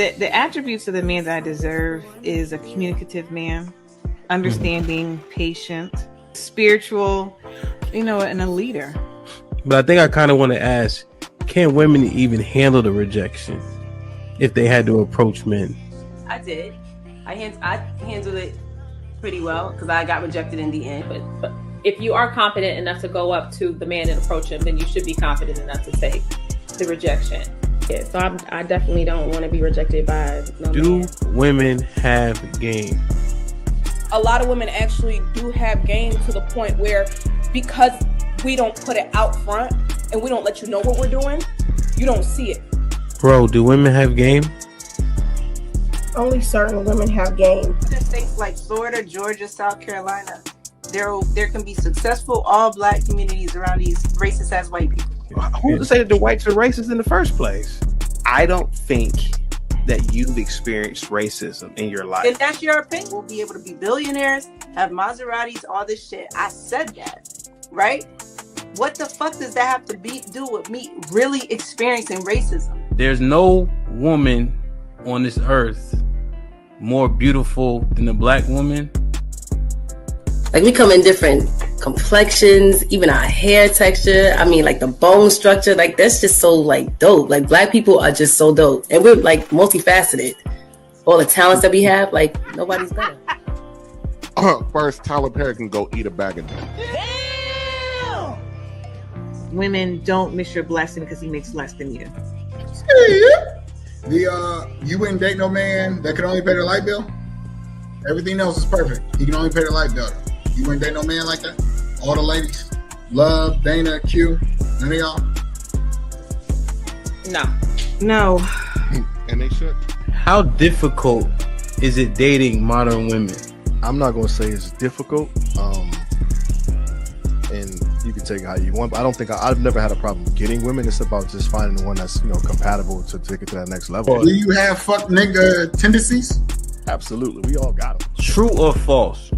The attributes of the man that I deserve is a communicative man, understanding, patient, spiritual, and a leader. But I think I kind of want to ask, can women even handle the rejection if they had to approach men? I did. I handled it pretty well because I got rejected in the end. But if you are confident enough to go up to the man and approach him, then you should be confident enough to take the rejection. Yeah, so I definitely don't want to be rejected by no man. Women have game? A lot of women actually do have game to the point where, because we don't put it out front and we don't let you know what we're doing, you don't see it. Bro, do women have game? Only certain women have game. In states like Florida, Georgia, South Carolina, there can be successful all-black communities around these racist ass white people. Who's to say that the whites are racist in the first place? I don't think that you've experienced racism in your life. And that's your opinion. We'll be able to be billionaires, have Maseratis, all this shit. I said that, right? What the fuck does that have to do with me really experiencing racism? There's no woman on this earth more beautiful than a black woman. Like, we come in different complexions, even our hair texture. I mean, like the bone structure, like that's just so like dope. Like, black people are just so dope, and we're like multifaceted. All the talents that we have, like nobody's better. First, Tyler Perry can go eat a bag of them. Women, don't miss your blessing because he makes less than you. You wouldn't date no man that could only pay the light bill? Everything else is perfect. He can only pay the light bill. You wouldn't date no man like that? All the ladies? Love, Dana, Q, none of y'all? No. And they should. How difficult is it dating modern women? I'm not going to say it's difficult. And you can take it how you want, but I don't think I've never had a problem getting women. It's about just finding the one that's compatible to take it to that next level. Do you have fuck nigga tendencies? Absolutely, we all got them. True or false?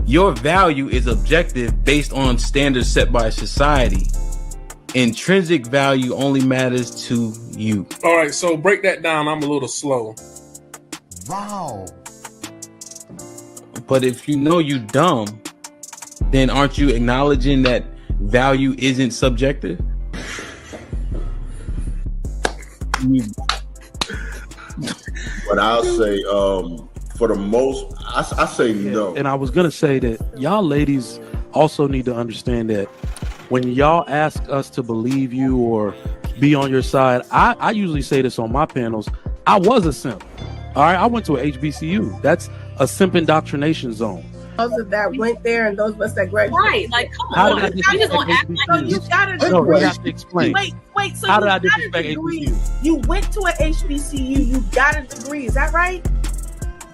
Your value is objective based on standards set by society. Intrinsic value only matters to you. All right, so break that down. I'm a little slow. Wow. But if you know you dumb, then aren't you acknowledging that value isn't subjective? But I'll say, for the most, I say no. And I was gonna say that y'all ladies also need to understand that when y'all ask us to believe you or be on your side, I usually say this on my panels. I was a simp. All right, I went to a HBCU. That's a simp indoctrination zone. Those that went there and those of us that graduated. Right, like come on. You just gonna act like you got a degree. No, you have to explain. Wait, so how you did I got a disrespect degree. HBCU? You went to a HBCU, you got a degree, is that right?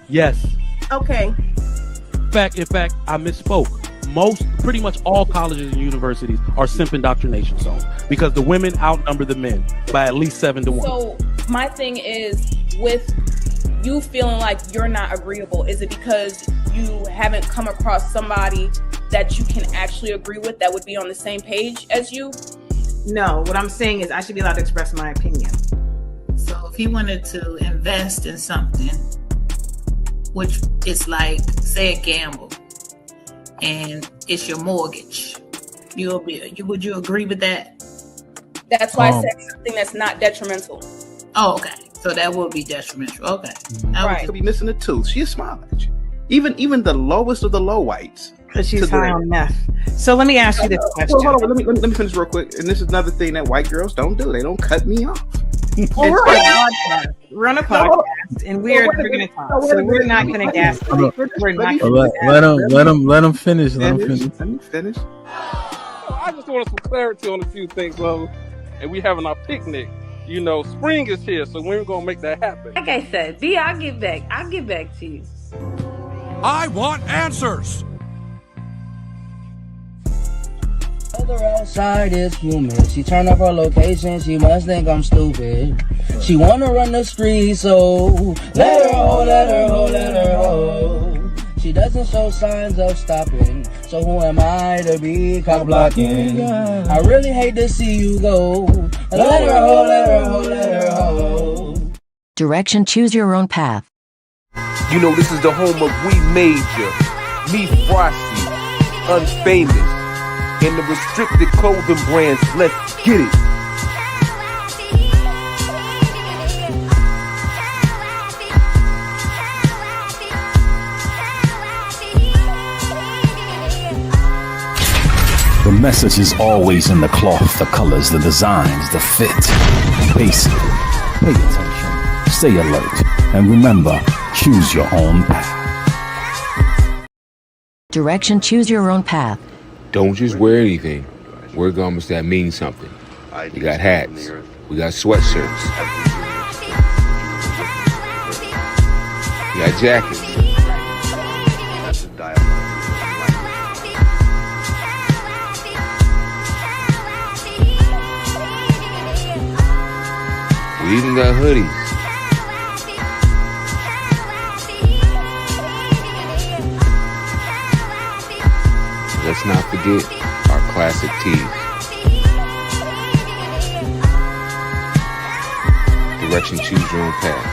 Yes. Okay. In fact, I misspoke. Pretty much all colleges and universities are simp indoctrination zones because the women outnumber the men by at least 7 to 1. So my thing is, with you feeling like you're not agreeable, is it because you haven't come across somebody that you can actually agree with that would be on the same page as you? No, what I'm saying is I should be allowed to express my opinion. So if he wanted to invest in something, which is like, say, a gamble, and it's your mortgage, would you agree with that? That's why I said something that's not detrimental. Oh, okay. So that would be detrimental. Okay. Right. Could be missing a tooth. She's smiling at you. Even the lowest of the low whites. Because she's high on meth. So let me ask you this question. Well, hold on. Let me finish real quick. And this is another thing that white girls don't do. They don't cut me off. Well, we're on a podcast, and we're going to talk. So we're not going to gas. We're not Let him finish. Let me finish. I just wanted some clarity on a few things, and we having our picnic. Spring is here, so we're gonna make that happen. Like I said, D, I'll get back to you. I want answers. Other outside is human. She turn up her location, she must think I'm stupid. She wanna run the street, so let her ho, let her ho, let her ho. She doesn't show signs of stopping, so who am I to be cock blocking? I really hate to see you go. Let her ho, let her ho, let her ho. Direction, choose your own path. You know, this is the home of We Major, Me Frosty, Unfamous, and the restricted clothing brands. Let's get it. The message is always in the cloth, the colors, the designs, the fit. Basic. Pay attention. Stay alert. And remember, choose your own path. Direction, choose your own path. Don't just wear anything. Wear garments that mean something. We got hats. We got sweatshirts. We got jackets. We even got hoodies. Let's not forget our classic tees. Direction, choose your own path.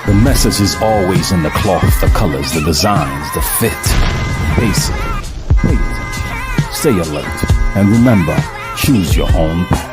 The message is always in the cloth, the colors, the designs, the fit. Basic. Pay attention. Stay alert. And remember, choose your own path.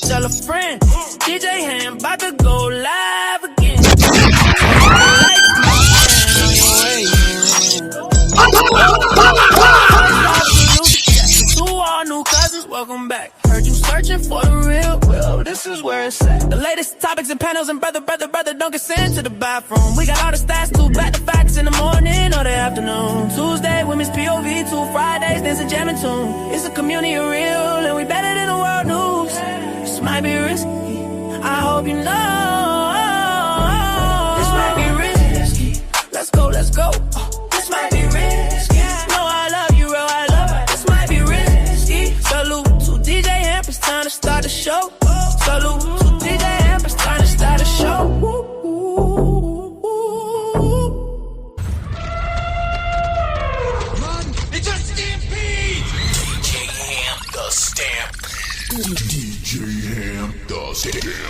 Tell a friend, DJ Hamp about to go live again. To all new cousins, welcome back. Heard you searching for the real, well, this is where it's at. The latest topics and panels and brother, don't get sent to the bathroom. We got all the stats, to back the facts in the morning or the afternoon. Tuesday, women's POV, 2 Fridays, there's a jamming tune. It's a community of real, and we better than the world news. This might be risky, I hope you know. This might be risky, let's go, let's go. This might be risky, no, I love you, real, I love it. This might be risky. Salute to DJ Hamp, it's time to start the show. Salute to DJ Hamp, it's time to start the show. It's a stampede! DJ Hamp, the stampede. DJ Hamp, the stampede.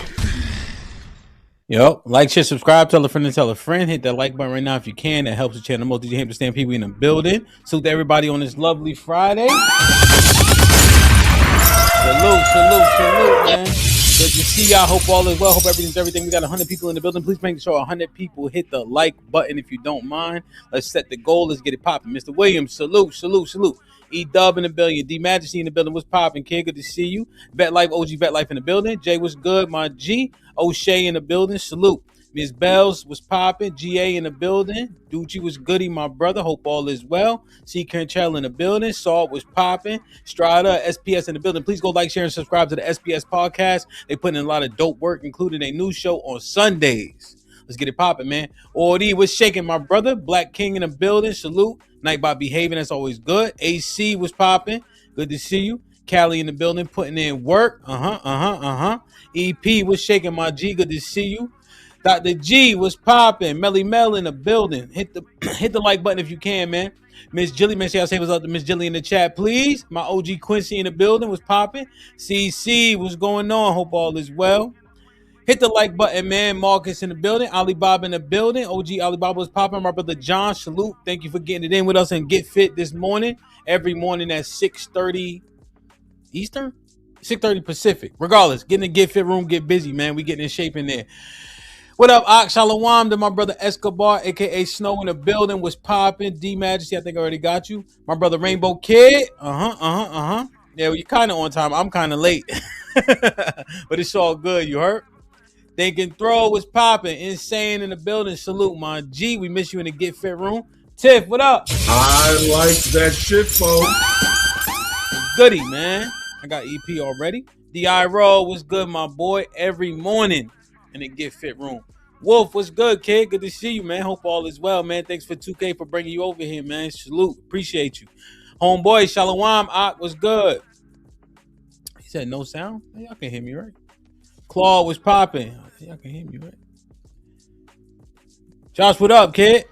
Yo, like, share, subscribe, tell a friend and tell a friend. Hit that like button right now if you can. That helps the channel. Most DJ Hamp, the stampede. We in the building. Salute to everybody on this lovely Friday. Salute, man. Good to see y'all. Hope all is well. Hope everything's everything. We got 100 people in the building. Please make sure 100 people hit the like button if you don't mind. Let's set the goal. Let's get it popping. Mr. Williams, salute. E-Dub in the building. D-Majesty in the building. What's popping, kid? Good to see you. Vet Life, OG Vet Life in the building. Jay, what's good? My G. O'Shea in the building. Salute. Ms. Bells was popping. GA in the building. Ducci was goody, my brother. Hope all is well. C. Cantrell in the building. Salt was popping. Strada, SPS in the building. Please go like, share, and subscribe to the SPS podcast. They put in a lot of dope work, including a new show on Sundays. Let's get it popping, man. OD was shaking, my brother. Black King in the building. Salute. Night by behaving. That's always good. AC was popping. Good to see you. Callie in the building, putting in work. EP was shaking, my G. Good to see you. Dr. G was popping. Melly Mel in the building. Hit the like button if you can, man. Miss Jilly, make sure y'all say what's up to Miss Jilly in the chat, please. My OG Quincy in the building was popping. CC, what's going on? Hope all is well. Hit the like button, man. Marcus in the building. Alibaba in the building. OG Alibaba was popping. My brother John, salute. Thank you for getting it in with us and Get Fit this morning. Every morning at 6:30 Eastern? 6:30 Pacific. Regardless, get in the Get Fit room, get busy, man. We getting in shape in there. What up, Ox? Shalom to my brother Escobar, a.k.a. Snow in the building, was popping. D Majesty, I think I already got you. My brother Rainbow Kid. Yeah, well, you're kind of on time. I'm kind of late. But it's all good. You heard? Thinking Throw was popping. Insane in the building. Salute, my G. We miss you in the Get Fit room. Tiff, what up? I like that shit, folks. Goody, man. I got EP already. D.I. Roll was good, my boy. Every morning in the Get Fit room. Wolf, what's good, kid? Good to see you, man. Hope all is well, man. Thanks for 2K for bringing you over here, man. Salute. Appreciate you. Homeboy, Shalom, Ak was good. He said no sound? Y'all can hear me, right? Claw was popping. Y'all can hear me, right? Josh, what up, kid?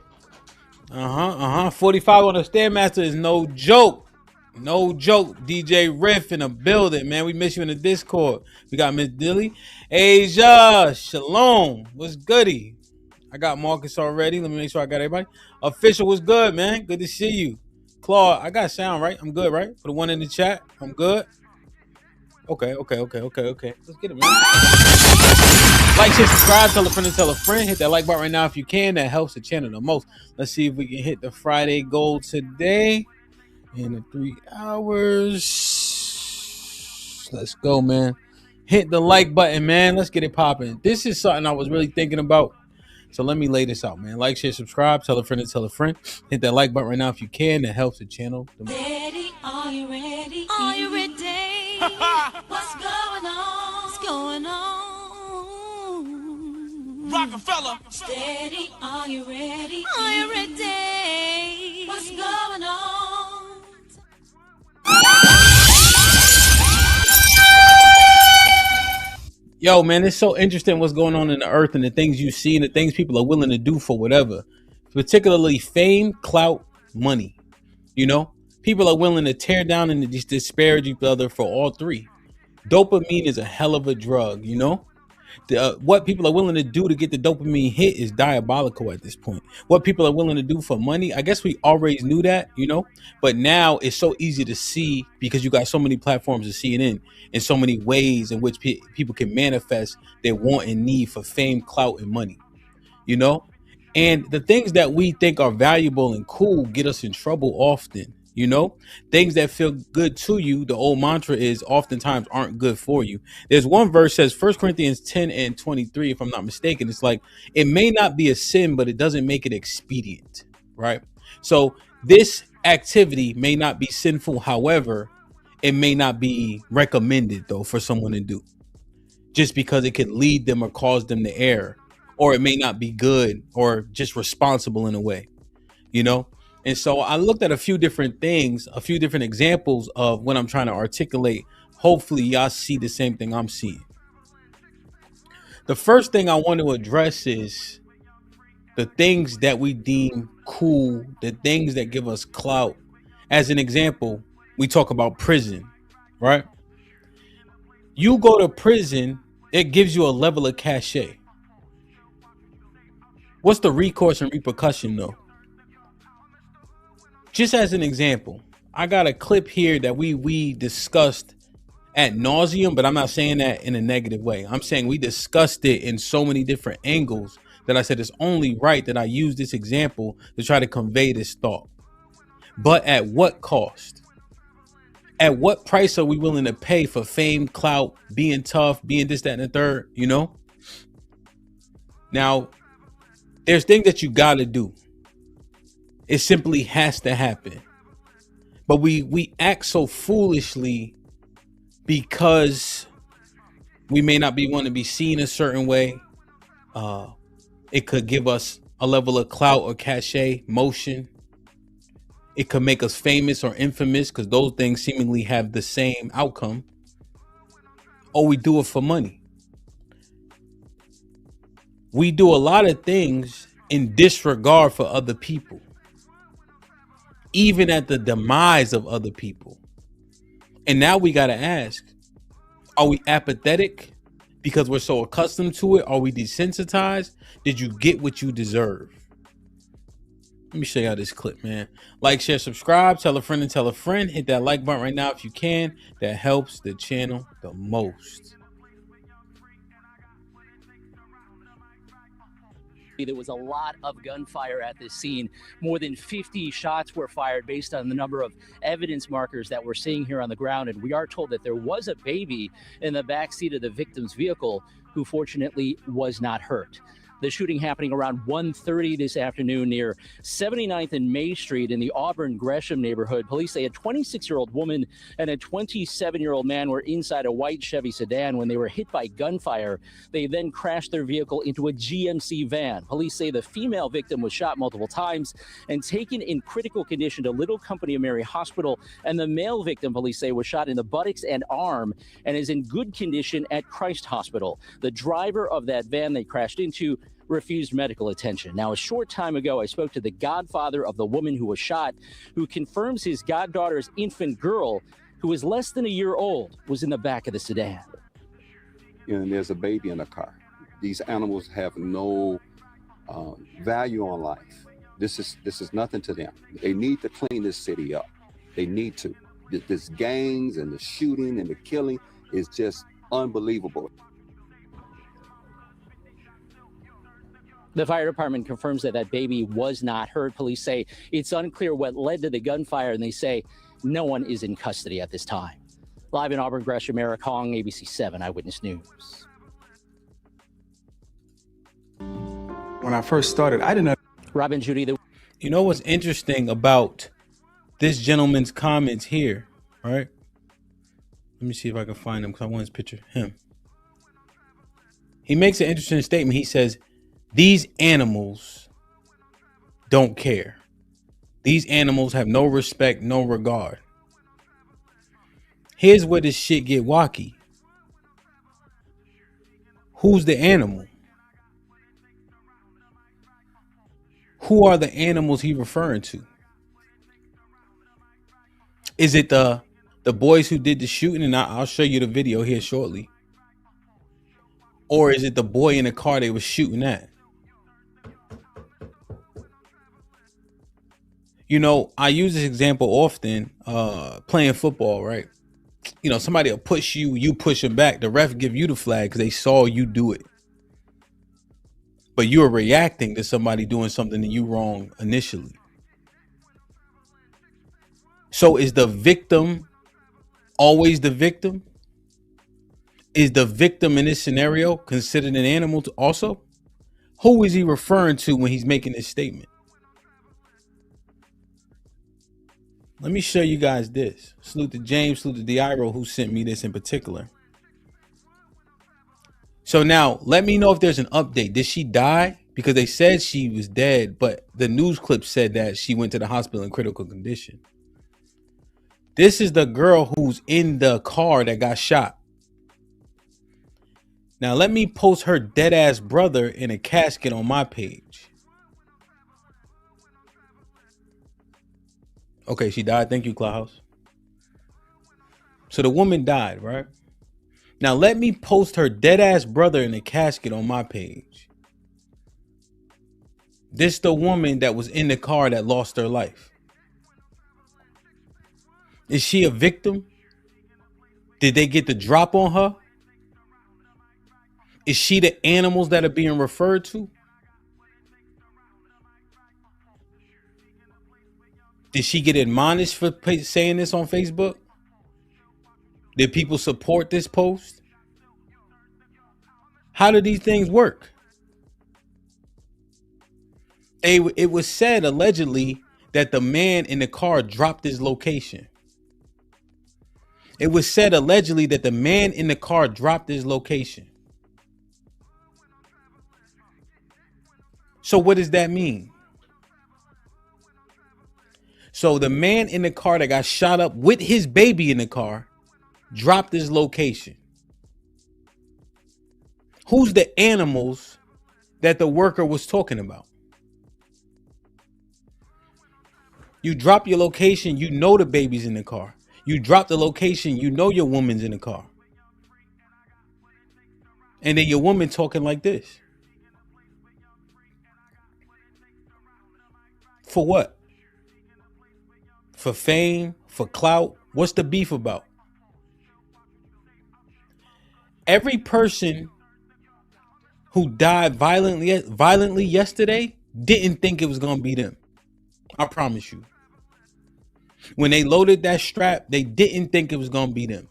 45 on the Stairmaster is no joke. No joke. DJ Riff in the building, man. We miss you in the Discord. We got Miss Dilly. Asia, Shalom. What's goody? I got Marcus already. Let me make sure I got everybody. Official was good, man. Good to see you. Claude, I got sound, right? I'm good, right? For the one in the chat, I'm good. Okay. Let's get it, man. Like, share, subscribe, tell a friend and tell a friend. Hit that like button right now if you can. That helps the channel the most. Let's see if we can hit the Friday goal today in the 3 hours. Let's go, man. Hit the like button, man. Let's get it popping. This is something I was really thinking about. So let me lay this out, man. Like, share, subscribe, tell a friend and tell a friend. Hit that like button right now if you can. That helps the channel the most. Ready? Are you ready? Are you ready? What's going on? What's going on? Rockefeller. Steady. Are you ready? Are you ready? What's going on? Yo, man, it's so interesting what's going on in the earth and the things you see and the things people are willing to do for whatever. Particularly fame, clout, money. You know? People are willing to tear down and disparage each other for all three. Dopamine is a hell of a drug, you know? What people are willing to do to get the dopamine hit is diabolical at this point. What people are willing to do for money, I guess we always knew that, you know? But now it's so easy to see because you got so many platforms to see it in so many ways in which people can manifest their want and need for fame, clout, and money, you know? And the things that we think are valuable and cool get us in trouble often. You know, things that feel good to you, the old mantra is oftentimes aren't good for you. There's one verse says 1 Corinthians 10:23, if I'm not mistaken. It's like, it may not be a sin, but it doesn't make it expedient, right? So this activity may not be sinful. However, it may not be recommended though for someone to do just because it could lead them or cause them to err, or it may not be good or just responsible in a way, you know? And so I looked at a few different things, a few different examples of what I'm trying to articulate. Hopefully y'all see the same thing I'm seeing. The first thing I want to address is the things that we deem cool, the things that give us clout. As an example, we talk about prison, right? You go to prison, it gives you a level of cachet. What's the recourse and repercussion though? Just as an example, I got a clip here that we discussed ad nauseum, but I'm not saying that in a negative way. I'm saying we discussed it in so many different angles that I said it's only right that I use this example to try to convey this thought. But at what cost? At what price are we willing to pay for fame, clout, being tough, being this, that, and the third, you know? Now, there's things that you got to do. It simply has to happen. But we act so foolishly because we may not be wanting to be seen a certain way. It could give us a level of clout or cachet, motion. It could make us famous or infamous because those things seemingly have the same outcome. Or we do it for money. We do a lot of things in disregard for other people, even at the demise of other people. And now we got to ask, are we apathetic because we're so accustomed to it? Are we desensitized? Did you get what you deserve? Let me show y'all this clip, man. Like, share, subscribe, tell a friend and tell a friend. Hit that like button right now if you can. That helps the channel the most. There was a lot of gunfire at this scene. More than 50 shots were fired based on the number of evidence markers that we're seeing here on the ground. And we are told that there was a baby in the backseat of the victim's vehicle who fortunately was not hurt. The shooting happening around 1:30 this afternoon near 79th and May Street in the Auburn Gresham neighborhood. Police say a 26-year-old woman and a 27-year-old man were inside a white Chevy sedan when they were hit by gunfire. They then crashed their vehicle into a GMC van. Police say the female victim was shot multiple times and taken in critical condition to Little Company of Mary Hospital. And the male victim, police say, was shot in the buttocks and arm and is in good condition at Christ Hospital. The driver of that van they crashed into refused medical attention. Now, a short time ago, I spoke to the godfather of the woman who was shot, who confirms his goddaughter's infant girl, who was less than a year old, was in the back of the sedan. And there's a baby in the car. These animals have no value on life. This is nothing to them. They need to clean this city up. They need to. This gangs and the shooting and the killing is just unbelievable. The fire department confirms that that baby was not hurt. Police say it's unclear what led to the gunfire, and they say no one is in custody at this time. Live in Auburn, Gresham, Eric Hong, ABC 7 Eyewitness News. When I first started, I didn't know. Robin, Judy, you know what's interesting about this gentleman's comments here, right? Let me see if I can find him because I want his picture. Him. He makes an interesting statement. He says, these animals don't care. These animals have no respect, no regard. Here's where this shit get wacky. Who's the animal? Who are the animals he referring to? Is it the boys who did the shooting? And I'll show you the video here shortly. Or is it the boy in the car they was shooting at? You know, I use this example often, playing football, right? You know, somebody will push you, you push them back. The ref give you the flag because they saw you do it. But you're reacting to somebody doing something to you wrong initially. So is the victim always the victim? Is the victim in this scenario considered an animal also? Who is he referring to when he's making this statement? Let me show you guys this. Salute to James, salute to Diiro, who sent me this in particular. So now, let me know if there's an update. Did she die? Because they said she was dead, but the news clip said that she went to the hospital in critical condition. This is the girl who's in the car that got shot. Now, let me post her dead-ass brother in a casket on my page. Okay, she died. Thank you, Clout. So the woman died, right? Now let me post her dead-ass brother in a casket on my page. This the woman that was in the car that lost her life. Is she a victim? Did they get the drop on her? Is she the animals that are being referred to? Did she get admonished for saying this on Facebook? Did people support this post? How do these things work? It was said allegedly that the man in the car dropped his location. It was said allegedly that the man in the car dropped his location. So what does that mean? So the man in the car that got shot up with his baby in the car dropped his location. Who's the animals that the worker was talking about? You drop your location, you know the baby's in the car. You drop the location, you know your woman's in the car. And then your woman talking like this. For what? For fame? For clout? What's the beef about? Every person who died violently yesterday didn't think it was going to be them. I promise you. When they loaded that strap, they didn't think it was going to be them.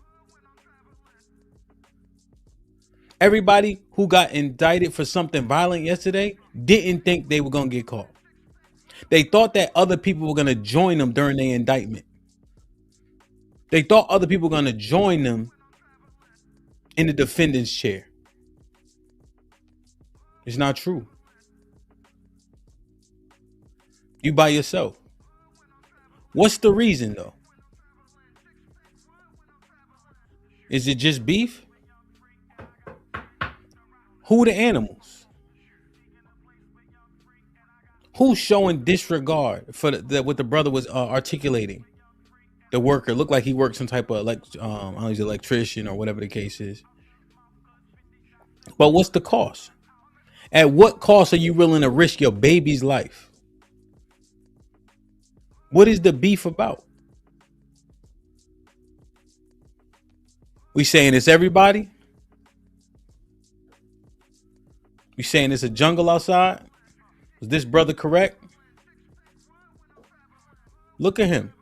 Everybody who got indicted for something violent yesterday didn't think they were going to get caught. They thought that other people were going to join them during their indictment. They thought other people were going to join them in the defendant's chair. It's not true. You by yourself. What's the reason though? Is it just beef? Who the animals? Who's showing disregard for what the brother was articulating? The worker looked like he worked some type of he's an electrician or whatever the case is. But what's the cost? At what cost are you willing to risk your baby's life? What is the beef about? We saying it's everybody? We saying it's a jungle outside? Was this brother correct? Look at him.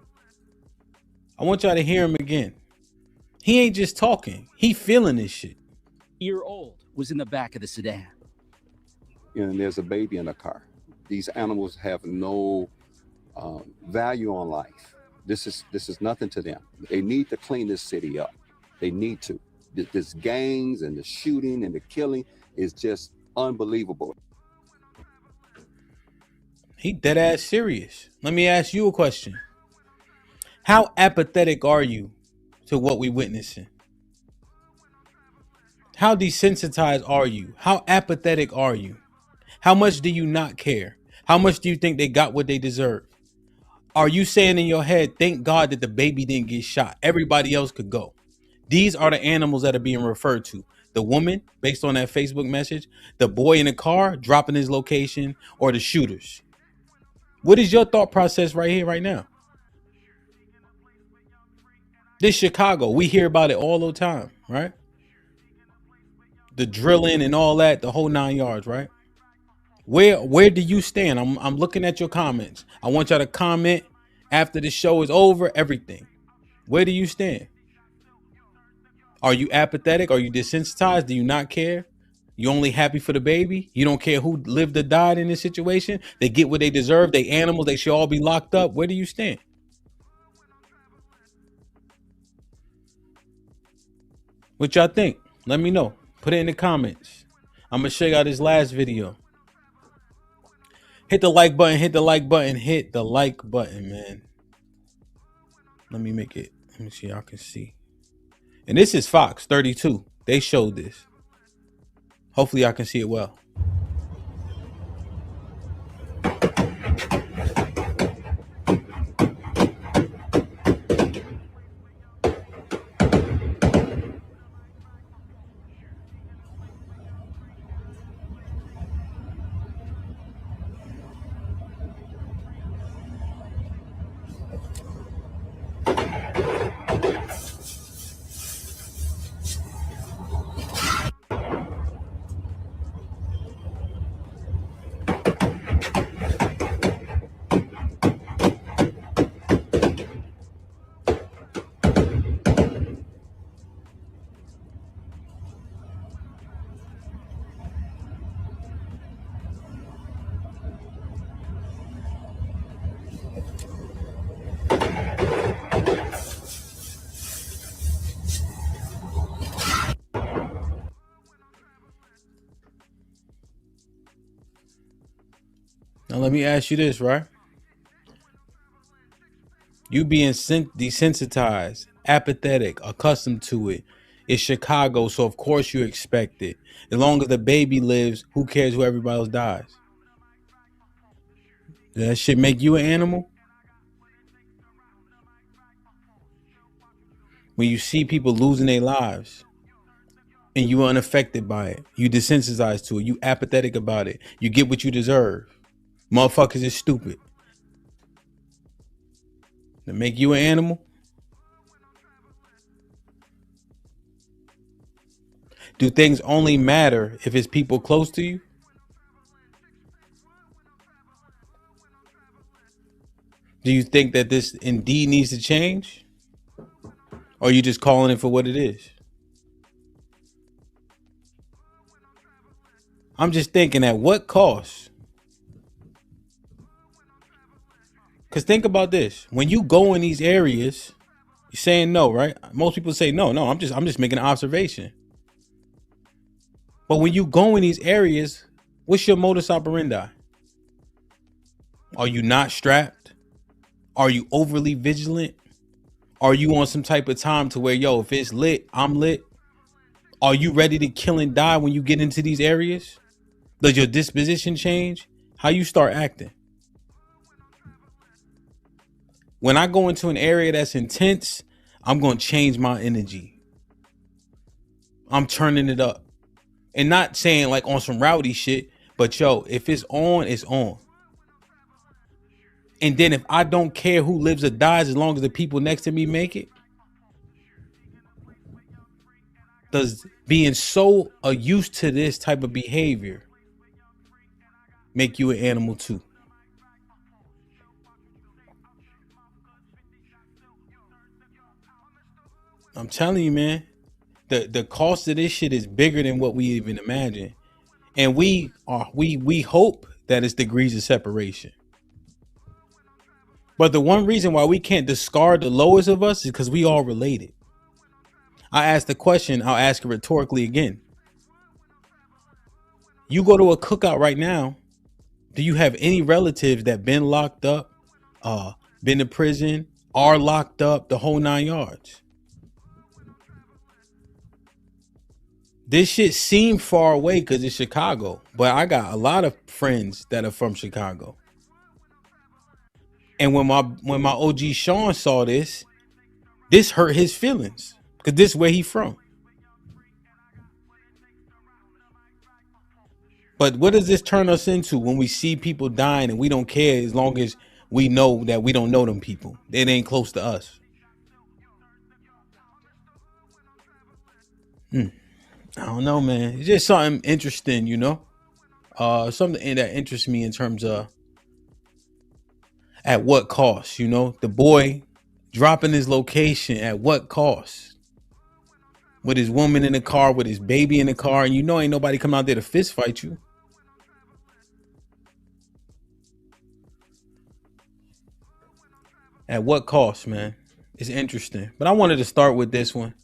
I want y'all to hear him again. He ain't just talking. He feeling this shit. Year-old was in the back of the sedan. And there's a baby in the car. These animals have no value on life. This is nothing to them. They need to clean this city up. They need to. This gangs and the shooting and the killing is just unbelievable. He dead ass serious. Let me ask you a question. How apathetic are you to what we witnessing? How desensitized are you? How apathetic are you? How much do you not care? How much do you think they got what they deserve? Are you saying in your head, thank God that the baby didn't get shot? Everybody else could go. These are the animals that are being referred to. The woman, based on that Facebook message, the boy in the car dropping his location, or the shooters. What is your thought process right here, right now? This Chicago, we hear about it all the time, right? The drilling and all that, the whole 9 yards, right? Where do you stand? I'm looking at your comments. I want y'all to comment after the show is over, everything. Where do you stand? Are you apathetic? Are you desensitized? Do you not care? You only happy for the baby? You don't care who lived or died in this situation? They get what they deserve. They animals. They should all be locked up. Where do you stand? What y'all think? Let me know. Put it in the comments. I'm going to show y'all this last video. Hit the like button. Hit the like button. Hit the like button, man. Let me make it. Let me see. Y'all can see. And this is Fox 32. They showed this. Hopefully I can see it well. Now let me ask you this, right? You being desensitized, apathetic, accustomed to it. It's Chicago, so of course you expect it. As long as the baby lives, who cares who everybody else dies? Does that shit make you an animal? When you see people losing their lives and you are unaffected by it, you desensitized to it, you apathetic about it, you get what you deserve. Motherfuckers is stupid. To make you an animal? Do things only matter if it's people close to you? Do you think that this indeed needs to change? Or are you just calling it for what it is? I'm just thinking, at what cost? Because think about this. When you go in these areas, you're saying no, right? Most people say no, I'm just making an observation. But when you go in these areas, what's your modus operandi? Are you not strapped? Are you overly vigilant? Are you on some type of time to where, yo, if it's lit, I'm lit? Are you ready to kill and die when you get into these areas? Does your disposition change? How you start acting? When I go into an area that's intense, I'm going to change my energy. I'm turning it up. And not saying like on some rowdy shit, but yo, if it's on, it's on. And then if I don't care who lives or dies, as long as the people next to me make it, does being so used to this type of behavior make you an animal too? I'm telling you, man, the cost of this shit is bigger than what we even imagine. And we hope that it's degrees of separation. But the one reason why we can't discard the lowest of us is because we all related. I asked the question, I'll ask it rhetorically again. You go to a cookout right now, do you have any relatives that been locked up, been to prison, are locked up, the whole 9 yards? This shit seemed far away because it's Chicago, but I got a lot of friends that are from Chicago. And when my OG Sean saw this hurt his feelings because this is where he from. But what does this turn us into when we see people dying and we don't care as long as we know that we don't know them people? They ain't close to us. I don't know, man. It's just something interesting, you know? Something that interests me in terms of at what cost, you know? The boy dropping his location at what cost? With his woman in the car, with his baby in the car, and you know ain't nobody come out there to fist fight you. At what cost, man? It's interesting. But I wanted to start with this one.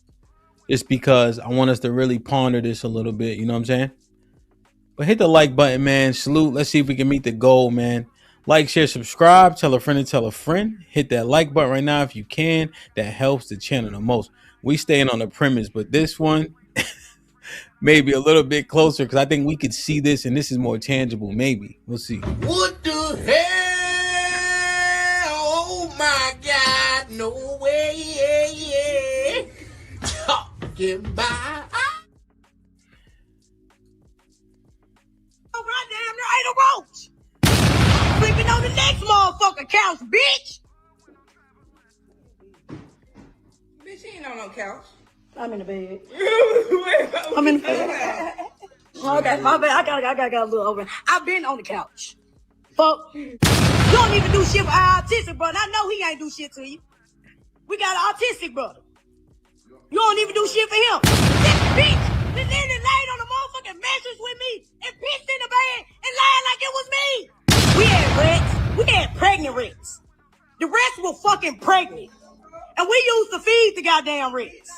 Just because I want us to really ponder this a little bit, you know what I'm saying? But hit the like button, man. Salute. Let's see if we can meet the goal, man. Like, share, subscribe, tell a friend to tell a friend. Hit that like button right now if you can. That helps the channel the most. We staying on the premise, but this one maybe a little bit closer because I think we could see this and this is more tangible. Maybe. We'll see. What the hell? Oh my God, no way. Talking by. Oh, goddamn, there ain't a roach. Sleeping on the next motherfucking couch, bitch. Bitch, you ain't on no couch. I'm in the bed. I'm in the bed. Okay, my bad. I got a little over. I've been on the couch. Fuck. You don't even do shit for our autistic brother. I know he ain't do shit to you. We got an autistic brother. You don't even do shit for him. This bitch literally laid on the motherfucking mattress with me and pissed in the bed and lied like it was me. We had rats. We had pregnant rats. The rats were fucking pregnant. And we used to feed the goddamn rats.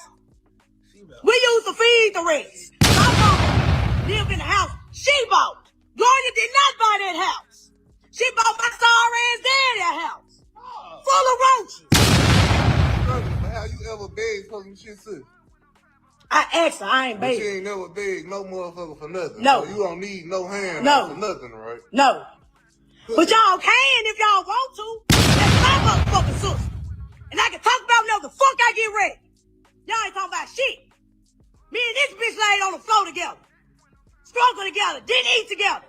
We used to feed the rats. My mama lived in the house she bought. Gloria did not buy that house. She bought my sorry ass daddy a house. Full of roaches. How you ever beg for some shit, sis? I asked her, I ain't But begging. she ain't never begged no motherfucker for nothing. No. So you don't need no hand No. for nothing, right? No. But y'all can if y'all want to. That's my motherfucking sister. And I can talk about whatever the fuck I get ready. Y'all ain't talking about shit. Me and this bitch laid on the floor together. Struggle together. Didn't eat together.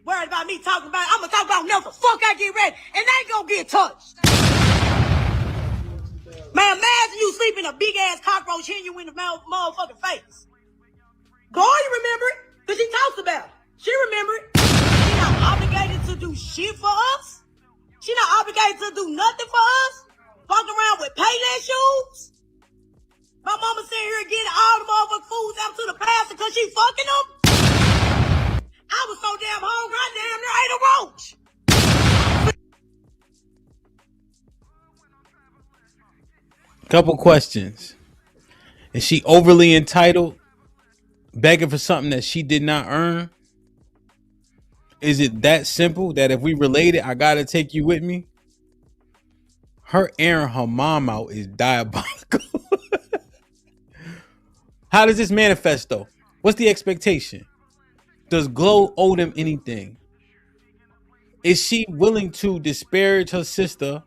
Worried about me talking about it. I'm gonna talk about whatever the fuck I get ready. And they ain't gonna get touched. Man, imagine you sleep in a big ass cockroach hitting you in the motherfucking face. Gloria remember it, because she talks about it. She remember it. She not obligated to do shit for us. She not obligated to do nothing for us. Walk around with Payless shoes. My mama sitting here getting all the motherfucking foods out to the pastor because she fucking them. I was so damn hungry, I damn near ate a roach. Couple questions. Is she overly entitled, begging for something that she did not earn? Is it that simple that if we related, I gotta take you with me? Her airing her mom out is diabolical. How does this manifest though? What's the expectation? Does Glow owe them anything? Is she willing to disparage her sister,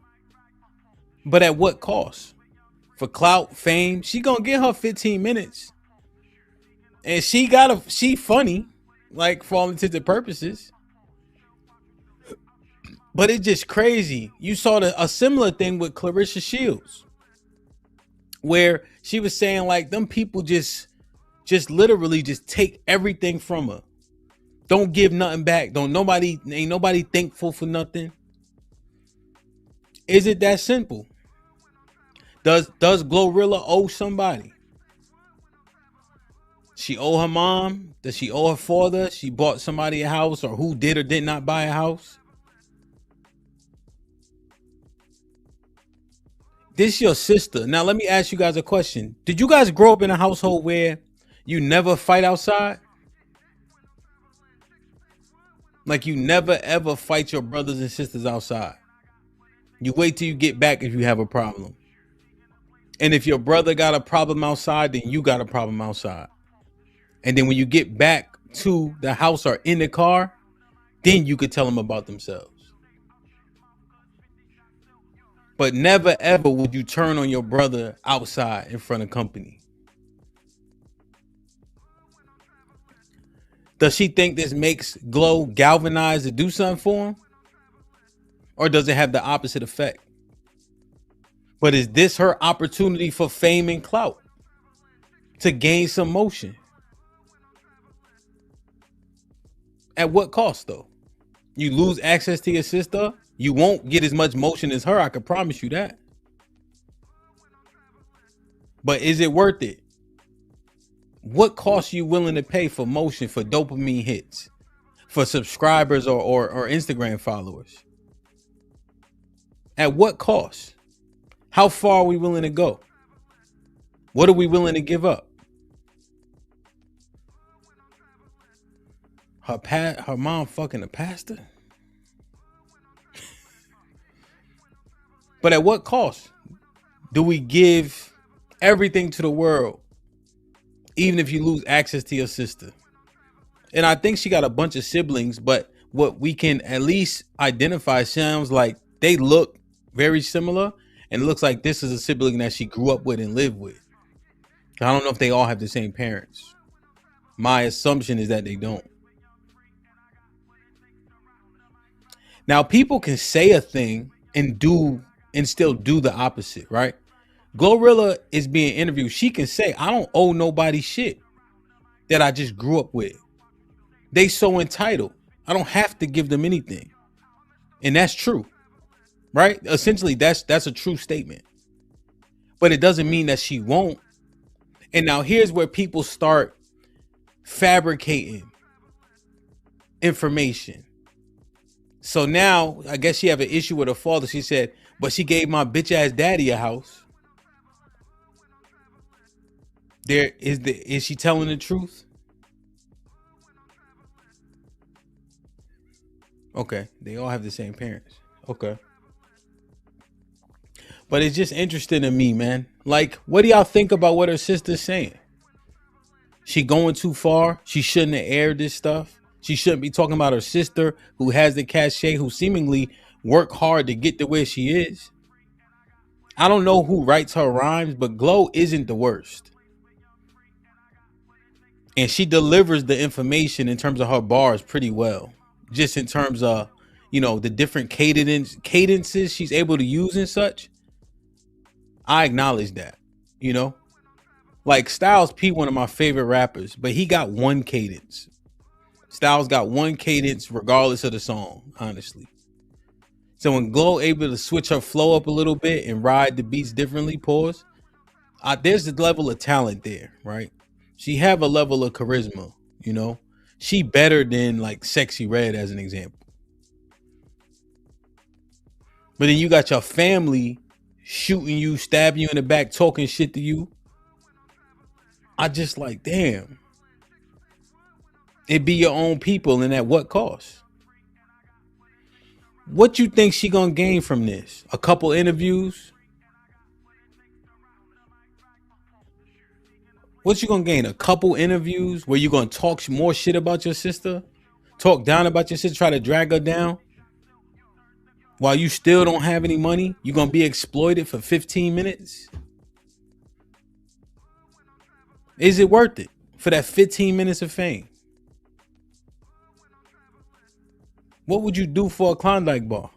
but at what cost? For clout, fame, she gonna get her 15 minutes. And she funny, like for all intents and purposes. But it's just crazy. You saw a similar thing with Clarissa Shields, where she was saying like them people just literally just take everything from her. Don't give nothing back. Ain't nobody thankful for nothing. Is it that simple? Does Glorilla owe somebody? She owe her mom? Does she owe her father? She bought somebody a house, or who did or did not buy a house? This your sister. Now let me ask you guys a question. Did you guys grow up in a household where you never fight outside? Like you never ever fight your brothers and sisters outside. You wait till you get back if you have a problem. And if your brother got a problem outside, then you got a problem outside. And then when you get back to the house or in the car, then you could tell them about themselves. But never ever would you turn on your brother outside in front of company. Does she think this makes Glow galvanized to do something for him? Or does it have the opposite effect? But is this her opportunity for fame and clout? To gain some motion? At what cost though? You lose access to your sister? You won't get as much motion as her, I can promise you that. But is it worth it? What cost are you willing to pay for motion, for dopamine hits, for subscribers or Instagram followers? At what cost? How far are we willing to go? What are we willing to give up? Her mom fucking a pastor? But at what cost? Do we give everything to the world, even if you lose access to your sister? And I think she got a bunch of siblings, but what we can at least identify sounds like they look very similar, and it looks like this is a sibling that she grew up with and lived with. I don't know if they all have the same parents. My assumption is that they don't. Now, people can say a thing and still do the opposite, right? Glorilla is being interviewed. She can say, I don't owe nobody shit that I just grew up with. They so entitled. I don't have to give them anything. And that's true, right? Essentially, that's a true statement. But it doesn't mean that she won't. And now here's where people start fabricating information. So now I guess she have an issue with her father. She said, but she gave my bitch ass daddy a house. Is she telling the truth? Okay, they all have the same parents. Okay. But it's just interesting to me, man. Like, what do y'all think about what her sister's saying? She going too far? She shouldn't have aired this stuff. She shouldn't be talking about her sister who has the cachet, who seemingly worked hard to get to where she is. I don't know who writes her rhymes, but Glow isn't the worst. And she delivers the information in terms of her bars pretty well. Just in terms of, you know, the different cadences she's able to use and such. I acknowledge that, you know. Like Styles P, one of my favorite rappers, but he got one cadence. Styles got one cadence regardless of the song, honestly. So when Glow able to switch her flow up a little bit and ride the beats differently, pause, there's the level of talent there, right? She have a level of charisma, you know. She better than like Sexy Red as an example. But then you got your family shooting you, stabbing you in the back, talking shit to you. I just like, damn. It be your own people, and at what cost? What you think she gonna gain from this? A couple interviews? What you gonna gain? A couple interviews where you gonna talk more shit about your sister? Talk down about your sister, try to drag her down? While you still don't have any money, you're gonna be exploited for 15 minutes? Is it worth it for that 15 minutes of fame? What would you do for a Klondike bar?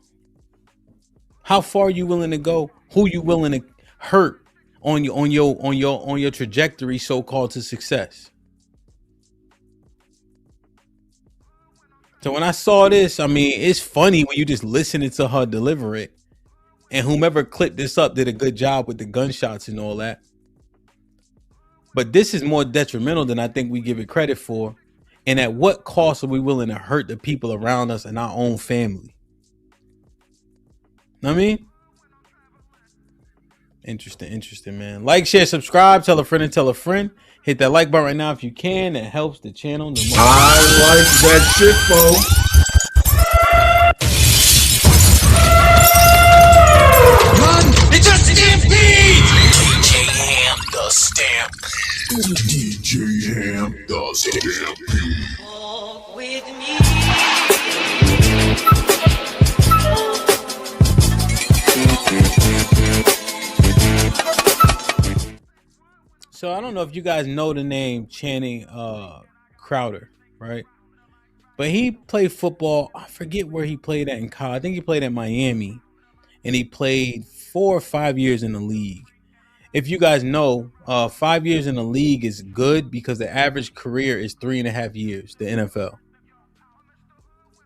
How far are you willing to go? Who you willing to hurt on your trajectory, so-called, to success? So when I saw this, I mean, it's funny when you just listening to her deliver it, and whomever clipped this up did a good job with the gunshots and all that. But this is more detrimental than I think we give it credit for. And at what cost are we willing to hurt the people around us and our own family? Know what I mean? Interesting, man. Like, share, subscribe, tell a friend and tell a friend. Hit that like button right now if you can. That helps the channel. I like that shit, folks. It's just a damn beat! DJ Hamp the Stamp. DJ Hamp the Stamp. Walk with me. So I don't know if you guys know the name Channing Crowder, right? But he played football. I forget where he played at in college. I think he played at Miami, and he played 4 or 5 years in the league. If you guys know, 5 years in the league is good because the average career is 3.5 years, the NFL.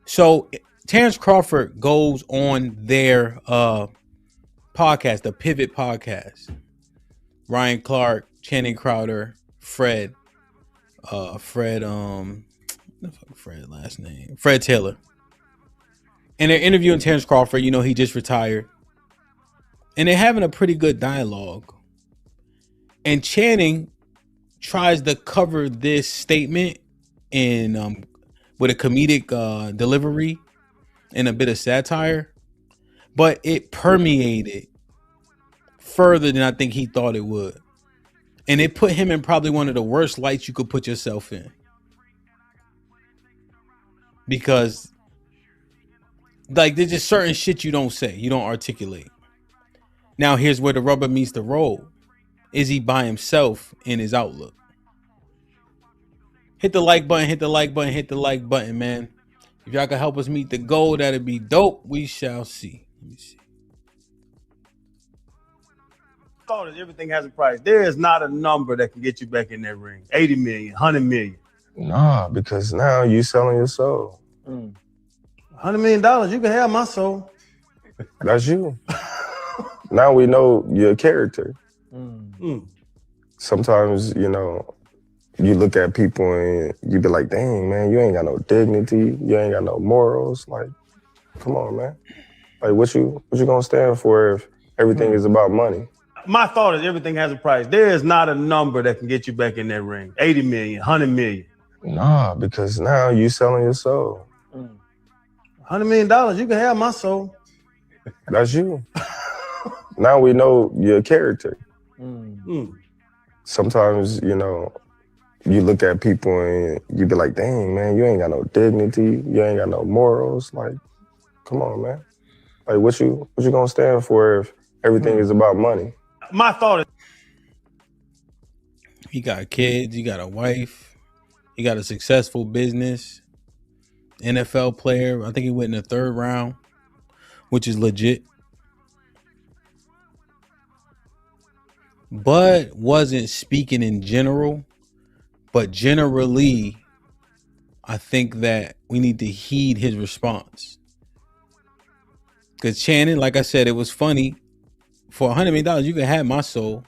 So Terence Crawford goes on their podcast, the Pivot podcast. Ryan Clark, Channing Crowder, Fred last name, Fred Taylor. And they're interviewing Terence Crawford. You know, he just retired. And they're having a pretty good dialogue. And Channing tries to cover this statement in with a comedic delivery and a bit of satire. But it permeated further than I think he thought it would. And it put him in probably one of the worst lights you could put yourself in. Because, like, there's just certain shit you don't say, you don't articulate. Now, here's where the rubber meets the road. Is he by himself in his outlook? Hit the like button, hit the like button, hit the like button, man. If y'all can help us meet the goal, that'd be dope. We shall see. Let me see. Thought is everything has a price. There is not a number that can get you back in that ring. 80 million, 100 million. Nah, because now you selling your soul. $100 million, you can have my soul. That's you. Now we know your character. Sometimes, you know, you look at people and you be like, dang, man, you ain't got no dignity. You ain't got no morals. Like, come on, man. Like, what you gonna stand for if everything is about money? My thought is everything has a price. There is not a number that can get you back in that ring. 80 million, 100 million. Nah, because now you selling your soul. $100 million, you can have my soul. That's you. Now we know your character. Sometimes, you know, you look at people and you be like, dang, man, you ain't got no dignity. You ain't got no morals. Like, come on, man. Like, what you gonna stand for if everything is about money? My thought is, he got kids, he got a wife, he got a successful business, NFL player. I think he went in the 3rd round, which is legit. Bud wasn't speaking in general, but generally, I think that we need to heed his response. Because Channing, like I said, it was funny. For $100 million, you can have my soul.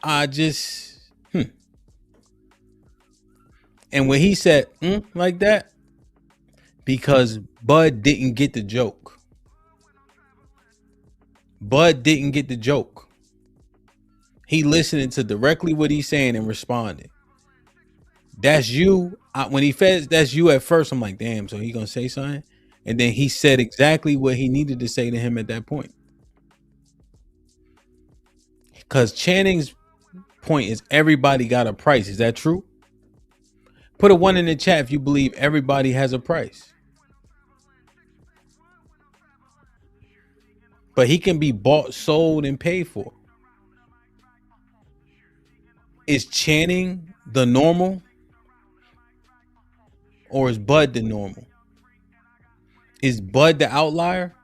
I just, And when he said, like that, because Bud didn't get the joke. Bud didn't get the joke. He listening to directly what he's saying and responding. That's you. When he says that's you at first, I'm like, damn, so he gonna say something? And then he said exactly what he needed to say to him at that point. Because Channing's point is everybody got a price. Is that true? Put a 1 in the chat if you believe everybody has a price. But he can be bought, sold, and paid for. Is Channing the normal? Or is Bud the normal? Is Bud the outlier?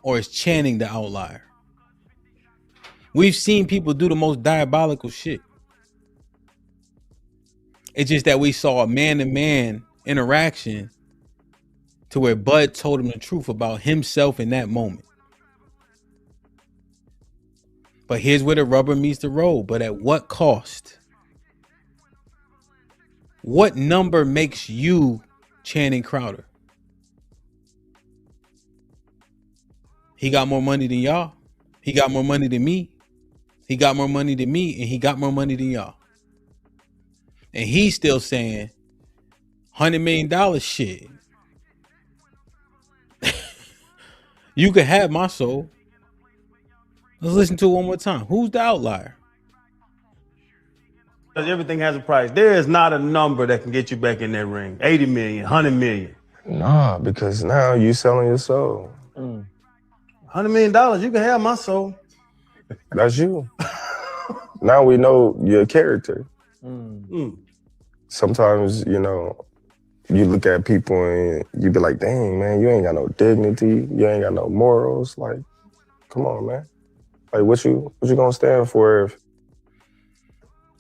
Or is Channing the outlier? We've seen people do the most diabolical shit. It's just that we saw a man-to-man interaction to where Bud told him the truth about himself in that moment. But here's where the rubber meets the road. But at what cost? What number makes you Channing Crowder? He got more money than y'all. He got more money than me. He got more money than me, and he got more money than y'all. And he's still saying $100 million shit. You could have my soul. Let's listen to it one more time. Who's the outlier? because everything has a price. There is not a number that can get you back in that ring. 80 million, 100 million. Nah, because now you selling your soul. $100 million, you can have my soul. That's you. Now we know your character. Sometimes, you know, you look at people and you be like, dang, man, you ain't got no dignity. You ain't got no morals. Like, come on, man. Like, what you gonna stand for if...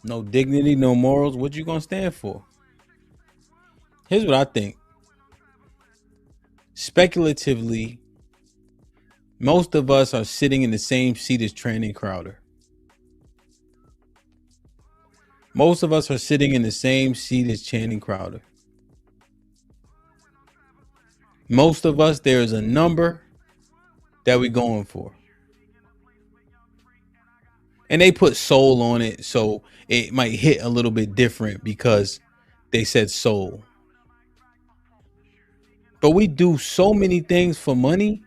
No dignity, no morals. What you gonna stand for? Here's what I think. Speculatively, most of us are sitting in the same seat as Channing Crowder. Most of us are sitting in the same seat as Channing Crowder. Most of us, there is a number that we're going for. And they put soul on it, so it might hit a little bit different because they said soul. But we do so many things for money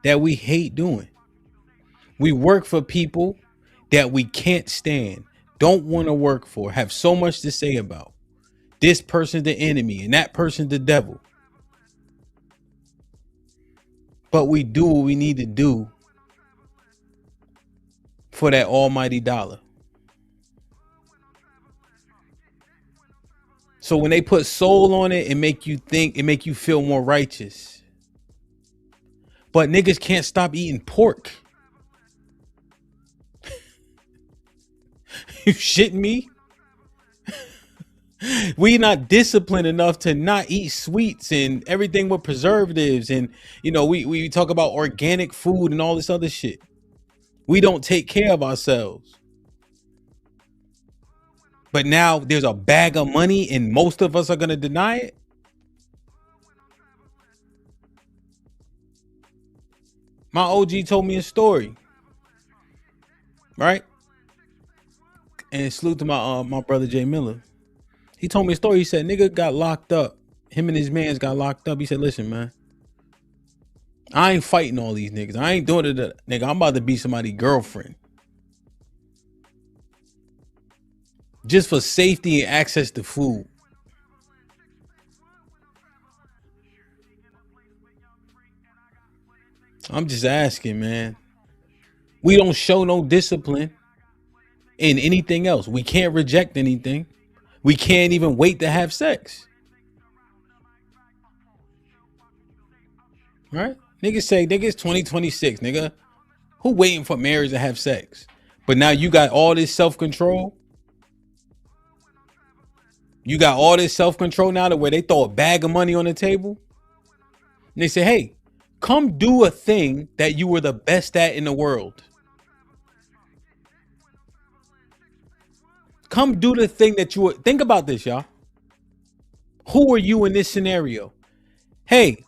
that we hate doing. We work for people that we can't stand, don't want to work for, have so much to say about. This person's the enemy and that person's the devil. But we do what we need to do for that almighty dollar. So when they put soul on it, it make you think, it make you feel more righteous. But niggas can't stop eating pork. You shitting me? We not disciplined enough to not eat sweets and everything with preservatives. And, you know, we talk about organic food and all this other shit. We don't take care of ourselves. But now there's a bag of money and most of us are going to deny it. My OG told me a story. Right? And salute to my brother Jay Miller. He told me a story. He said, nigga got locked up. Him and his mans got locked up. He said, listen, man, I ain't fighting all these niggas. I ain't doing it. Nigga, I'm about to be somebody's girlfriend. Just for safety and access to food. I'm just asking, man. We don't show no discipline in anything else. We can't reject anything. We can't even wait to have sex. Right? Niggas say, niggas 2026, nigga. Who waiting for marriage to have sex? But now you got all this self-control. You got all this self-control now to where they throw a bag of money on the table. And they say, hey, come do a thing that you were the best at in the world. Come do the thing that you were. Think about this, y'all. Who are you in this scenario? Hey,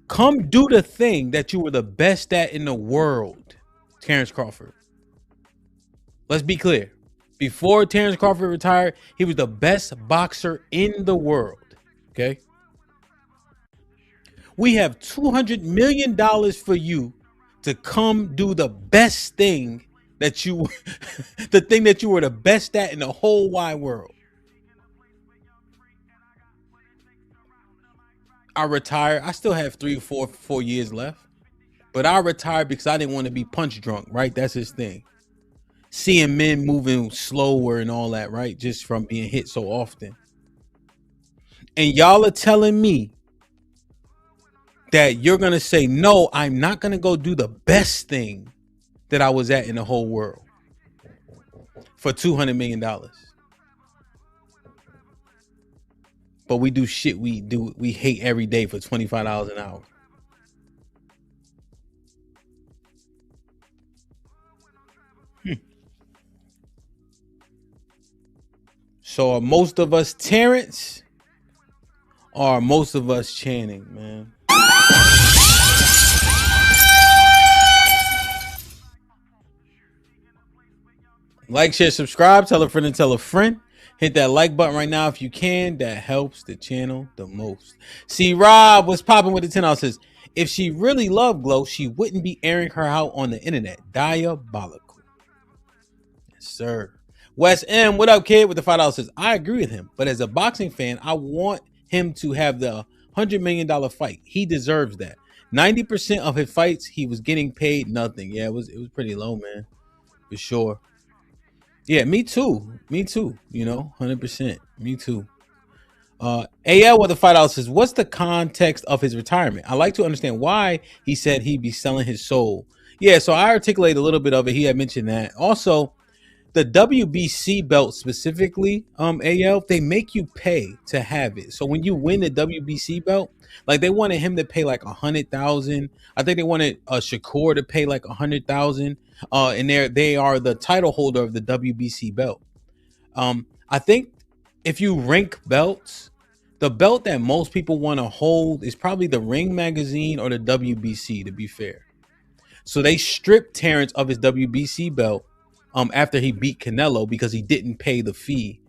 come do the thing that you were the best at in the world. Terence Crawford. Let's be clear. Before Terence Crawford retired, he was the best boxer in the world. Okay. We have $200 million for you to come do the best thing that you, the thing that you were the best at in the whole wide world. I retired. I still have 3 or 4 years left, but I retired because I didn't want to be punch drunk. Right. That's his thing. Seeing men moving slower and all that. Right. Just from being hit so often. And y'all are telling me that you're going to say, no, I'm not going to go do the best thing that I was at in the whole world for $200 million. But we do shit we hate every day for $25 an hour. So are most of us Terrence, or are most of us Channing, man? Like, share, subscribe, tell a friend and tell a friend. Hit that like button right now if you can. That helps the channel the most. See, Rob was popping with the $10. Says, if she really loved Glow, she wouldn't be airing her out on the internet. Diabolical. Yes, sir. Wes M, what up, kid? With the $5 says, I agree with him, but as a boxing fan, I want him to have the $100 million fight. He deserves that. 90% of his fights, he was getting paid nothing. Yeah, it was pretty low, man, for sure. Yeah, me too. Me too. You know, 100%. Me too. AL with the $5 says, what's the context of his retirement? I like to understand why he said he'd be selling his soul. Yeah, so I articulated a little bit of it. He had mentioned that. Also, the WBC belt specifically, AL, they make you pay to have it. So when you win the WBC belt, like they wanted him to pay like 100,000. I think they wanted Shakur to pay like 100,000. And they are the title holder of the WBC belt. I think if you rank belts, the belt that most people want to hold is probably the Ring Magazine or the WBC, to be fair. So they stripped Terrence of his WBC belt after he beat Canelo because he didn't pay the fee.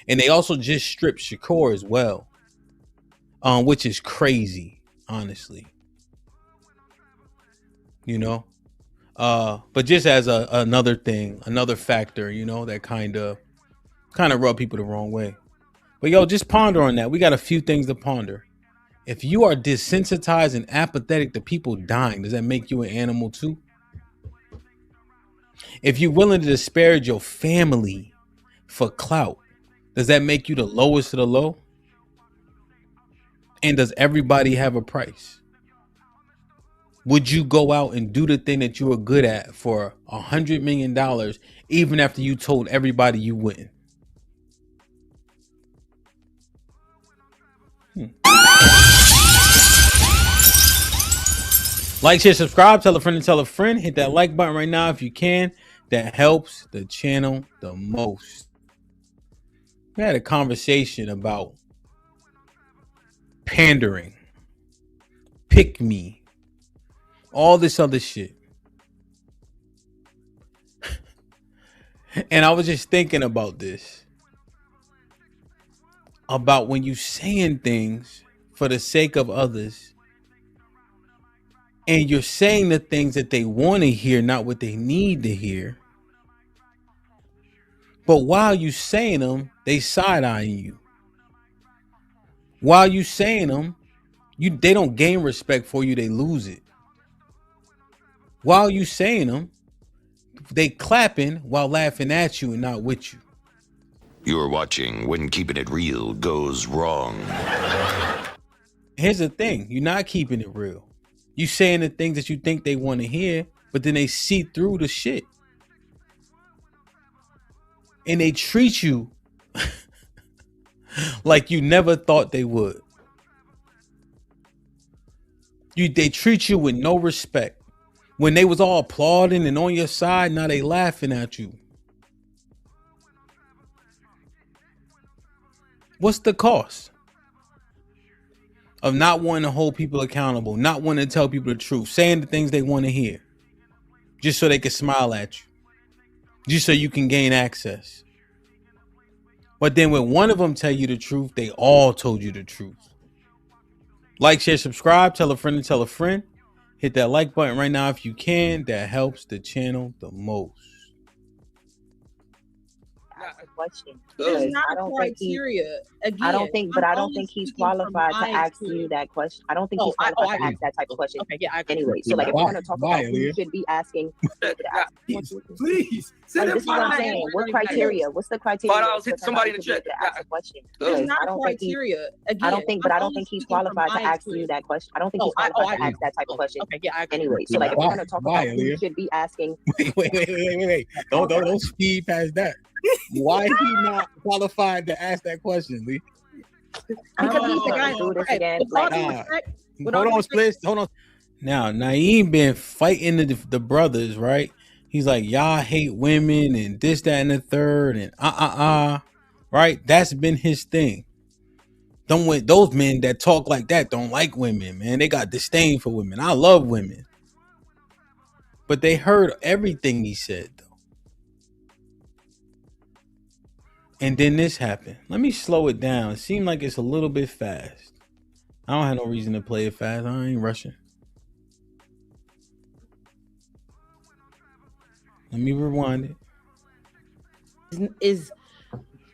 And they also just stripped Shakur as well, which is crazy, honestly. You know? But just as another thing, another factor, you know, that kind of rub people the wrong way. But yo, just ponder on that. We got a few things to ponder. If you are desensitized and apathetic to people dying, does that make you an animal too? If you're willing to disparage your family for clout, does that make you the lowest of the low? And does everybody have a price? Would you go out and do the thing that you were good at for $100 million, even after you told everybody you wouldn't? Like, share, subscribe, tell a friend and tell a friend. Hit that like button right now if you can. That helps the channel the most. We had a conversation about pandering, pick me, all this other shit. And I was just thinking about this. about when you saying things for the sake of others, and you're saying the things that they want to hear, not what they need to hear. But while you saying them, they side-eyeing you. While you saying them, they don't gain respect for you, they lose it. While you saying them, they clapping while laughing at you and not with you. You're watching When Keeping It Real Goes Wrong. Here's the thing, you're not keeping it real. You saying the things that you think they want to hear, but then they see through the shit. And they treat you like you never thought they would. They treat you with no respect. When they was all applauding and on your side, now they laughing at you. What's the cost of not wanting to hold people accountable, not wanting to tell people the truth, saying the things they want to hear, just so they can smile at you, just so you can gain access? But then when one of them tell you the truth, they all told you the truth. Like, share, subscribe, tell a friend to tell a friend. Hit that like button right now if you can. That helps the channel the most. Question. It's not I don't criteria. think I don't think, but I don't think he's qualified to ask you that question. I don't think he's qualified to ask that type of question. Okay, yeah, I agree. Anyway, so like if we're going to talk about who you should be asking, Please. Like, this is what I'm saying. What criteria? What's the criteria? $5 hit somebody in the chat. To ask a question. It's not I don't criteria. I don't think, but I don't think he's qualified to ask you that question. I don't think he's qualified to ask that type of question. Okay, yeah, I agree. Anyway, so like if we're going to talk about who you should be asking. Wait. Don't speed past that. Why is he not qualified to ask that question, Lee? Because he's the guy who do this again. Hold on, Splits. Hold on. Now, Naeem been fighting the brothers, right? He's like, y'all hate women and this, that, and the third, and right? That's been his thing. Those men that talk like that don't like women, man. They got disdain for women. I love women. But they heard everything he said, though. And then this happened. Let me slow it down. It seemed like it's a little bit fast. I don't have no reason to play it fast. I ain't rushing. Let me rewind it. Is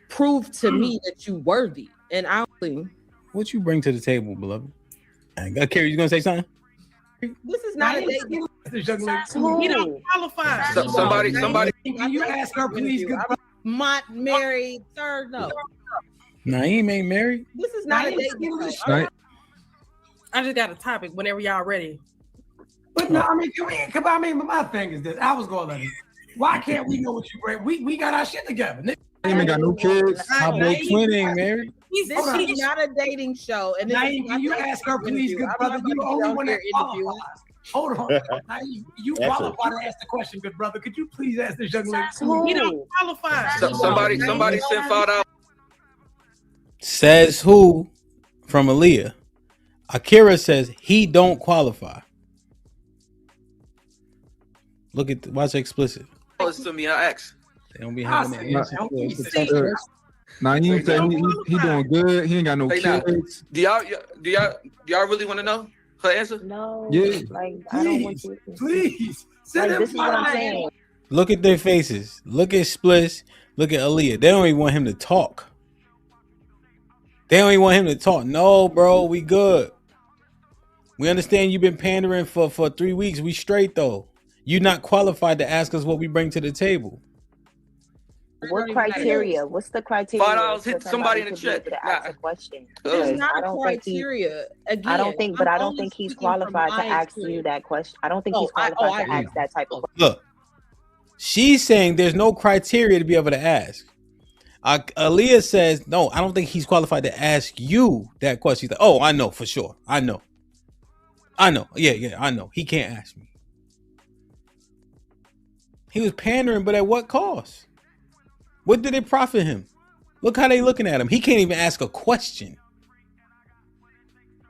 prove to me that you worthy. And I think what you bring to the table, beloved. Carrie, you gonna say something? This is not a date. He don't qualify. Somebody. Can you ask her, please? Not married, sir. No. Naeem ain't married. This is not a date. I just got a topic whenever y'all ready. But no, I mean, come on. I mean, my thing is this. I was going like, why can't we know what you bring? We got our shit together. Naeem ain't got no kids. My boy Twin ain't married. This is not a dating show. And Naeem, can you ask her, please, good brother? You're the only one that qualifies. Hold on. You qualify to ask the question, good brother. Could you please ask this young lady? He don't qualify. Somebody sent $5. Says who from Aaliyah? Akira says he don't qualify. Look at watch explicit. It's to me, I ask. They don't be having that. Naeem said he doing good. He ain't got no kids. Do y'all really want to know her answer? No. Yeah. Like I don't want you. Please. Like, this is what I'm saying. Look at their faces. Look at Spliss. Look at Aaliyah. They don't even want him to talk. No, bro, we good. We understand you've been pandering for 3 weeks. We straight though. You're not qualified to ask us what we bring to the table. What criteria? What's the criteria? $5 hit somebody in the chat. To ask a question. It's not a criteria. I don't think he's qualified to ask you that question. I don't think he's qualified to ask that type of question. Look, she's saying there's no criteria to be able to ask. Aaliyah says, no, I don't think he's qualified to ask you that question. She's like, oh, I know for sure. I know. Yeah, I know. He can't ask me. He was pandering, but at what cost? What did it profit him? Look how they looking at him. He can't even ask a question.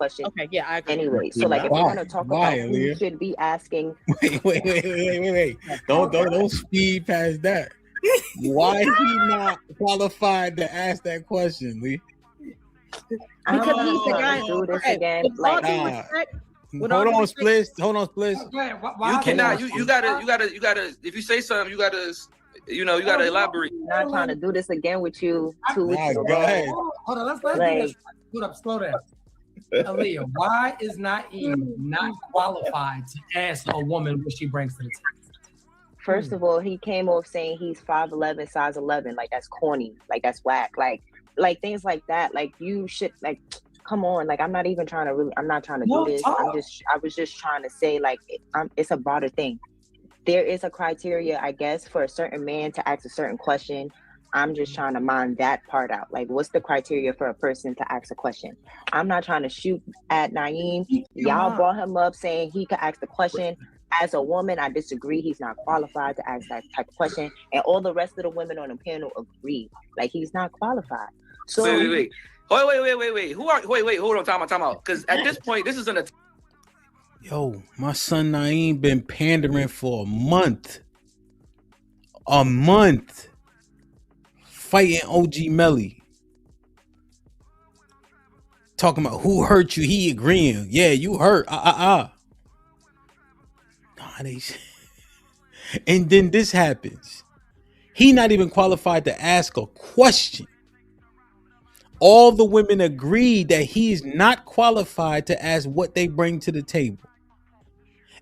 Okay, yeah, I agree. Anyway, so like if we're gonna talk about who you should be asking. Wait. Don't speed past that. Why is he not qualified to ask that question, Lee? Because he's the guy do this again. Like, hold on, Splish. You cannot. You gotta. If you say something, you gotta elaborate. I'm not trying to do this again with you 2 weeks ago. Go ahead. Hold on, let's do this. Slow down. Aaliyah, why is Naeem not qualified to ask a woman what she brings to the table? First of all, he came off saying he's 5'11", size 11. Like, that's corny. Like, that's whack. Like things like that. Like, you should, like, come on. Like, I'm not even trying to really, I'm not trying to do this. I was just trying to say, like, it's a broader thing. There is a criteria, I guess, for a certain man to ask a certain question. I'm just trying to mind that part out. Like, what's the criteria for a person to ask a question? I'm not trying to shoot at Naeem. Y'all brought him up saying he could ask the question. As a woman, I disagree. He's not qualified to ask that type of question. And all the rest of the women on the panel agree. Like, he's not qualified. So wait. Hold on, time out. Because at this point, this is an attack. Yo, my son Naeem been pandering for a month. A month. Fighting OG Melly. Talking about who hurt you. He agreeing. Yeah, you hurt. And then this happens. He not even qualified to ask a question. All the women agreed that he's not qualified to ask what they bring to the table.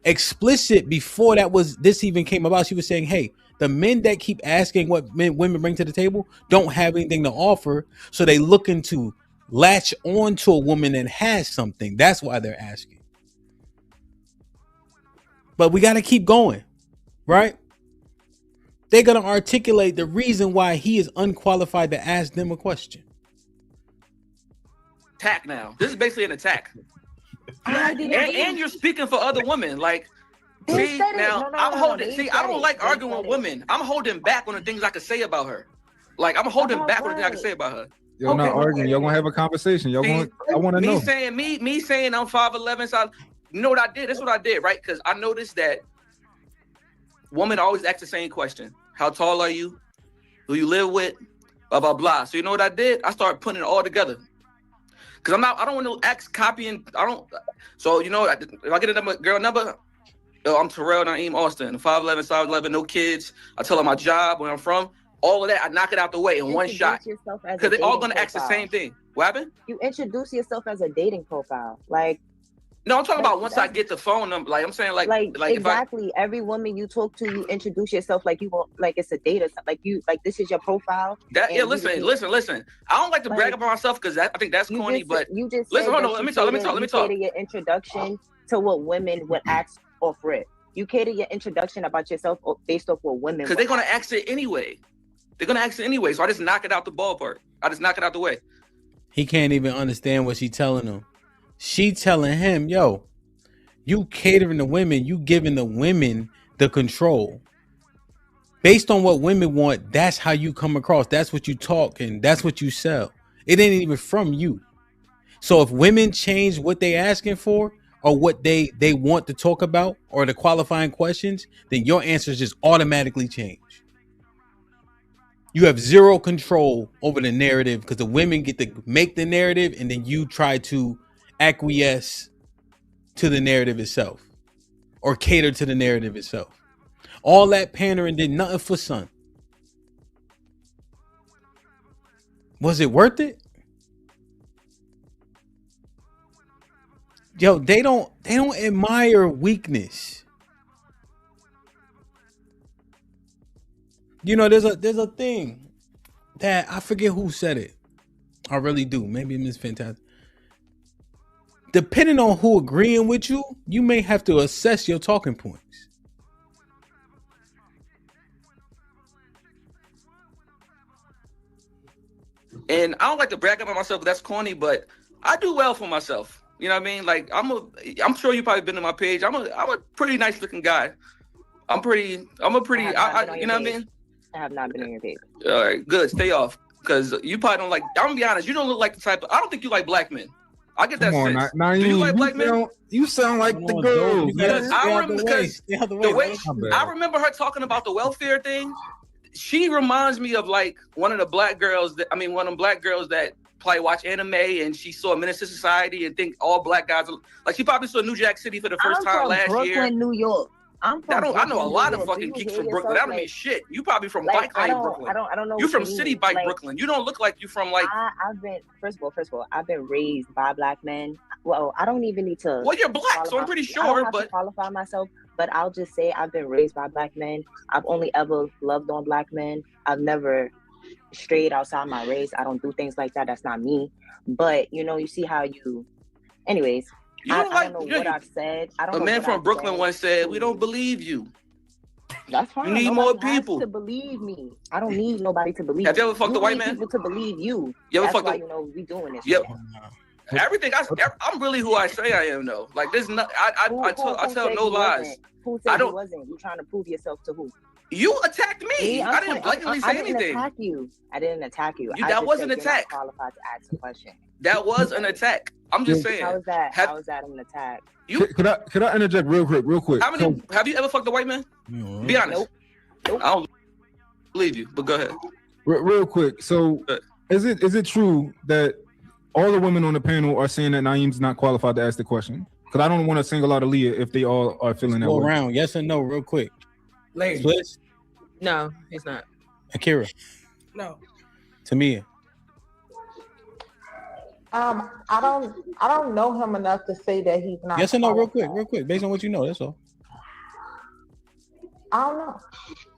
Explicit before this even came about, she was saying, hey, the men that keep asking what women bring to the table don't have anything to offer, so they looking to latch on to a woman that has something. That's why they're asking. But we got to keep going, right? They're going to articulate the reason why he is unqualified to ask them a question. Attack now. This is basically an attack. And you're speaking for other women. Like, see, now I'm holding. See, I don't like arguing with women. I'm holding back on the things I could say about her. Like, I'm holding back on the things I can say about her. Y'all not arguing. Y'all gonna have a conversation. I want to know. Me saying I'm 5'11", so you know what I did? That's what I did, right? Because I noticed that women always ask the same question: how tall are you? Who you live with? Blah blah blah. So you know what I did? I started putting it all together. Cause I don't want to act copying. So you know, if I get a girl number, I'm Terrell Naeem Austin, 5'11", size 11, no kids. I tell her my job, where I'm from, all of that. I knock it out the way in one shot. Because they're all gonna ask the same thing. What happened? You introduce yourself as a dating profile, like. No, I'm talking about once I get the phone number. Like I'm saying, like exactly. If every woman you talk to, you introduce yourself like you want, like it's a date or something. Like this is your profile. Listen. I don't like to brag about myself because I think that's corny. But you just listen, hold on. Let me talk. You cater your introduction to what women would ask off rip. You cater your introduction about yourself based off what women. Because they're gonna ask it anyway. So I just knock it out the ballpark. I just knock it out the way. He can't even understand what she's telling him. She telling him, yo, you catering to women, you giving the women the control. Based on what women want, that's how you come across. That's what you talk and that's what you sell. It ain't even from you. So if women change what they asking for or what they want to talk about or the qualifying questions, then your answers just automatically change. You have zero control over the narrative because the women get to make the narrative and then you try to acquiesce to the narrative itself or cater to the narrative itself. All that pandering did nothing for son. Was it worth it? Yo, they don't admire weakness. You know, there's a thing that I forget who said it. I really do. Maybe it's fantastic. Depending on who agreeing with you, you may have to assess your talking points. And I don't like to brag about myself, that's corny, but I do well for myself. You know what I mean? Like I'm sure you probably been to my page. I'm a pretty nice looking guy. I'm a pretty you know what I mean? I have not been on your page. All right, good. Stay off. Because you probably don't like, I'm gonna be honest, you don't look like the type of, I don't think you like black men. I get that sense. Do you like black men? You sound like the girl. Because I remember her talking about the welfare thing. She reminds me of like one of the black girls that probably watch anime and she saw Menace to Society and think all black guys are like. She probably saw New Jack City for the first time last Brooklyn, year. New York. I'm from I know a Brooklyn, lot New of York. fucking Do you geeks hear from Brooklyn. yourself? That don't mean Like, shit. You probably from like, Bike Lane, Brooklyn. I don't know. You what from you City mean. Bike, Like, Brooklyn. You don't look like you from like. I've been first of all, I've been raised by black men. Well, I don't even need to. Well, you're black, so I'm pretty I don't sure. have But to qualify myself. But I'll just say I've been raised by black men. I've only ever loved on black men. I've never strayed outside my race. I don't do things like that. That's not me. But you see how you. Anyways, I don't know what I've said. I don't know. A man from Brooklyn once said, "We don't believe you." That's fine. You need Nobody more has people to believe me. I don't need nobody to believe. Have you me. ever fucked a You white need man? people to believe you. You ever That's fucked why a- we doing this. Yep. Everything I'm really who I say I am though. Like there's not. I tell no lies. Who said I don't. you wasn't? You trying to prove yourself to who? You attacked me. I didn't blatantly say anything. Attack you. I didn't attack you. That was an attack. You're not qualified to ask a question. That was an attack. I'm just saying. How is that? How is that an attack? Could I interject real quick? Have you ever fucked a white man? Be honest. Nope. I don't believe you, but go ahead. Real quick. So, is it true that all the women on the panel are saying that Naeem's not qualified to ask the question? Because I don't want to single out Aaliyah if they all are feeling that Go way. around. Yes or no, real quick. Ladies. Splish? No, he's not. Akira. No. Tamia. I don't know him enough to say that he's not. Yes or no, real qualified. quick, based on what you know. That's all. I don't know.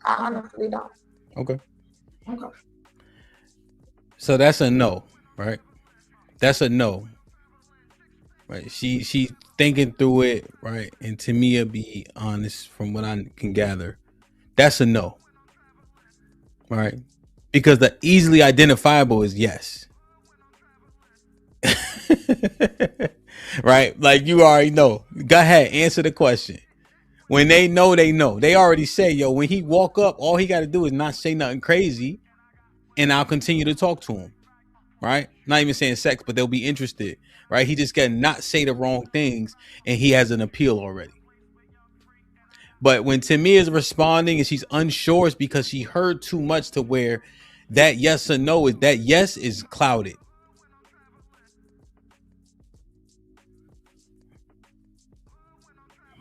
I honestly don't. Okay. So that's a no, right? That's a no. Right. She thinking through it, right? And Tamia, be honest, from what I can gather, that's a no. Right? Because the easily identifiable is yes. Right? Like you already know. Go ahead, answer the question. When they know, they know. They already say, yo, when he walk up, all he got to do is not say nothing crazy, and I'll continue to talk to him. Right? Not even saying sex, but they'll be interested. Right? He just got to not say the wrong things, and he has an appeal already. But when Tamia is responding and she's unsure, it's because she heard too much to where that yes or no is that yes is clouded.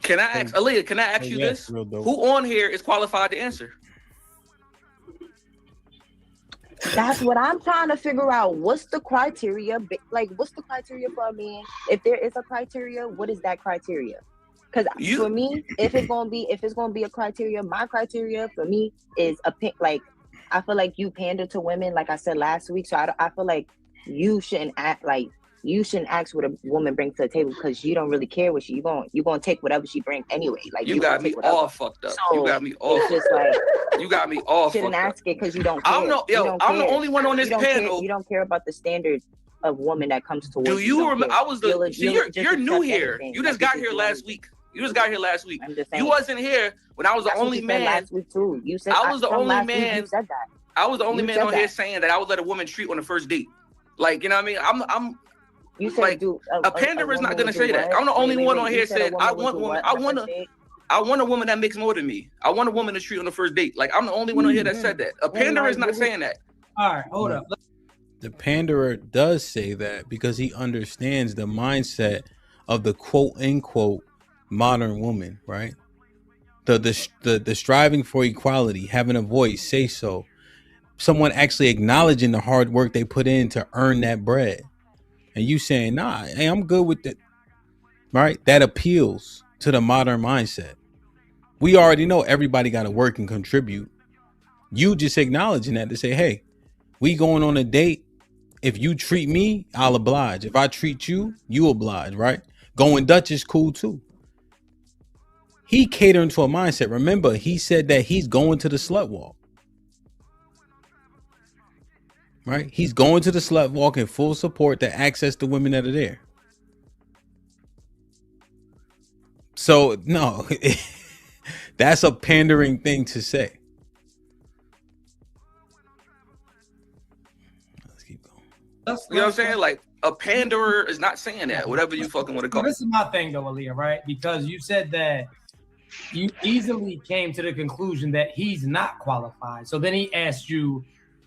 Can I ask Aaliyah? Can I ask you yes, this? real dope. Who on here is qualified to answer? That's what I'm trying to figure out. What's the criteria? Like, what's the criteria for a man? If there is a criteria, what is that criteria? Because for me, if it's gonna be a criteria, my criteria for me is like, I feel like you pander to women, like I said last week. So I feel like you shouldn't act like. You shouldn't ask what a woman brings to the table because you don't really care what you gonna take whatever she brings anyway. Like you got me all fucked up. So you got me all. It's just like you got me all. Shouldn't fucked ask up. it because you don't care. I'm the only one on this panel. You don't care about the standard of woman that comes towards Do you remember? I was the. You're new here. Anything. You just got here last week. You just got here last week. I'm just saying. You wasn't here when I was the only man. Last week too. You said I was the only man. You said that. I was the only You man said on here that. saying that I would let a woman treat on the first date. Like, you know what I mean? I'm You said like a panderer is not gonna say that. I'm the only one on here said I want woman. I want a woman that makes more than me. I want a woman to treat on the first date. Like I'm the only one on here that said that. A panderer is not saying that. All right, hold up. The panderer does say that because he understands the mindset of the quote unquote modern woman, right? The striving for equality, having a voice, say so. Someone actually acknowledging the hard work they put in to earn that bread. And you saying, nah, hey, I'm good with it. Right? That appeals to the modern mindset. We already know everybody got to work and contribute. You just acknowledging that to say, hey, we going on a date. If you treat me, I'll oblige. If I treat you, you oblige, right? Going Dutch is cool too. He catering to a mindset. Remember, he said that he's going to the slut walk. Right? He's going to the slut walk in full support to access the women that are there. So, no, that's a pandering thing to say. Let's keep going. You know what I'm saying? Like a panderer is not saying that. Whatever you fucking want to call it. This is my thing though, Aaliyah, right? Because you said that you easily came to the conclusion that he's not qualified. So then he asked you,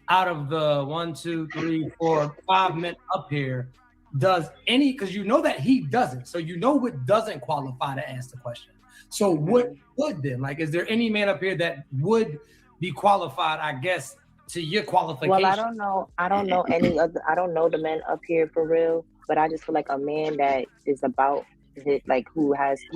out of the 1, 2, 3, 4, 5 men up here, does any, because you know that he doesn't, so you know what doesn't qualify to ask the question. So what would then? Like, is there any man up here that would be qualified, I guess, to your qualification? Well, I don't know any other. I don't know the men up here for real, but I just feel like a man that is about it, like who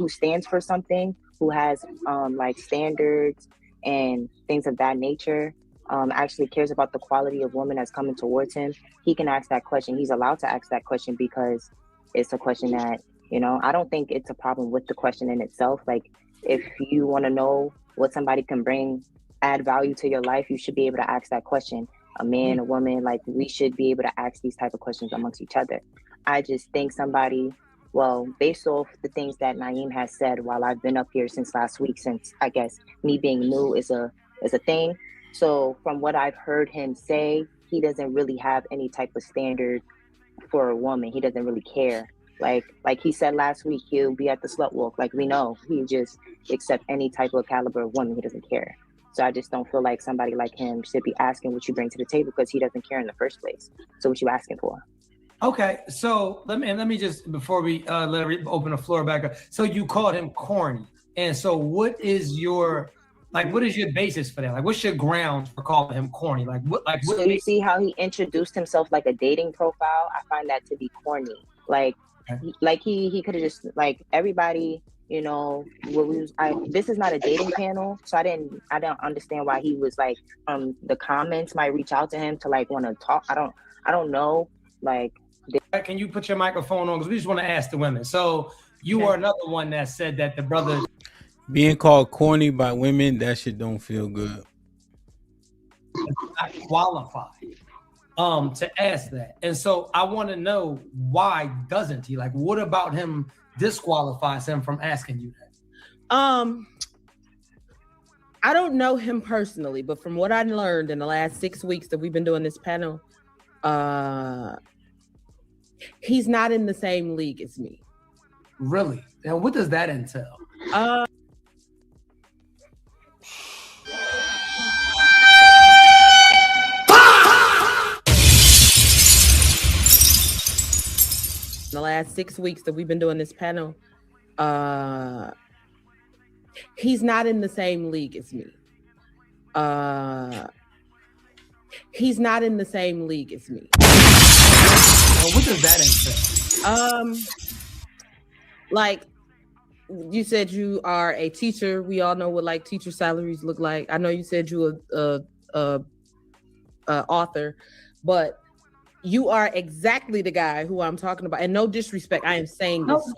stands for something, who has like standards and things of that nature, actually cares about the quality of woman that's coming towards him. He can ask that question. He's allowed to ask that question because it's a question that, you know, I don't think it's a problem with the question in itself. Like, if you want to know what somebody can bring, add value to your life, you should be able to ask that question. A man, a woman, like, we should be able to ask these type of questions amongst each other. I just think somebody, well, based off the things that Naeem has said while I've been up here since last week, since I guess me being new is a thing. So from what I've heard him say, he doesn't really have any type of standard for a woman. He doesn't really care. Like he said last week, he'll be at the slut walk. Like, we know he just accept any type of caliber of woman. He doesn't care. So I just don't feel like somebody like him should be asking what you bring to the table, because he doesn't care in the first place. So what you asking for? Okay, so let me just, before we let her open the floor back up. So you called him corny, and so what is your basis for that? Like, what's your grounds for calling him corny? So you see how he introduced himself like a dating profile? I find that to be corny. He could have just, like, everybody, you know, this is not a dating panel, so I don't understand why he was like, the comments might reach out to him to like want to talk. I don't know. Like, can you put your microphone on, because we just want to ask the women. So you are another one that said that the brother being called corny by women, that shit don't feel good. Not qualified to ask that. And so I want to know, why doesn't he? Like, what about him disqualifies him from asking you that? I don't know him personally, but from what I learned in the last 6 weeks that we've been doing this panel, he's not in the same league as me. Really? And what does that entail? The last 6 weeks that we've been doing this panel, he's not in the same league as me. He's not in the same league as me. Well, what does that entail? Like, you said you are a teacher. We all know what like teacher salaries look like. I know you said you a author, but you are exactly the guy who I'm talking about. And no disrespect, I am saying this.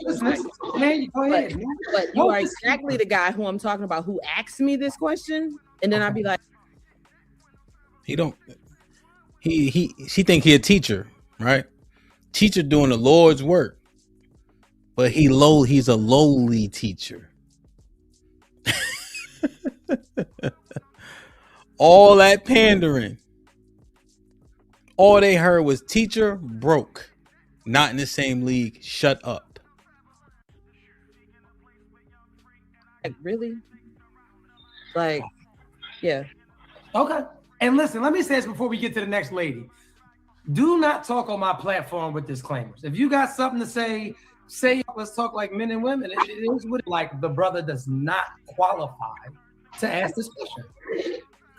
But you are exactly the guy who I'm talking about, who asked me this question, and then I'd be like, she think he a teacher, right? Teacher doing the Lord's work, but he's a lowly teacher. All that pandering. All they heard was teacher broke, not in the same league. Shut up. Like, really? Like, yeah. Okay. And listen, let me say this before we get to the next lady. Do not talk on my platform with disclaimers. If you got something to say, let's talk like men and women. It is what, like, the brother does not qualify to ask this question.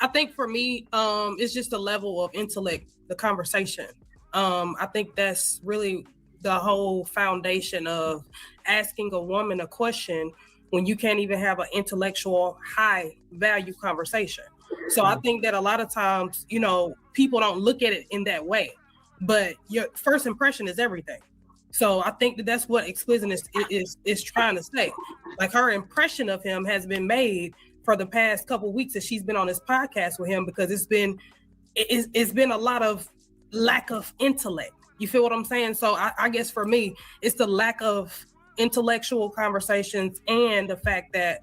I think for me, it's just a level of intellect, the conversation. I think that's really the whole foundation of asking a woman a question when you can't even have an intellectual, high value conversation. So I think that a lot of times, you know, people don't look at it in that way, but your first impression is everything. So I think that that's what Explicit is trying to say. Like, her impression of him has been made for the past couple of weeks that she's been on this podcast with him, because it's been a lot of lack of intellect. You feel what I'm saying? So I guess for me, it's the lack of intellectual conversations and the fact that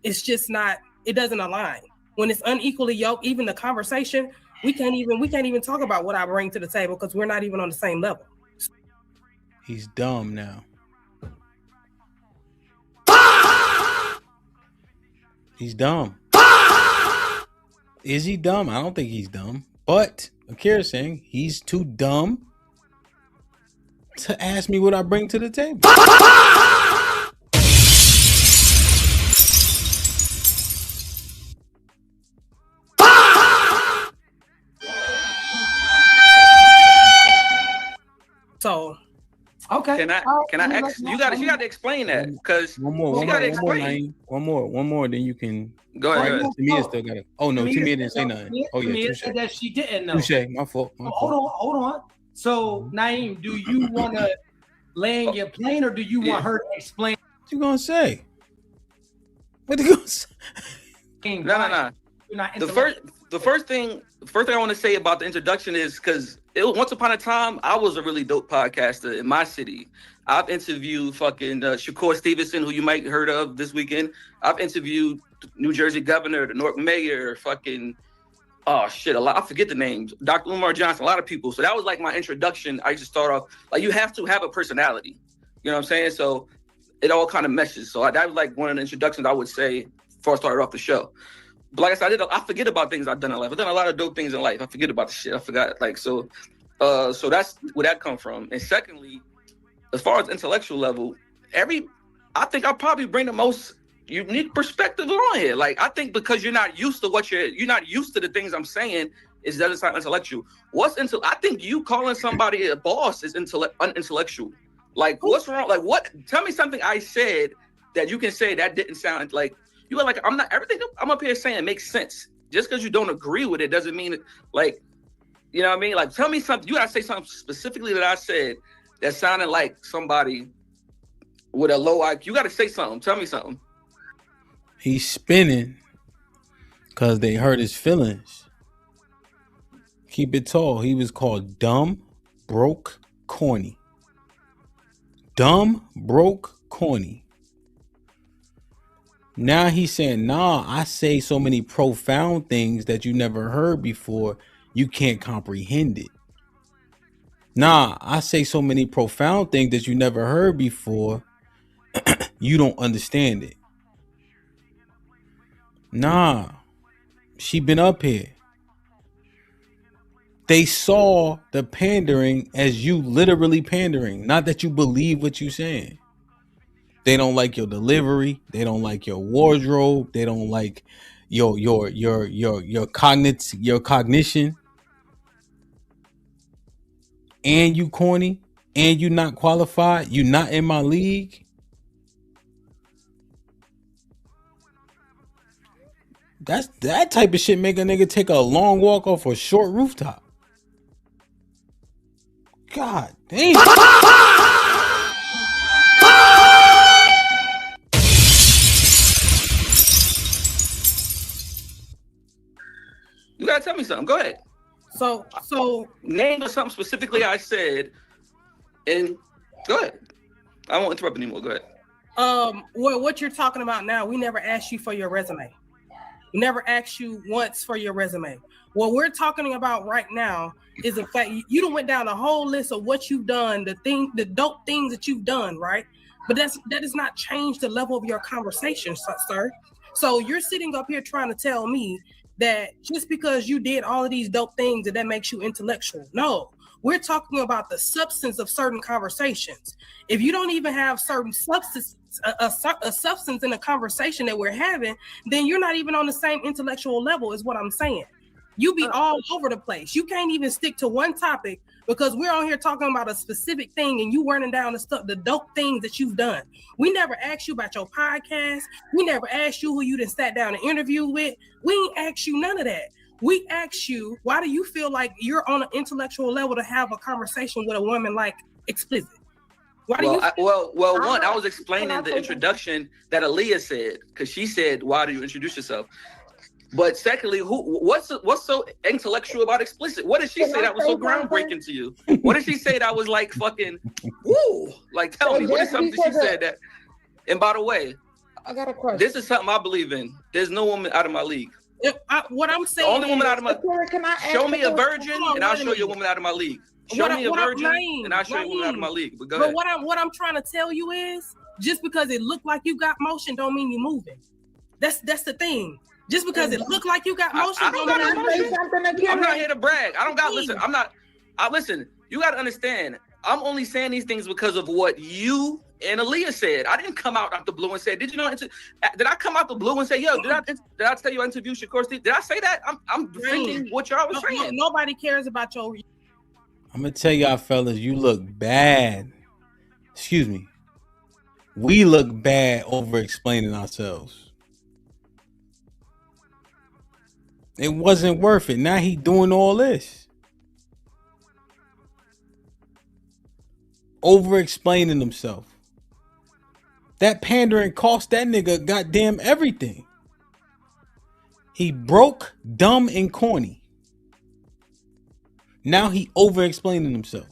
it's just not, it doesn't align. When it's unequally yoked, even the conversation, we can't even talk about what I bring to the table because we're not even on the same level. He's dumb now. He's dumb. Is he dumb? I don't think he's dumb. But Akira's saying he's too dumb to ask me what I bring to the table. So, okay. Can I ask? You got to explain that because you got to explain. One more. Then you can go ahead. Tamia still got it. Oh no, Tamia didn't say nothing. Oh yeah, Tamia said that she didn't know. Touche. My fault. Hold on. So Naeem, do you want to land your plane, or do you want her to explain? What you gonna say? What you gonna say? No. The first thing I want to say about the introduction is because once upon a time I was a really dope podcaster in my city. I've interviewed fucking Shakur Stevenson, who you might heard of this weekend. I've interviewed New Jersey governor, the North mayor, fucking I forget the names. Dr. Umar Johnson, a lot of people. So that was like my introduction. I used to start off like you have to have a personality. You know what I'm saying? So it all kind of meshes. So that was like one of the introductions I would say before I started off the show. But like I said, I forget about things I've done in life. I've done a lot of dope things in life. I forget about the shit. I forgot. So that's where that come from. And secondly, as far as intellectual level, I think I probably bring the most unique perspective on here. Like I think because you're not used to the things I'm saying is that it's not intellectual. I think you calling somebody a boss is unintellectual. Like what's wrong? Like what? Tell me something I said that you can say that didn't sound like. You are like, I'm not, everything I'm up here saying makes sense. Just because you don't agree with it doesn't mean like, you know what I mean? Like, tell me something. You gotta say something specifically that I said that sounded like somebody with a low IQ. You gotta say something. Tell me something. He's spinning because they hurt his feelings. Keep it tall. He was called dumb, broke, corny. Dumb, broke, corny. Now he's saying, nah, I say so many profound things that you never heard before, you can't comprehend it. Nah, I say so many profound things that you never heard before, you don't understand it. Nah, she been up here. They saw the pandering as you literally pandering, not that you believe what you're saying. They don't like your delivery. They don't like your wardrobe. They don't like your cognition. And you corny. And you not qualified. You not in my league. That type of shit make a nigga take a long walk off a short rooftop. God damn. You gotta tell me something. Go ahead. So name something specifically I said, and go ahead. I won't interrupt anymore. Go ahead. What you're talking about now, we never asked you for your resume. We never asked you once for your resume. What we're talking about right now is the fact you done went down a whole list of what you've done, the dope things that you've done, right? But that does not change the level of your conversation, sir. So you're sitting up here trying to tell me that just because you did all of these dope things that makes you intellectual. No, we're talking about the substance of certain conversations. If you don't even have certain substance, a substance in the conversation that we're having, then you're not even on the same intellectual level is what I'm saying. You be all over the place. You can't even stick to one topic because we're on here talking about a specific thing and you running down the dope things that you've done. We never asked you about your podcast. We never asked you who you done sat down and interviewed with. We ain't asked you none of that. We asked you, why do you feel like you're on an intellectual level to have a conversation with a woman like explicit? Why do I was explaining the introduction that Aaliyah said, because she said, why do you introduce yourself? But secondly, what's so intellectual about explicit? What did she say that was so groundbreaking to you? What did she say that was like fucking woo? Like tell me, what is something she said that? And by the way, I got a question. This is something I believe in. There's no woman out of my league. What I'm saying, the only woman out of my show me a virgin, and I'll show you a woman out of my league. Show me a virgin, and I'll show you a woman out of my league. But go ahead. What I'm trying to tell you is, just because it looked like you got motion, don't mean you're moving. That's the thing. Just because it looked like you got motion, I don't got don't mean- emotion. I'm not here to brag. I don't got listen. I'm not. Listen. You got to understand. I'm only saying these things because of what you and Aaliyah said. I didn't come out the blue and say, "Did you know?" Did I come out the blue and say, "Yo, did I tell you I interviewed Shakur Steve?" Did I say that? I'm defending what y'all was saying. Nobody cares about your. I'm gonna tell y'all, fellas, you look bad. Excuse me. We look bad over explaining ourselves. It wasn't worth it. Now he doing all this. Over explaining himself. That pandering cost that nigga goddamn everything. He broke, dumb, and corny. Now he over explaining himself.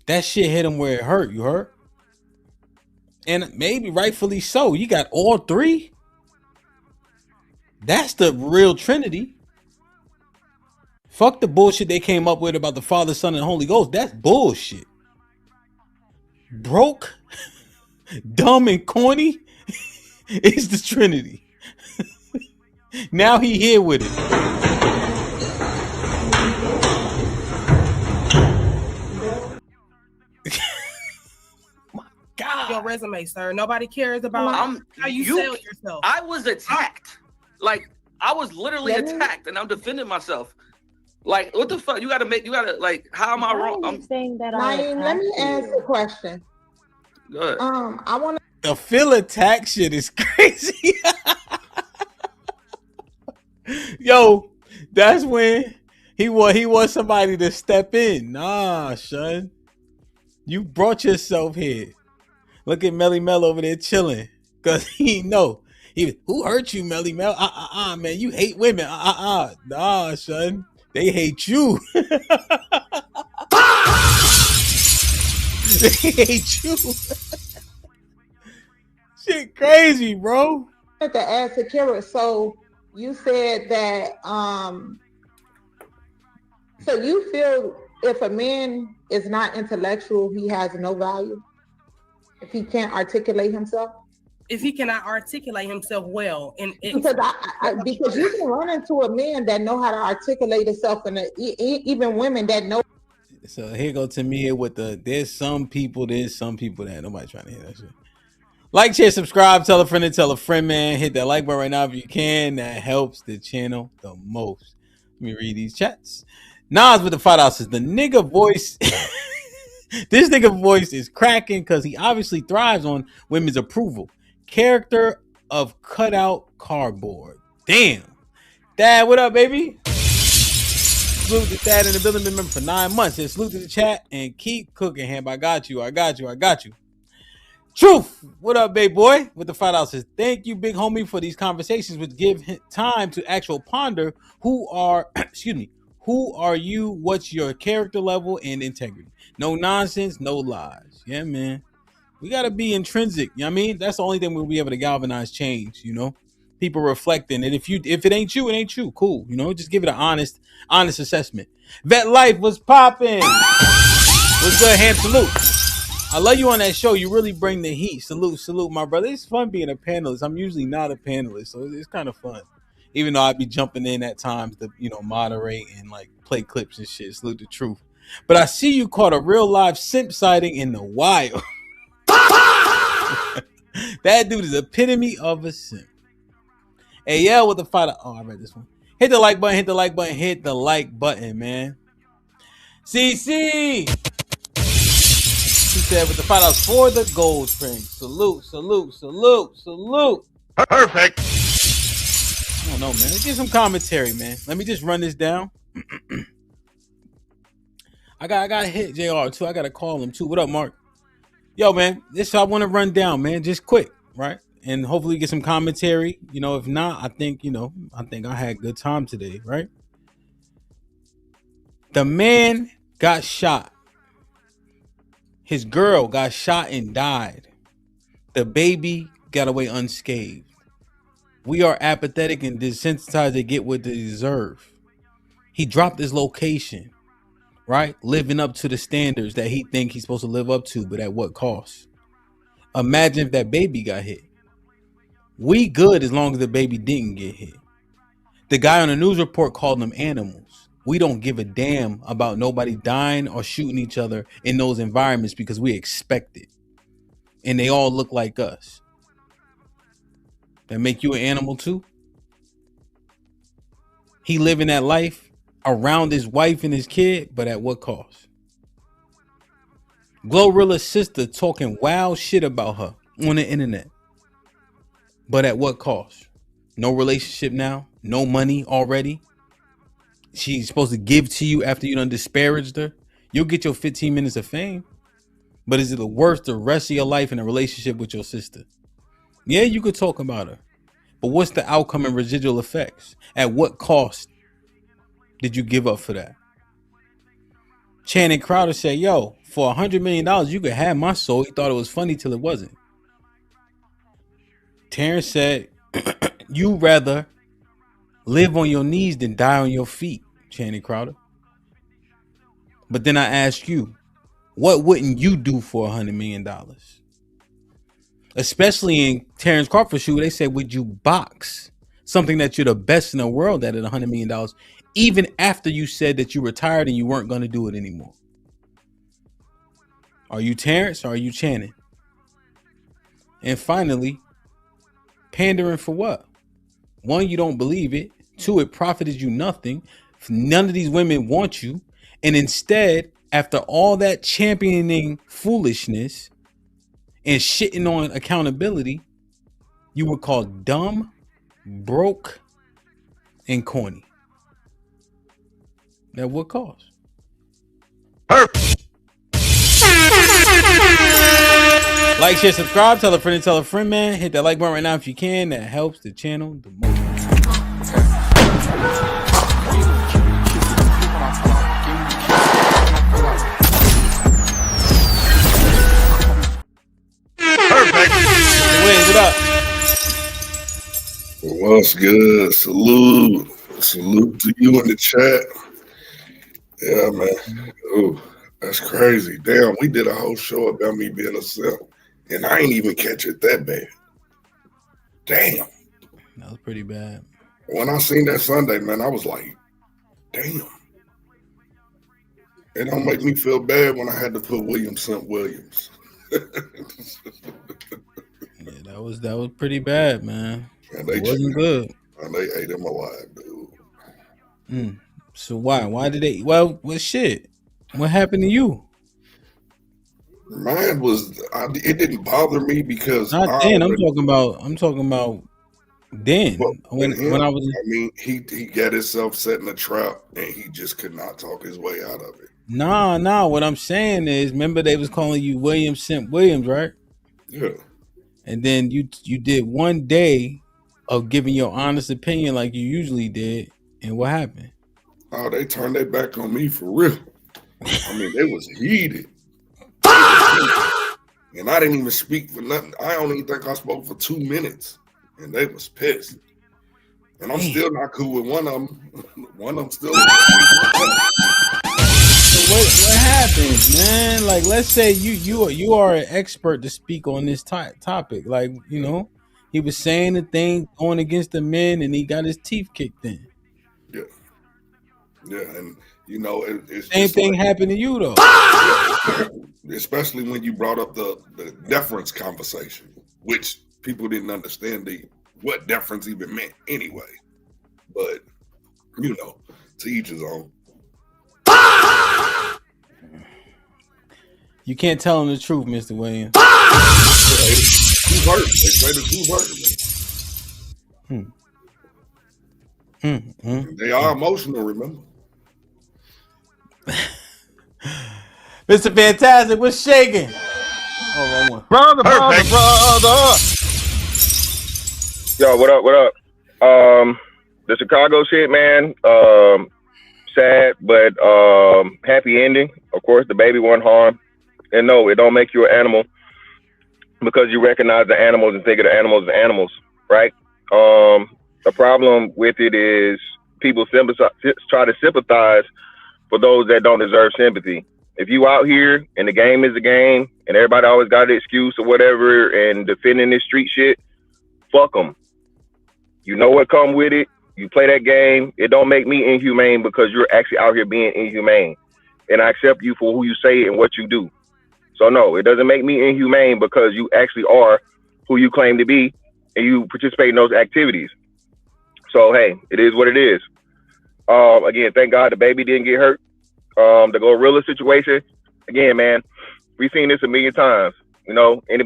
That shit hit him where it hurt, you heard? And maybe rightfully so. You got all three. That's the real Trinity. Fuck the bullshit they came up with about the Father, Son, and Holy Ghost. That's bullshit. Broke, dumb, and corny is the Trinity. Now he here with it. God. Your resume, sir. Nobody cares about how you sell yourself. I was attacked. Like, I was literally attacked, and I'm defending myself. Like, what the fuck? You gotta like, how am I wrong? I'm saying that. Naeem, let me ask a question. Good. I want to. The feel attack shit is crazy. Yo, that's when he want somebody to step in. Nah, son. You brought yourself here. Look at Melly Mel over there chilling. Cause he know. Who hurt you, Melly Mel? Man, you hate women. Nah, son. They hate you. They hate you. Shit crazy, bro. I have to ask Akira. So you said that so you feel if a man is not intellectual, he has no value? If he can't articulate himself? If he cannot articulate himself well, because you can run into a man that know how to articulate himself, and even women that know. So here go to me here with there's some people that nobody trying to hear that shit. Like, share, subscribe, tell a friend, man. Hit that like button right now if you can. That helps the channel the most. Let me read these chats. Nas with the $5 says the nigga voice. This nigga voice is cracking because he obviously thrives on women's approval. Character of cutout cardboard. Damn. Dad, what up, baby? Salute to Dad in the building, been member for 9 months. And salute to the chat and keep cooking, Hamp. I got you. Truth. What up, babe boy? With the $5 says, thank you, big homie, for these conversations which give time to actual ponder who are you, what's your character level and integrity. No nonsense, no lies. Yeah, man. We gotta be intrinsic. You know what I mean? That's the only thing we'll be able to galvanize change, you know? People reflecting. And if it ain't you, it ain't you. Cool. You know, just give it an honest assessment. Vet Life was popping. What's good, Hamp? Salute. I love you on that show. You really bring the heat. Salute, my brother. It's fun being a panelist. I'm usually not a panelist, so it's kind of fun. Even though I'd be jumping in at times to, moderate and like play clips and shit. Salute the truth. But I see you caught a real live simp sighting in the wild. That dude is epitome of a simp. Hey, yeah, with the $5. Oh, I read this one. Hit the like button, man. CC. He said with the $5 for the gold string. Salute. Perfect. I don't know, man. Let's get some commentary, man. Let me just run this down. I gotta hit JR too. I gotta call him too. What up, Mark? Yo, man, this I want to run down, man, just quick, right? And hopefully get some commentary. If not, I think I had a good time today, right? The man got shot. His girl got shot and died. The baby got away unscathed. We are apathetic and desensitized to get what they deserve. He dropped his location, right? Living up to the standards that he think he's supposed to live up to, but at what cost? Imagine if that baby got hit. We good as long as the baby didn't get hit. The guy on the news report called them animals. We don't give a damn about nobody dying or shooting each other in those environments because we expect it. And they all look like us. That make you an animal too? He living that life around his wife and his kid, but at what cost? Glorilla's sister talking wild shit about her on the internet. But at what cost? No relationship now? No money already? She's supposed to give to you after you done disparaged her? You'll get your 15 minutes of fame. But is it worth the rest of your life in a relationship with your sister? Yeah, you could talk about her. But what's the outcome and residual effects? At what cost did you give up for that? Channing Crowder said, yo, for $100 million, you could have my soul. He thought it was funny till it wasn't. Terence said, you rather live on your knees than die on your feet, Channing Crowder. But then I ask you, what wouldn't you do for $100 million? Especially in Terence Crawford's shoe, they said, would you box something that you're the best in the world at $100 million, even after you said that you retired and you weren't going to do it anymore? Are you Terence or are you Channing? And finally, pandering for what? One, you don't believe it. Two, it profited you nothing. None of these women want you. And instead, after all that championing foolishness and shitting on accountability, you were called dumb, broke, and corny. At what cost? Like, share, subscribe, tell a friend, man. Hit that like button right now if you can. That helps the channel the most. What up? What's good? Salute to you in the chat. Yeah, man. Oh, that's crazy. Damn, we did a whole show about me being a simp, and I ain't even catch it that bad. Damn. That was pretty bad. When I seen that Sunday, man, I was like, damn. It don't make me feel bad when I had to put Simp Williams. Yeah, that was pretty bad, man. And they it wasn't good. And they ate him alive, dude. So why did they? Well, shit. What happened to you? Mine was it didn't bother me because not then. I'm talking about then when I was. I mean, he got himself set in a trap and he just could not talk his way out of it. Nah. What I'm saying is, remember they was calling you Simp Williams, right? Yeah. And then you did one day of giving your honest opinion like you usually did, and what happened? Oh, they turned their back on me for real. I mean, they was heated. And I didn't even speak for nothing. I don't even think I spoke for 2 minutes. And they was pissed. And I'm still not cool with one of them. One of them still. So what happens, man? Like, let's say you are an expert to speak on this topic. Like, you know, he was saying the thing going against the men, and he got his teeth kicked in. Yeah, and you know, it's same thing happened to you though. Yeah, especially when you brought up the deference conversation, which people didn't understand what deference even meant anyway. But you know, to each his own. You can't tell him the truth, Mr. Williams. Who's hurt? They say the who's hurt. They are emotional, remember? Mr. Fantastic, what's shaking? Oh, wrong one. Brother. Yo, what up? The Chicago shit, man. Sad, but happy ending. Of course, the baby wasn't harmed. And no, it don't make you an animal because you recognize the animals and think of the animals as animals, right? The problem with it is people try to sympathize for those that don't deserve sympathy. If you out here and the game is a game and everybody always got an excuse or whatever and defending this street shit, fuck them. You know what come with it. You play that game. It don't make me inhumane because you're actually out here being inhumane. And I accept you for who you say and what you do. So no, it doesn't make me inhumane because you actually are who you claim to be and you participate in those activities. So hey, it is what it is. Again, thank God the baby didn't get hurt. The gorilla situation, again, man, we've seen this a million times. You know, any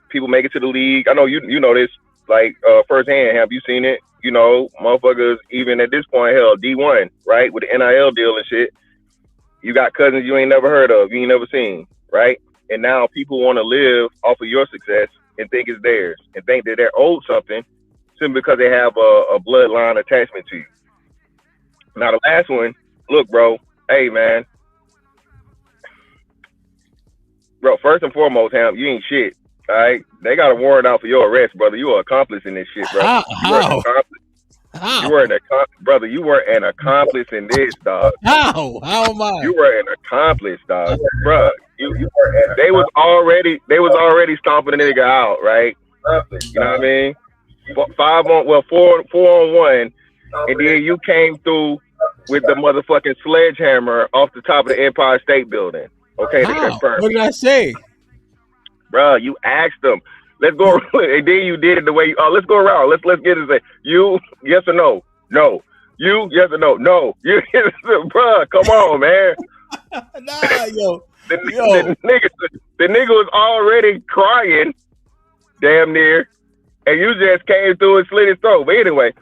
people make it to the league. I know you know this like firsthand. Have you seen it? You know, motherfuckers, even at this point, hell, D1, right, with the NIL deal and shit. You got cousins you ain't never heard of, you ain't never seen, right? And now people want to live off of your success and think it's theirs and think that they're owed something simply because they have a bloodline attachment to you. Now the last one, look, bro, hey man, bro, first and foremost, Hamp, you ain't shit. All right, they got a warrant out for your arrest, brother. You are an accomplice in this shit, bro. You were an accomplice, brother. You were an accomplice in this, dog. How am I? You were an accomplice, dog, bro. They was already stomping the nigga out, right? You know what I mean? 4 on 1, and then you came through with the motherfucking sledgehammer off the top of the Empire State Building. Okay, to confirm. What did I say? Bro, you asked them. Let's go, and then you did it the way you. Let's go around. Let's get it. You yes or no? No. You yes or no? No. You, bro. Come on, man. The nigga was already crying, damn near, and you just came through and slit his throat. But anyway,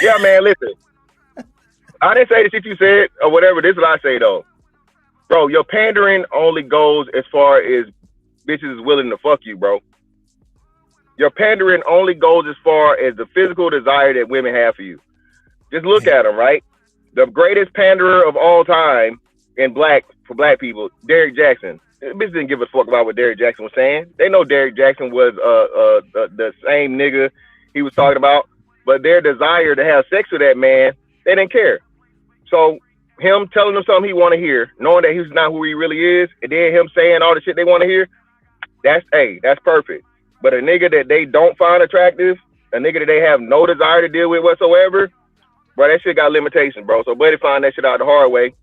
yeah, man. Listen, I didn't say the shit you said or whatever. This is what I say though, bro. Your pandering only goes as far as bitches is willing to fuck you, bro. Your pandering only goes as far as the physical desire that women have for you. Just look at them, right? The greatest panderer of all time for black people, Derrick Jackson. Bitches didn't give a fuck about what Derrick Jackson was saying. They know Derrick Jackson was the same nigga he was talking about, but their desire to have sex with that man, they didn't care. So him telling them something he want to hear, knowing that he's not who he really is, and then him saying all the shit they want to hear, that's perfect. But a nigga that they don't find attractive, a nigga that they have no desire to deal with whatsoever, bro, that shit got limitations, bro. So buddy find that shit out the hard way.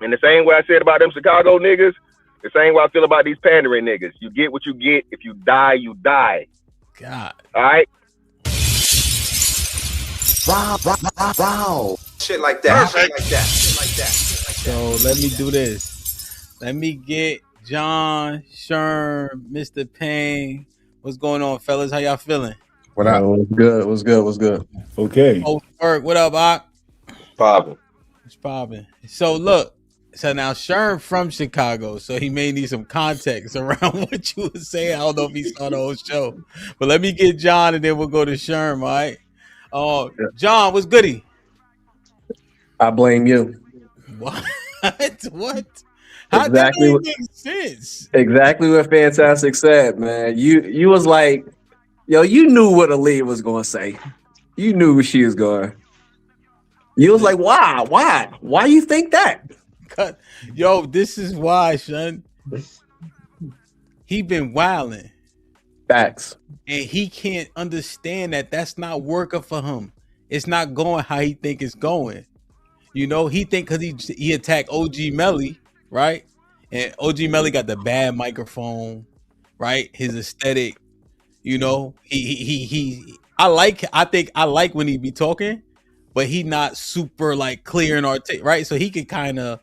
And the same way I said about them Chicago niggas, the same way I feel about these pandering niggas. You get what you get. If you die, you die. God. All right? Wow. Shit like that. Shit like that. Shit like that. So let me do this. Let me get John, Sherm, Mr. Payne. What's going on, fellas? How y'all feeling? What up? What's good? What's good? What's good? Okay. Oh, what up, Ak? Popping. It's popping. So look. So now Sherm from Chicago, so he may need some context around what you were saying. I don't know if he saw the whole show, but let me get John and then we'll go to Sherm. All right. John, what's goody? I blame you. What? What? How Exactly. that make sense? Exactly what Fantastic said, man. You was like, yo, you knew what Aaliyah was gonna say. You knew what she was going. You was like, why you think that? Yo, this is why, son. He been wilding. Facts. And he can't understand that that's not working for him. It's not going how he think it's going. You know, he think because he attacked OG Melly, right? And OG Melly got the bad microphone, right? His aesthetic, you know, I think I like when he be talking, but he not super like clear and articulate, right? So he can kind of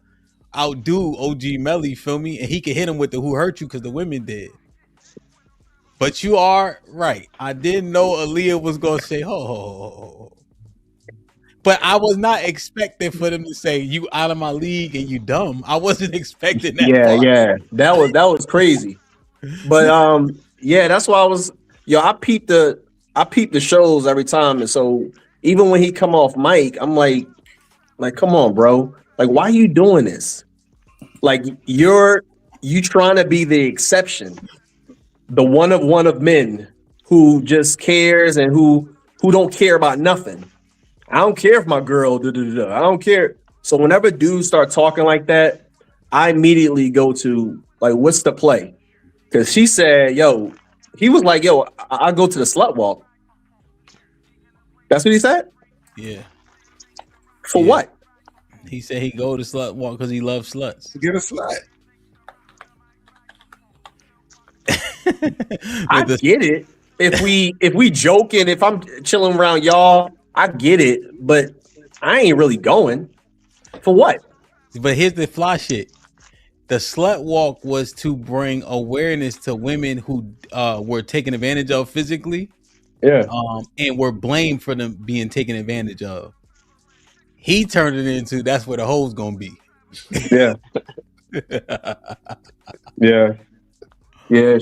outdo OG Melly, feel me? And he can hit him with the who hurt you because the women did. But you are right. I didn't know Aaliyah was gonna say ho. But I was not expecting for them to say you out of my league and you dumb. I wasn't expecting that. Yeah. That was crazy. But yeah, that's why I peeped the shows every time. And so even when he come off mic, I'm like, come on, bro. Like, why are you doing this? Like, you trying to be the exception, the one of men who just cares and who don't care about nothing. I don't care if my girl, I don't care. So whenever dudes start talking like that, I immediately go to like, what's the play? Because she said, he was like, I'll go to the slut walk. That's what he said? Yeah. For what? He said he go to slut walk because he loves sluts. To get a slut. I get it. If we joking, if I'm chilling around y'all, I get it. But I ain't really going. For what? But here's the fly shit. The slut walk was to bring awareness to women who were taken advantage of physically. Yeah. And were blamed for them being taken advantage of. He turned it into that's where the hole's gonna be. Yeah. Yeah. Yeah.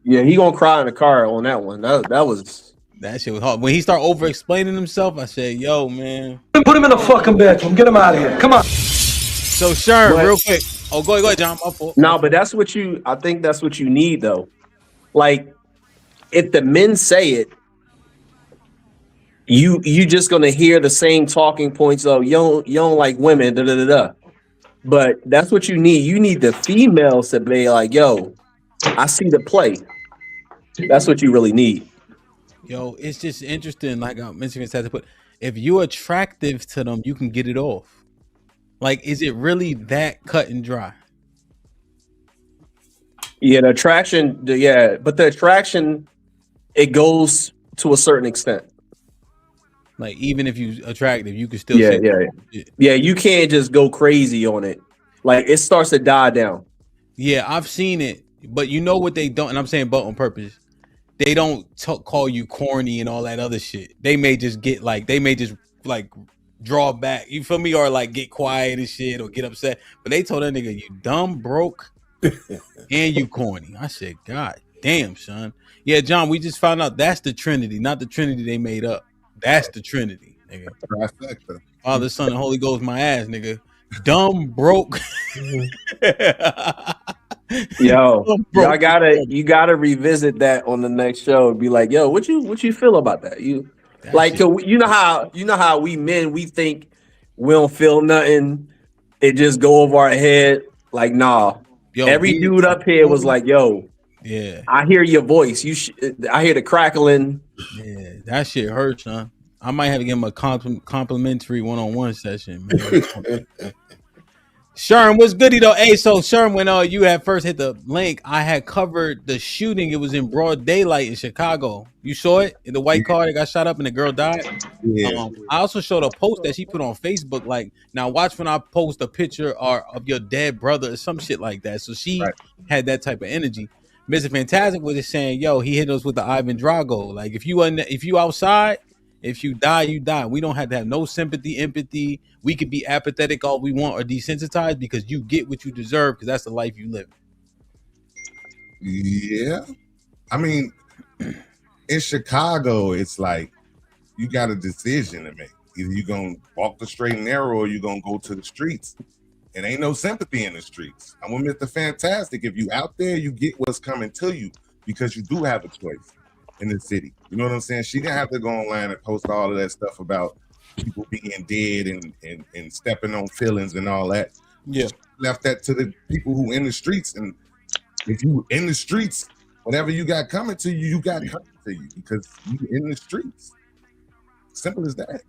Yeah. He gonna cry in the car on that one. That shit was hard. When he started over explaining himself, I said, "Yo, man, put him in the fucking bedroom. Get him out of here. Come on." So Sherm, real quick. Oh, go ahead, John. My fault. No, but that's what I think that's what you need though. Like, if the men say it, you just gonna hear the same talking points of you don't like women, da da da da. But that's what you need. You need the females to be like, yo, I see the play. That's what you really need. Yo, it's just interesting. Like I mentioned, but if you're attractive to them, you can get it off. Like, is it really that cut and dry? Yeah, the attraction. But the attraction, it goes to a certain extent. Like, even if you attractive, you can still Yeah, you can't just go crazy on it. Like, it starts to die down. Yeah, I've seen it, but you know what they don't, and I'm saying but on purpose. They don't call you corny and all that other shit. They may just draw back. You feel me? Or like get quiet and shit or get upset. But they told that nigga, you dumb, broke, and you corny. I said, God damn, son. Yeah, John, we just found out that's the Trinity, not the Trinity they made up. That's the Trinity, nigga. Father, Son, and Holy Ghost, my ass, nigga. Dumb, broke. Yo, you gotta revisit that on the next show and be like, yo, what you feel about that? You know how we men, we think we don't feel nothing. It just go over our head. Like, nah. Yo, every dude up here was like, yo, yeah, I hear your voice. I hear the crackling. Yeah, that shit hurts, huh? I might have to give him a complimentary one-on-one session, man. Sherm, what's goody though? Hey, so Sherm, when you had first hit the link, I had covered the shooting. It was in broad daylight in Chicago. You saw it in the white car that got shot up and the girl died. Yeah. I also showed a post that she put on Facebook. Like, now watch when I post a picture of your dead brother or some shit like that. So she had that type of energy. Mr. Fantastic was just saying, yo, he hit us with the Ivan Drago. Like, if you outside, if you die, you die. We don't have to have no sympathy, empathy. We could be apathetic all we want or desensitized because you get what you deserve because that's the life you live. Yeah. I mean, in Chicago, it's like you got a decision to make. Either you're going to walk the straight and narrow or you're going to go to the streets. And ain't no sympathy in the streets. I'm with Mr. Fantastic. If you out there, you get what's coming to you because you do have a choice in the city. You know what I'm saying? She didn't have to go online and post all of that stuff about people being dead and stepping on feelings and all that. Yeah. She left that to the people who in the streets. And if you in the streets, whatever you got coming to you, you got coming to you because you in the streets. Simple as that.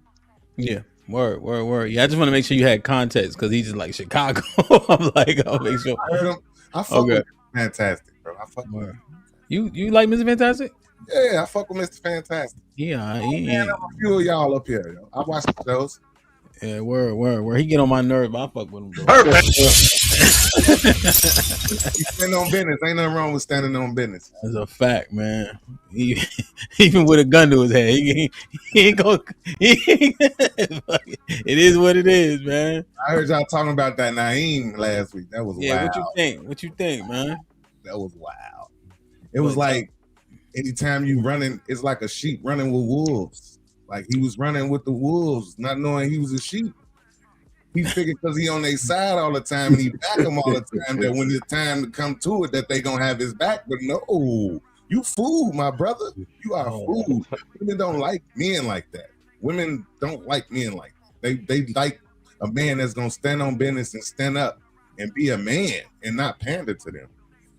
Yeah. Word. Yeah, I just want to make sure you had context because he's just like Chicago. I'm like, I'll make sure. I heard him. I fuck with Fantastic, bro. I fuck with him. You like Mr. Fantastic? Yeah, I fuck with Mr. Fantastic. Yeah, man, I'm a few of y'all up here. Yo. I watch the shows. Yeah, word. He get on my nerves, but I fuck with him. He stand on business. Ain't nothing wrong with standing on business. That's a fact, man. Even with a gun to his head, he ain't go. It is what it is, man. I heard y'all talking about that Naeem last week. That was wild. What you think, man? That was wild. It was like anytime you running, it's like a sheep running with wolves. Like he was running with the wolves, not knowing he was a sheep. He figured because he on their side all the time and he back them all the time that when it's time to come to it that they gonna have his back. But no, you fool, my brother. You are a fool. Women don't like men like that. Women don't like men like that. They like a man that's gonna stand on business and stand up and be a man and not pander to them.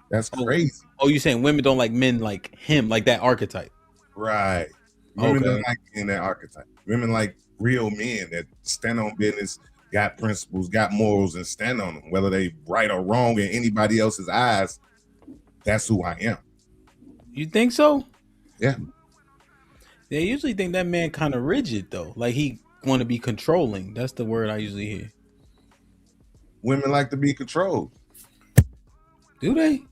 That's crazy. Oh, you saying women don't like men like him, like that archetype? Right. Women don't Okay. like being that archetype. Women like real men that stand on business, got principles, got morals, and stand on them. Whether they right or wrong in anybody else's eyes, that's who I am. You think so? Yeah. They usually think that man kind of rigid though. Like he want to be controlling. That's the word I usually hear. Women like to be controlled. Do they?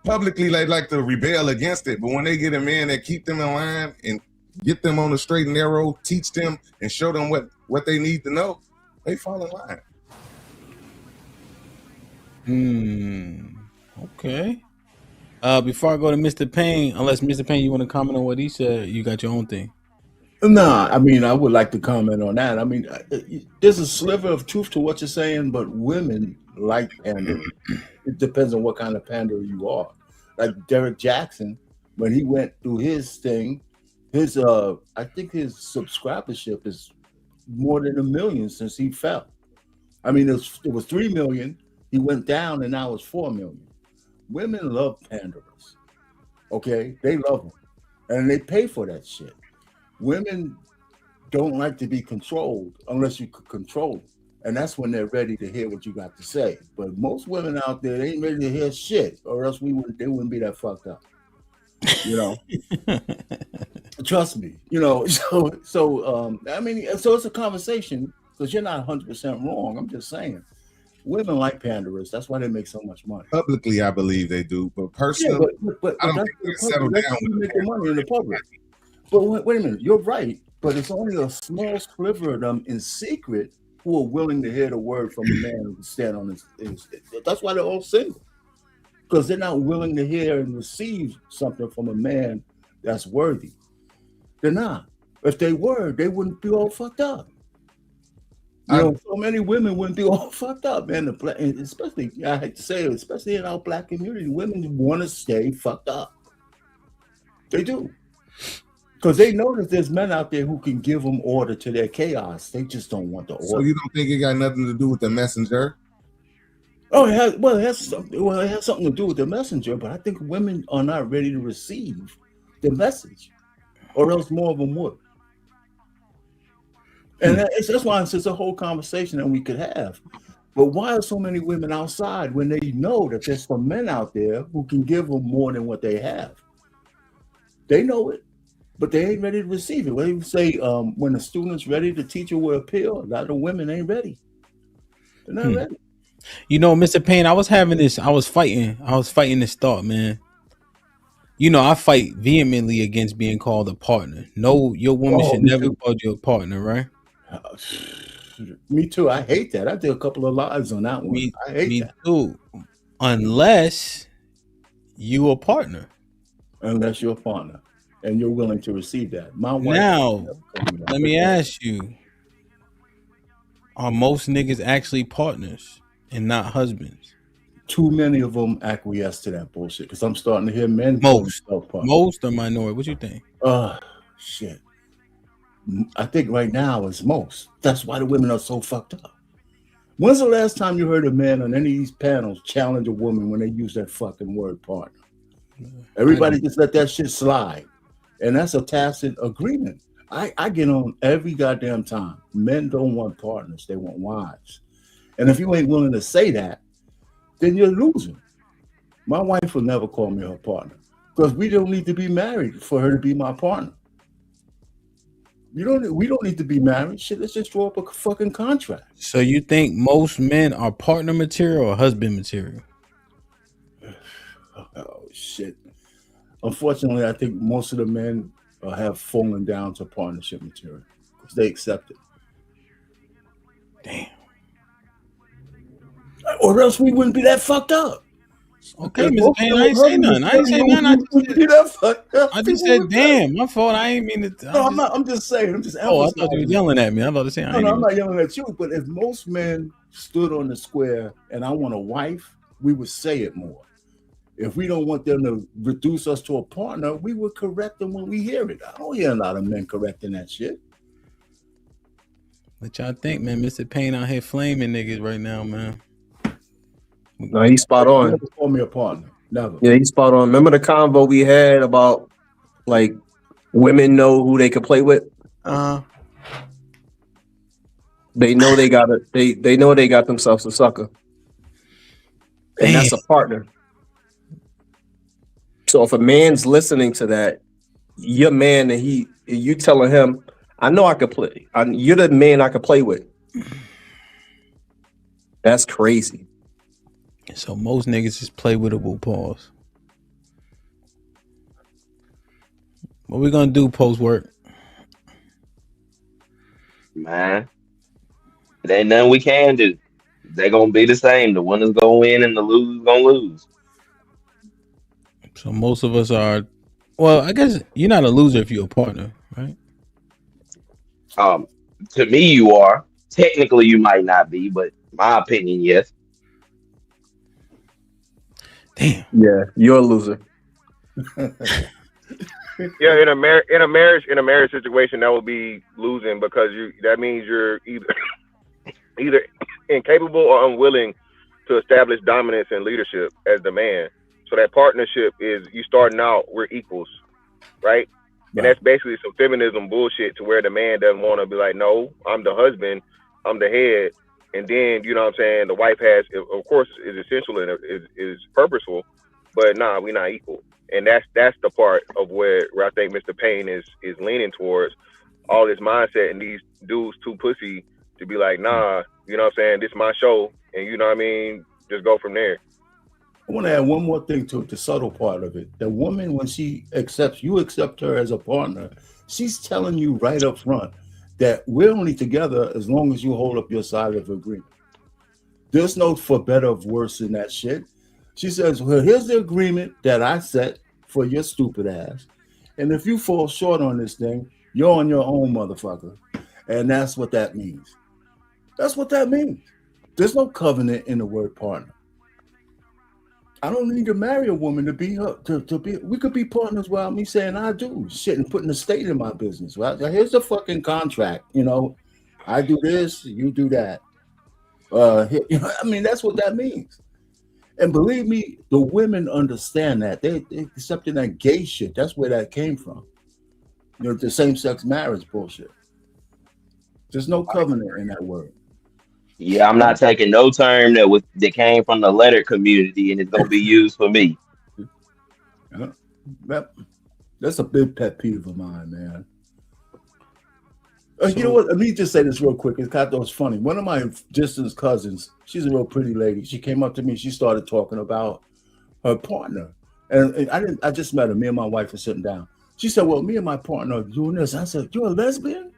Publicly, they like to rebel against it, but when they get a man that keep them in line and get them on the straight and narrow, teach them and show them what they need to know, they fall in line. Okay. Before I go to Mr. Payne, unless Mr. Payne, you want to comment on what he said, you got your own thing. Nah, I mean, I would like to comment on that. I mean, there's a sliver of truth to what you're saying, but women like pandering. It depends on what kind of panderer you are. Like Derek Jackson, when he went through his thing, his I think his subscribership is more than 1 million since he fell. I mean, it was 3 million. He went down, and now it's 4 million. Women love panderers. Okay, they love them, and they pay for that shit. Women don't like to be controlled unless you could control them. And that's when they're ready to hear what you got to say. But most women out there, they ain't ready to hear shit, or else they wouldn't be that fucked up. You know? Trust me. You know, so I mean, so it's a conversation, because you're not 100% wrong. I'm just saying. Women like panderers. That's why they make so much money. Publicly, I believe they do, but personally, but I don't that's think they the settle public. down That's with make the money in the public. But wait a minute, you're right. But it's only a small sliver of them in secret who are willing to hear the word from a man who can stand on his. That's why they're all single, because they're not willing to hear and receive something from a man that's worthy. They're not. If they were, they wouldn't be all fucked up. You know, so many women wouldn't be all fucked up, man. And especially, I hate to say it, especially in our black community, women want to stay fucked up. They do. Because they know that there's men out there who can give them order to their chaos. They just don't want the order. So you don't think it got nothing to do with the messenger? Oh, it has something to do with the messenger, but I think women are not ready to receive the message, or else more of them would. And that's why it's a whole conversation that we could have. But why are so many women outside when they know that there's some men out there who can give them more than what they have? They know it, but they ain't ready to receive it. What do you say? When the student's ready, the teacher will appeal. A lot of women ain't ready. They're not ready. You know, Mr. Payne, I was fighting this thought, man. You know, I fight vehemently against being called a partner. No, your woman should never call you a partner, right? Me too. I hate that. I did a couple of lives on that one. I hate that. Too. Unless you a partner. Unless you're a partner and you're willing to receive that. My wife. Now, let me ask you: are most niggas actually partners and not husbands? Too many of them acquiesce to that bullshit, because I'm starting to hear men. Most or minority. What you think? Shit. I think right now it's most. That's why the women are so fucked up. When's the last time you heard a man on any of these panels challenge a woman when they use that fucking word partner? Everybody just let that shit slide. And that's a tacit agreement. I get on every goddamn time. Men don't want partners. They want wives. And if you ain't willing to say that, then you're losing. My wife will never call me her partner, because we don't need to be married for her to be my partner. We don't need to be married. Shit, let's just draw up a fucking contract. So you think most men are partner material or husband material? Oh shit. Unfortunately, I think most of the men have fallen down to partnership material because they accept it. Damn. Or else we wouldn't be that fucked up. Okay, Mr. Payne, I ain't say nothing. I just said, damn, my fault. I ain't mean to. I'm just saying. I'm just. I thought you were yelling at me. I'm about to say. No, I'm not yelling at you. But if most men stood on the square and I want a wife, we would say it more. If we don't want them to reduce us to a partner, we would correct them when we hear it. I don't hear a lot of men correcting that shit. What y'all think, man? Mr. Payne out here flaming niggas right now, man. No, he's spot on. Never call me a partner. Never. Yeah, he's spot on. Remember the convo we had about like women know who they could play with? They know they got it. They know they got themselves a sucker. And that's a partner. So if a man's listening to that, your man and you telling him, I know I could play. You're the man I could play with. That's crazy. So most niggas just play with a will pause. What we gonna do post work? Man, there ain't nothing we can do. They're gonna be the same. The winners gonna win and the losers gonna lose. So most of us are. Well, I guess you're not a loser if you're a partner, right? To me, you are. Technically, you might not be, but my opinion, yes. Damn. Yeah, you're a loser. Yeah, in a marriage situation, that would be losing because that means you're either incapable or unwilling to establish dominance and leadership as the man. So that partnership is you starting out, we're equals, right? And that's basically some feminism bullshit to where the man doesn't want to be like, no, I'm the husband, I'm the head. And then, you know what I'm saying, the wife has, of course, is essential and is purposeful, but nah, we're not equal. And that's the part of where I think Mr. Payne is leaning towards all this mindset and these dudes too pussy to be like, nah, you know what I'm saying, this is my show, and you know what I mean, just go from there. I want to add one more thing to it, the subtle part of it. The woman, when she accepts her as a partner, she's telling you right up front that we're only together as long as you hold up your side of the agreement. There's no for better or worse in that shit. She says, well, here's the agreement that I set for your stupid ass. And if you fall short on this thing, you're on your own, motherfucker. And that's what that means. That's what that means. There's no covenant in the word partner. I don't need to marry a woman to be her. To be. We could be partners without me saying I do shit and putting a state in my business. Right? Here's the fucking contract. You know, I do this, you do that. You know, I mean, that's what that means. And believe me, the women understand that. They accepting that gay shit. That's where that came from. You know, the same-sex marriage bullshit. There's no covenant in that word. Yeah, I'm not taking no term that came from the letter community and it's gonna be used for me. That's a big pet peeve of mine, man. You know what? Let me just say this real quick. It's kind of funny. One of my distant cousins, she's a real pretty lady. She came up to me. She started talking about her partner, and I just met her. Me and my wife were sitting down. She said, "Well, me and my partner are doing this." I said, "You're a lesbian?"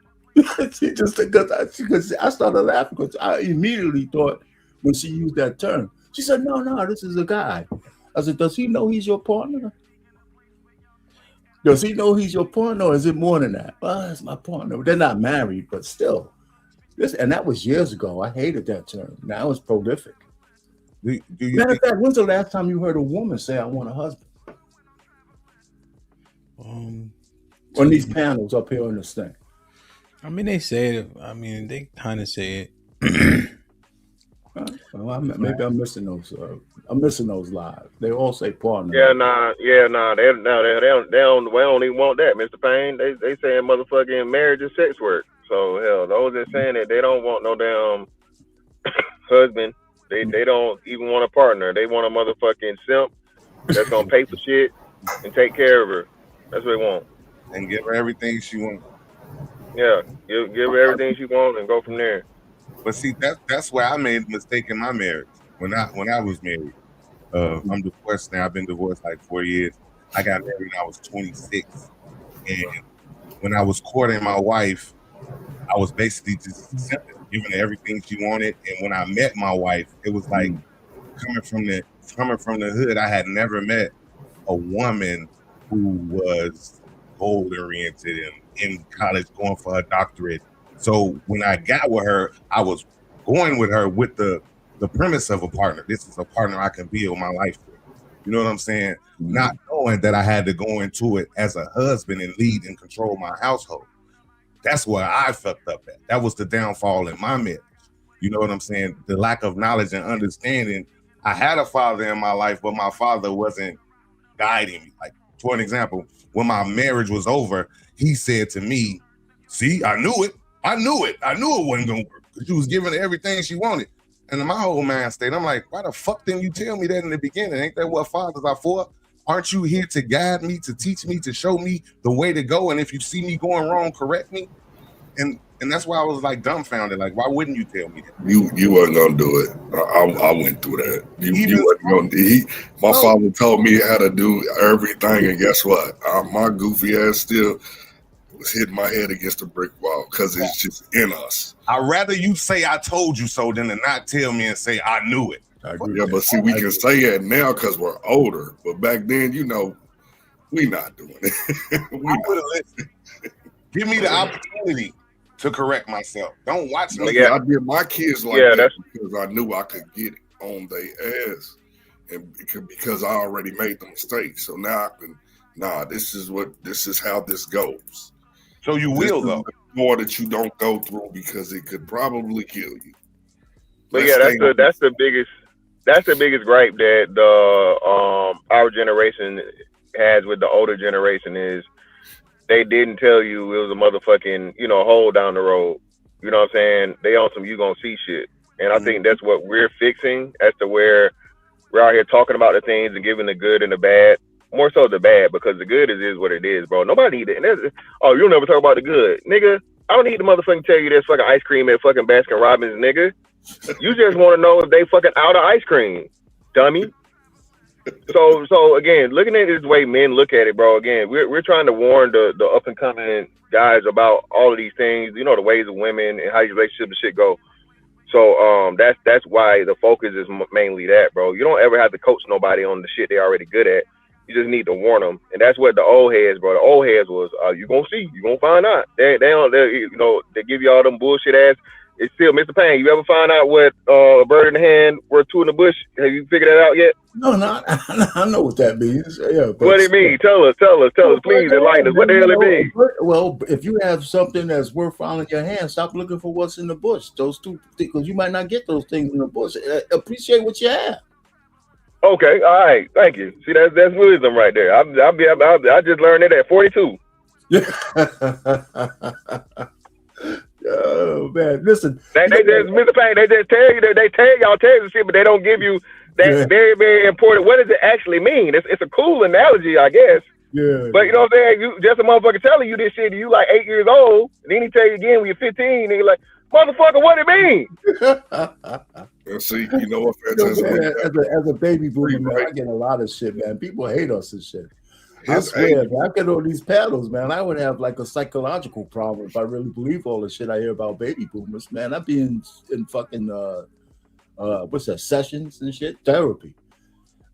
She just because I started laughing because I immediately thought when she used that term. She said, "No, this is a guy." I said, "Does he know he's your partner? Does he know he's your partner, or is it more than that?" "Well, it's my partner." They're not married, but still. And that was years ago. I hated that term. Now it's prolific. Matter of fact, when's the last time you heard a woman say, "I want a husband"? On these panels up here on this thing. I mean, they say it. I mean, they kind of say it. Well, maybe I'm missing those. I'm missing those live. They all say partner. Yeah, nah. They don't even want that, Mr. Payne. They saying motherfucking marriage is sex work. So hell, those that saying that they don't want no damn husband. They don't even want a partner. They want a motherfucking simp that's gonna pay for shit and take care of her. That's what they want. And give her everything she wants. Yeah, give her everything she wants and go from there. But see, that's where I made a mistake in my marriage. When I was married, I'm divorced now. I've been divorced like 4 years. I got married when I was 26, and when I was courting my wife, I was basically just giving her everything she wanted. And when I met my wife, it was like coming from the hood. I had never met a woman who was goal oriented and in college going for her doctorate. So when I got with her, I was going with her with the premise of a partner. This is a partner I can build my life with. You know what I'm saying? Not knowing that I had to go into it as a husband and lead and control my household. That's where I fucked up at. That was the downfall in my marriage. You know what I'm saying? The lack of knowledge and understanding. I had a father in my life, but my father wasn't guiding me. Like, for an example, when my marriage was over, he said to me, see, I knew it. I knew it wasn't gonna work. She was giving her everything she wanted. And in my whole mind state, I'm like, why the fuck didn't you tell me that in the beginning? Ain't that what fathers are for? Aren't you here to guide me, to teach me, to show me the way to go? And if you see me going wrong, correct me. And that's why I was like dumbfounded. Like, why wouldn't you tell me that? You weren't gonna do it. I went through that. You wasn't gonna. My father told me how to do everything, and guess what? My goofy ass still was hitting my head against a brick wall because it's just in us. I'd rather you say I told you so than to not tell me and say I knew it. Yeah, but see, we can say that now because we're older. But back then, we not doing it. Give me the opportunity to correct myself. Don't watch me. I did my kids like that because I knew I could get it on their ass, and because I already made the mistake. So now I can. This is how this goes. So you will though. More that you don't go through because it could probably kill you. But that's the biggest gripe that our generation has with the older generation is they didn't tell you it was a motherfucking, hole down the road. You know what I'm saying? They on some you gonna see shit. And I think that's what we're fixing as to where we're out here talking about the things and giving the good and the bad. More so the bad, because the good is what it is, bro. Nobody need it. And you'll never talk about the good. Nigga, I don't need to motherfucking tell you there's fucking ice cream at fucking Baskin Robbins, nigga. You just want to know if they fucking out of ice cream, dummy. So again, looking at it the way men look at it, bro. Again, we're trying to warn the up and coming guys about all of these things. The ways of women and how your relationship and shit go. So that's why the focus is mainly that, bro. You don't ever have to coach nobody on the shit they already good at. You just need to warn them, and that's what the old heads, bro. The old heads was, you gonna see, you gonna find out. They give you all them bullshit ass. It's still, Mr. Payne, you ever find out what a bird in the hand worth two in the bush? Have you figured that out yet? No, I know what that means. Yeah, what it mean? Tell us, please, enlighten us. What the hell it mean? Well, if you have something that's worth finding in your hand, stop looking for what's in the bush. Those two, because you might not get those things in the bush. Appreciate what you have. Okay, all right, thank you. See, that's wisdom right there. I just learned it at 42. Oh man, listen. They just, Mr. Payne, they just tell you that they tell y'all shit, but they don't give you that very, very important. What does it actually mean? It's a cool analogy, I guess. Yeah. But you know what I'm saying? You just a motherfucker telling you this shit. You like 8 years old, and then he tell you again when you're 15, and you're like, motherfucker, what it mean? See, you know what? As a baby boomer, man, I get a lot of shit, man. People hate us and shit. I swear, man, I get on these panels, man. I would have like a psychological problem if I really believe all the shit I hear about baby boomers, man. I'd be in fucking sessions and shit, therapy.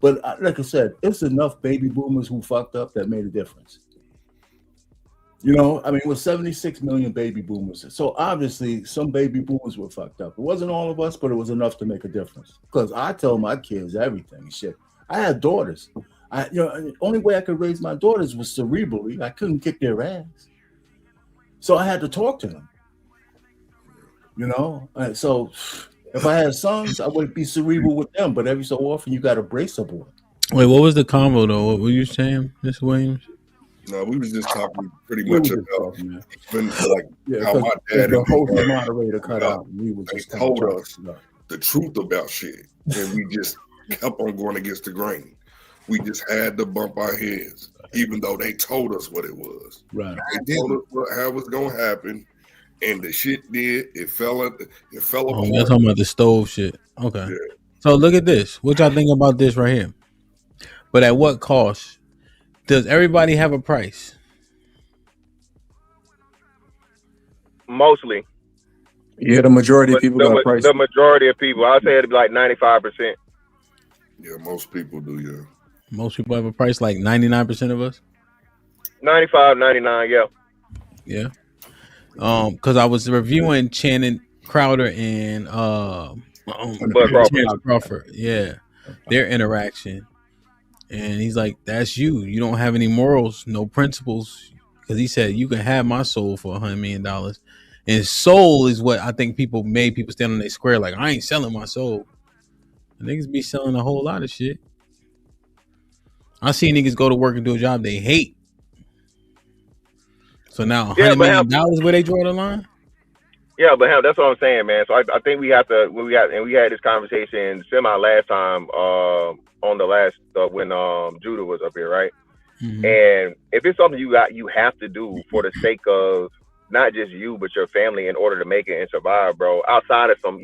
But like I said, it's enough baby boomers who fucked up that made a difference. With 76 million baby boomers. So obviously some baby boomers were fucked up. It wasn't all of us, but it was enough to make a difference. Because I tell my kids everything. Shit. I had daughters. The only way I could raise my daughters was cerebrally. I couldn't kick their ass. So I had to talk to them. So if I had sons, I wouldn't be cerebral with them. But every so often, you got to brace a boy. Wait, what was the combo though? What were you saying, Mr. Williams? No, we was just talking pretty much about how my dad the host and moderator cut out. We were just told us the truth about shit, and we just kept on going against the grain. We just had to bump our heads, even though they told us what it was. Right. They told us how it was gonna happen, and the shit did. It fell apart. Oh, you're talking about the stove shit. Okay. Yeah. So look at this. What y'all think about this right here? But at what cost? Does everybody have a price? Mostly. Yeah, the majority of people got a price. The majority of people, I'd say it'd be like 95%. Yeah, most people do, yeah. Most people have a price, like 99% of us? 95, 99, yeah. Yeah. Because I was reviewing Channing Crowder and Terence Crawford. Yeah. Their interaction. And he's like, that's you. You don't have any morals, no principles. Because he said, you can have my soul for $100 million. And soul is what I think made people stand on their square. Like, I ain't selling my soul. Niggas be selling a whole lot of shit. I see niggas go to work and do a job they hate. So now $100 million where they draw the line? Yeah, but that's what I'm saying, man. So I think we have to we had this conversation semi last time on the last when Judah was up here, right? Mm-hmm. And if it's something you have to do for the sake of not just you but your family in order to make it and survive, bro, outside of some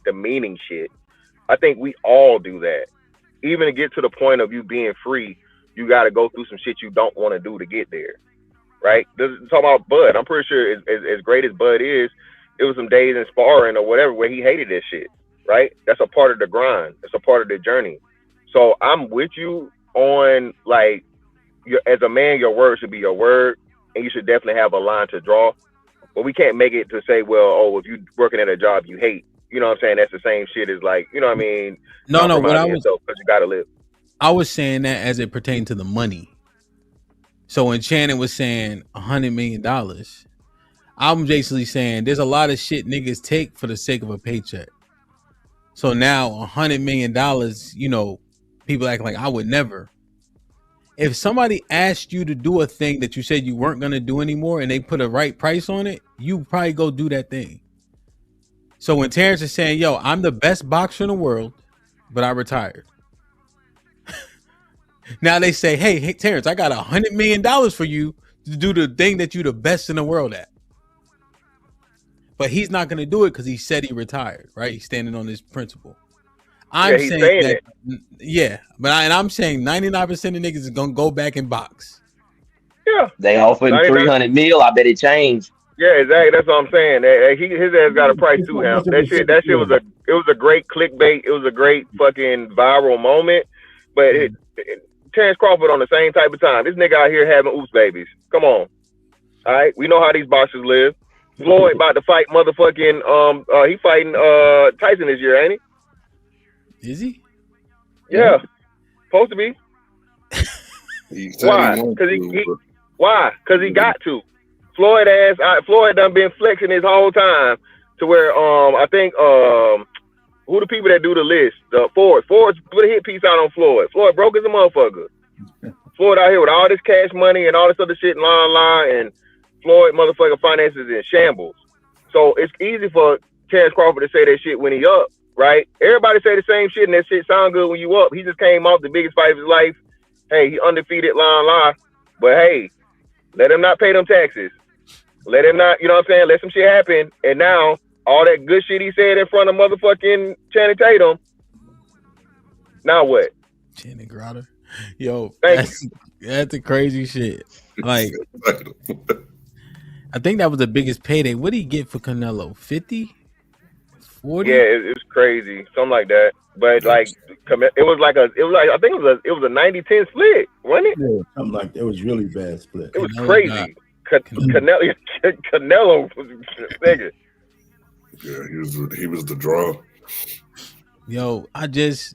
demeaning shit, I think we all do that. Even to get to the point of you being free, you got to go through some shit you don't want to do to get there, right? Talk about Bud. I'm pretty sure as great as Bud is, it was some days in sparring or whatever where he hated this shit, right? That's a part of the grind. That's a part of the journey. So I'm with you on, like, as a man, your word should be your word, and you should definitely have a line to draw. But we can't make it to say, well, oh, if you're working at a job you hate, you know what I'm saying? That's the same shit as, like, you know what I mean? No, but because you gotta live. I was saying that as it pertained to the money. So when Shannon was saying $100 million, I'm basically saying there's a lot of shit niggas take for the sake of a paycheck. So now $100 million, you know, people act like I would never. If somebody asked you to do a thing that you said you weren't gonna do anymore and they put a right price on it, you probably go do that thing. So when Terrence is saying, yo, I'm the best boxer in the world, but I retired. Now they say, hey, Terrence, I got $100 million for you to do the thing that you're the best in the world at. But he's not going to do it because he said he retired, right? He's standing on his principle. I'm saying that, yeah, but I'm saying 99% of niggas is going to go back and box. Yeah. They offered him 300 mil. I bet it changed. Yeah, exactly. That's what I'm saying. His ass got a price too, Hamp. That shit was a great clickbait. It was a great fucking viral moment. But Terence Crawford on the same type of time. This nigga out here having oops babies. Come on. All right. We know how these boxers live. Floyd about to fight motherfucking he fighting Tyson this year, ain't he? Is he? Yeah. Supposed to be. Why? Because he got to. Floyd done been flexing his whole time to where I think who the people that do the list? Ford's put a hit piece out on Floyd. Floyd broke as a motherfucker. Floyd out here with all this cash money and all this other shit line, and Floyd motherfucking finances in shambles. So it's easy for Terence Crawford to say that shit when he up, right? Everybody say the same shit and that shit sound good when you up. He just came off the biggest fight of his life. Hey, he undefeated, line. But hey, let him not pay them taxes. Let him not, you know what I'm saying? Let some shit happen. And now, all that good shit he said in front of motherfucking Channing Tatum. Now what? Channing Crowder. Yo, that's a crazy shit. Like, I think that was the biggest payday. What did he get for Canelo? 50? 40? Yeah, it's crazy. Something like that. But like, it was like I think it was a 90-10 split, wasn't it? Yeah, something like that. It was really bad split. It was crazy. Canelo was nigga. Yeah, he was the draw. Yo, I just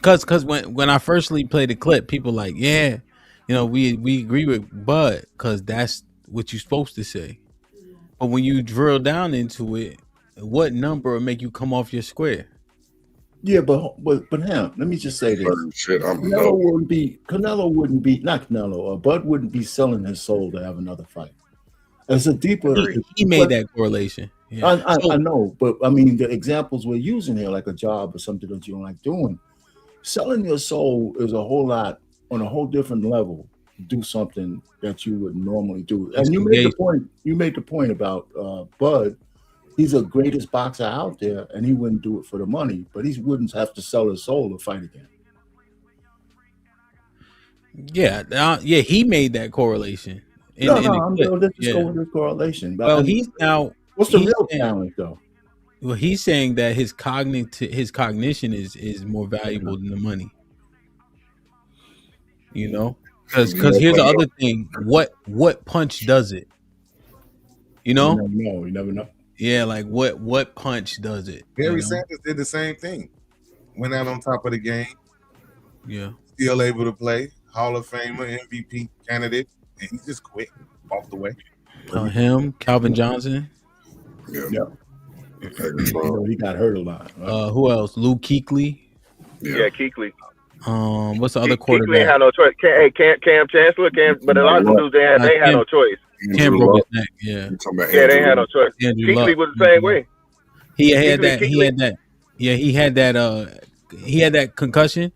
cause when I firstly played the clip, people like, yeah, you know, we agree with Bud because that's what you're supposed to say. But when you drill down into it, what number will make you come off your square? Yeah, but Hamp, let me just say this. Canelo wouldn't be Bud wouldn't be selling his soul to have another fight. It's a deeper. He made that correlation. Yeah. I know, but I mean the examples we're using here, like a job or something that you don't like doing. Selling your soul is a whole lot on a whole different level. Do something that you would normally do, and you made the point. You made the point about Bud. He's the greatest boxer out there, and he wouldn't do it for the money, but he wouldn't have to sell his soul to fight again. Yeah, he made that correlation. Let's just go with this correlation. Well, he's now. What's the real challenge, though? Well, he's saying that his cognition is more valuable than the money. You know, because here's the other thing: what punch does it? You know, you never know. Yeah, like what punch does it? Barry Sanders did the same thing. Went out on top of the game. Yeah. Still able to play. Hall of Famer, MVP candidate. And he just quit. Walked away. Him, Calvin Johnson. Yeah. You know, he got hurt a lot. Who else? Luke Kuechly. Yeah, Kuechly. What's the other Kuechly ain't quarterback? had no choice. Cam Chancellor, but a lot of them dudes they had no choice. Cam broke his neck. Yeah. Yeah, they ain't had no choice. Andrew Kuechly Luck. was the same way. He had Kuechly- that. He had that. Yeah, he had that. He had that concussion,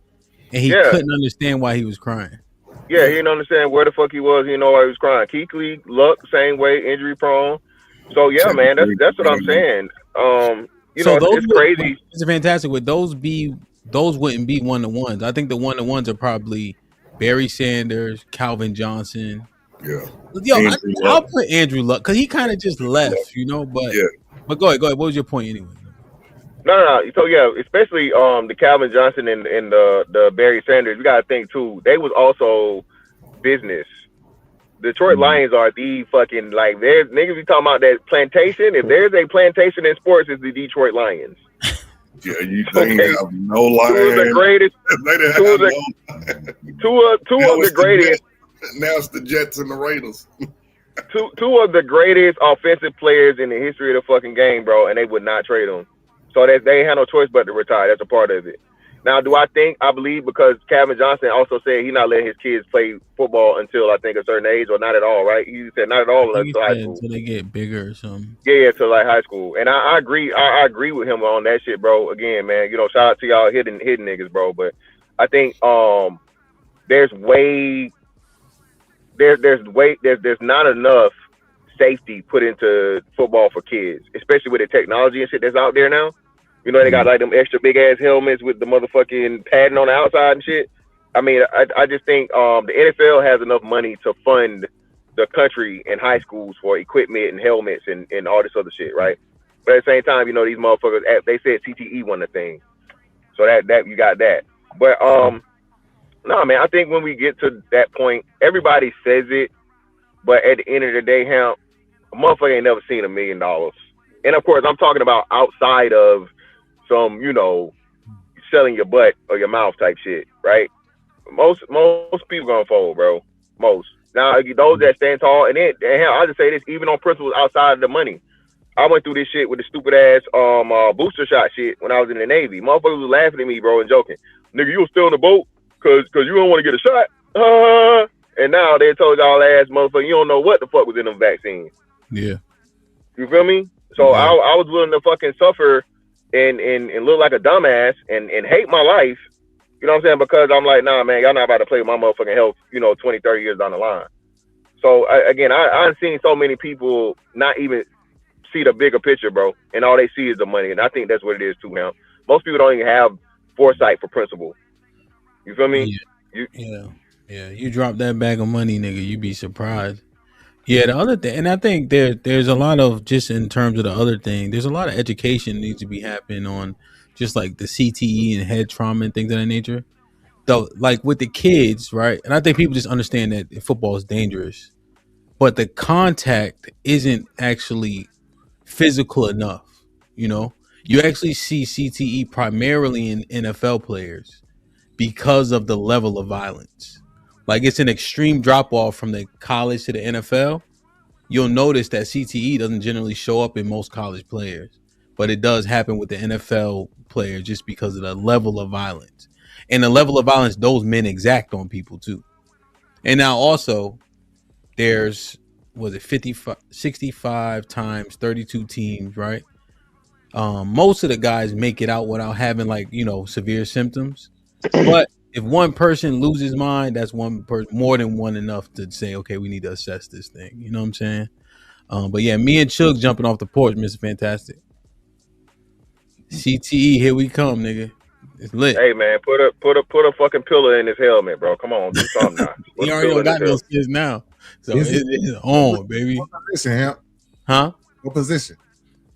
and he Yeah. couldn't understand why he was crying. Yeah, he didn't understand where the fuck he was. He didn't know why he was crying. Kuechly, Luck, same way, injury prone. So yeah, man, that's what I'm saying. You know, it's crazy. It's fantastic. Would those wouldn't be 1-to-1s? I think the 1-to-1s are probably Barry Sanders, Calvin Johnson. Yeah. Yo, I'll put Andrew Luck because he kind of just left, you know. But but go ahead. What was your point anyway? No. So yeah, especially the Calvin Johnson and the Barry Sanders. You gotta think too. They was also business. Detroit Lions are the fucking like. There's niggas be talking about that plantation. If there's a plantation in sports, it's the Detroit Lions. Yeah, they have no line. Two of the greatest. Two of the greatest. Now it's the Jets and the Raiders. Two of the greatest offensive players in the history of the fucking game, bro, and they would not trade them. So they had no choice but to retire. That's a part of it. Now, do I believe because Calvin Johnson also said he's not letting his kids play football until I think a certain age or not at all, right? He said not at all until high school. Until they get bigger or something. Yeah, to like high school. And I agree. I agree with him on that shit, bro. Again, man, you know, shout out to y'all hidden niggas, bro. But I think there's not enough safety put into football for kids, especially with the technology and shit that's out there now. You know, they got like them extra big ass helmets with the motherfucking padding on the outside and shit. I mean, I just think the NFL has enough money to fund the country and high schools for equipment and helmets and all this other shit, right? But at the same time, you know, these motherfuckers, they said CTE wasn't a thing. So that you got that. But no, man, I think when we get to that point, everybody says it, but at the end of the day, Hamp, a motherfucker ain't never seen $1 million. And of course, I'm talking about outside of some, you know, selling your butt or your mouth type shit, right? Most people gonna fold, bro. Most. Now, those that stand tall, and hell, I'll just say this, even on principles outside of the money. I went through this shit with the stupid ass booster shot shit when I was in the Navy. Motherfuckers was laughing at me, bro, and joking. Nigga, you was still in the boat cause you don't want to get a shot. And now they told y'all ass motherfucker, you don't know what the fuck was in them vaccines. Yeah. You feel me? So I was willing to fucking suffer and look like a dumbass and hate my life, you know what I'm saying? Because I'm like, nah, man, y'all not about to play with my motherfucking health, you know, 20, 30 years down the line. So again, I've seen so many people not even see the bigger picture, bro, and all they see is the money. And I think that's what it is too, man. Most people don't even have foresight for principle. You feel me? Yeah. You drop that bag of money, nigga, you be surprised. Yeah, the other thing, and I think there's a lot of, just in terms of the other thing, there's a lot of education needs to be happening on just like the CTE and head trauma and things of that nature. Though, like with the kids, right? And I think people just understand that football is dangerous, but the contact isn't actually physical enough. You know, you actually see CTE primarily in NFL players because of the level of violence. Like it's an extreme drop off from the college to the NFL. You'll notice that CTE doesn't generally show up in most college players, but it does happen with the NFL player just because of the level of violence and the level of violence those men exact on people too. And now also there's, was it 65 times 32 teams, right? Most of the guys make it out without having like, you know, severe symptoms, but if one person loses mind, that's one person, more than one enough to say, okay, we need to assess this thing. You know what I'm saying? But yeah, me and Chug jumping off the porch, Mr. Fantastic. CTE, here we come, nigga. It's lit. Hey man, put a fucking pillow in his helmet, bro. Come on, do something now. He already don't got those kids now, so it's on, baby. What position, Hamp? Huh? What position?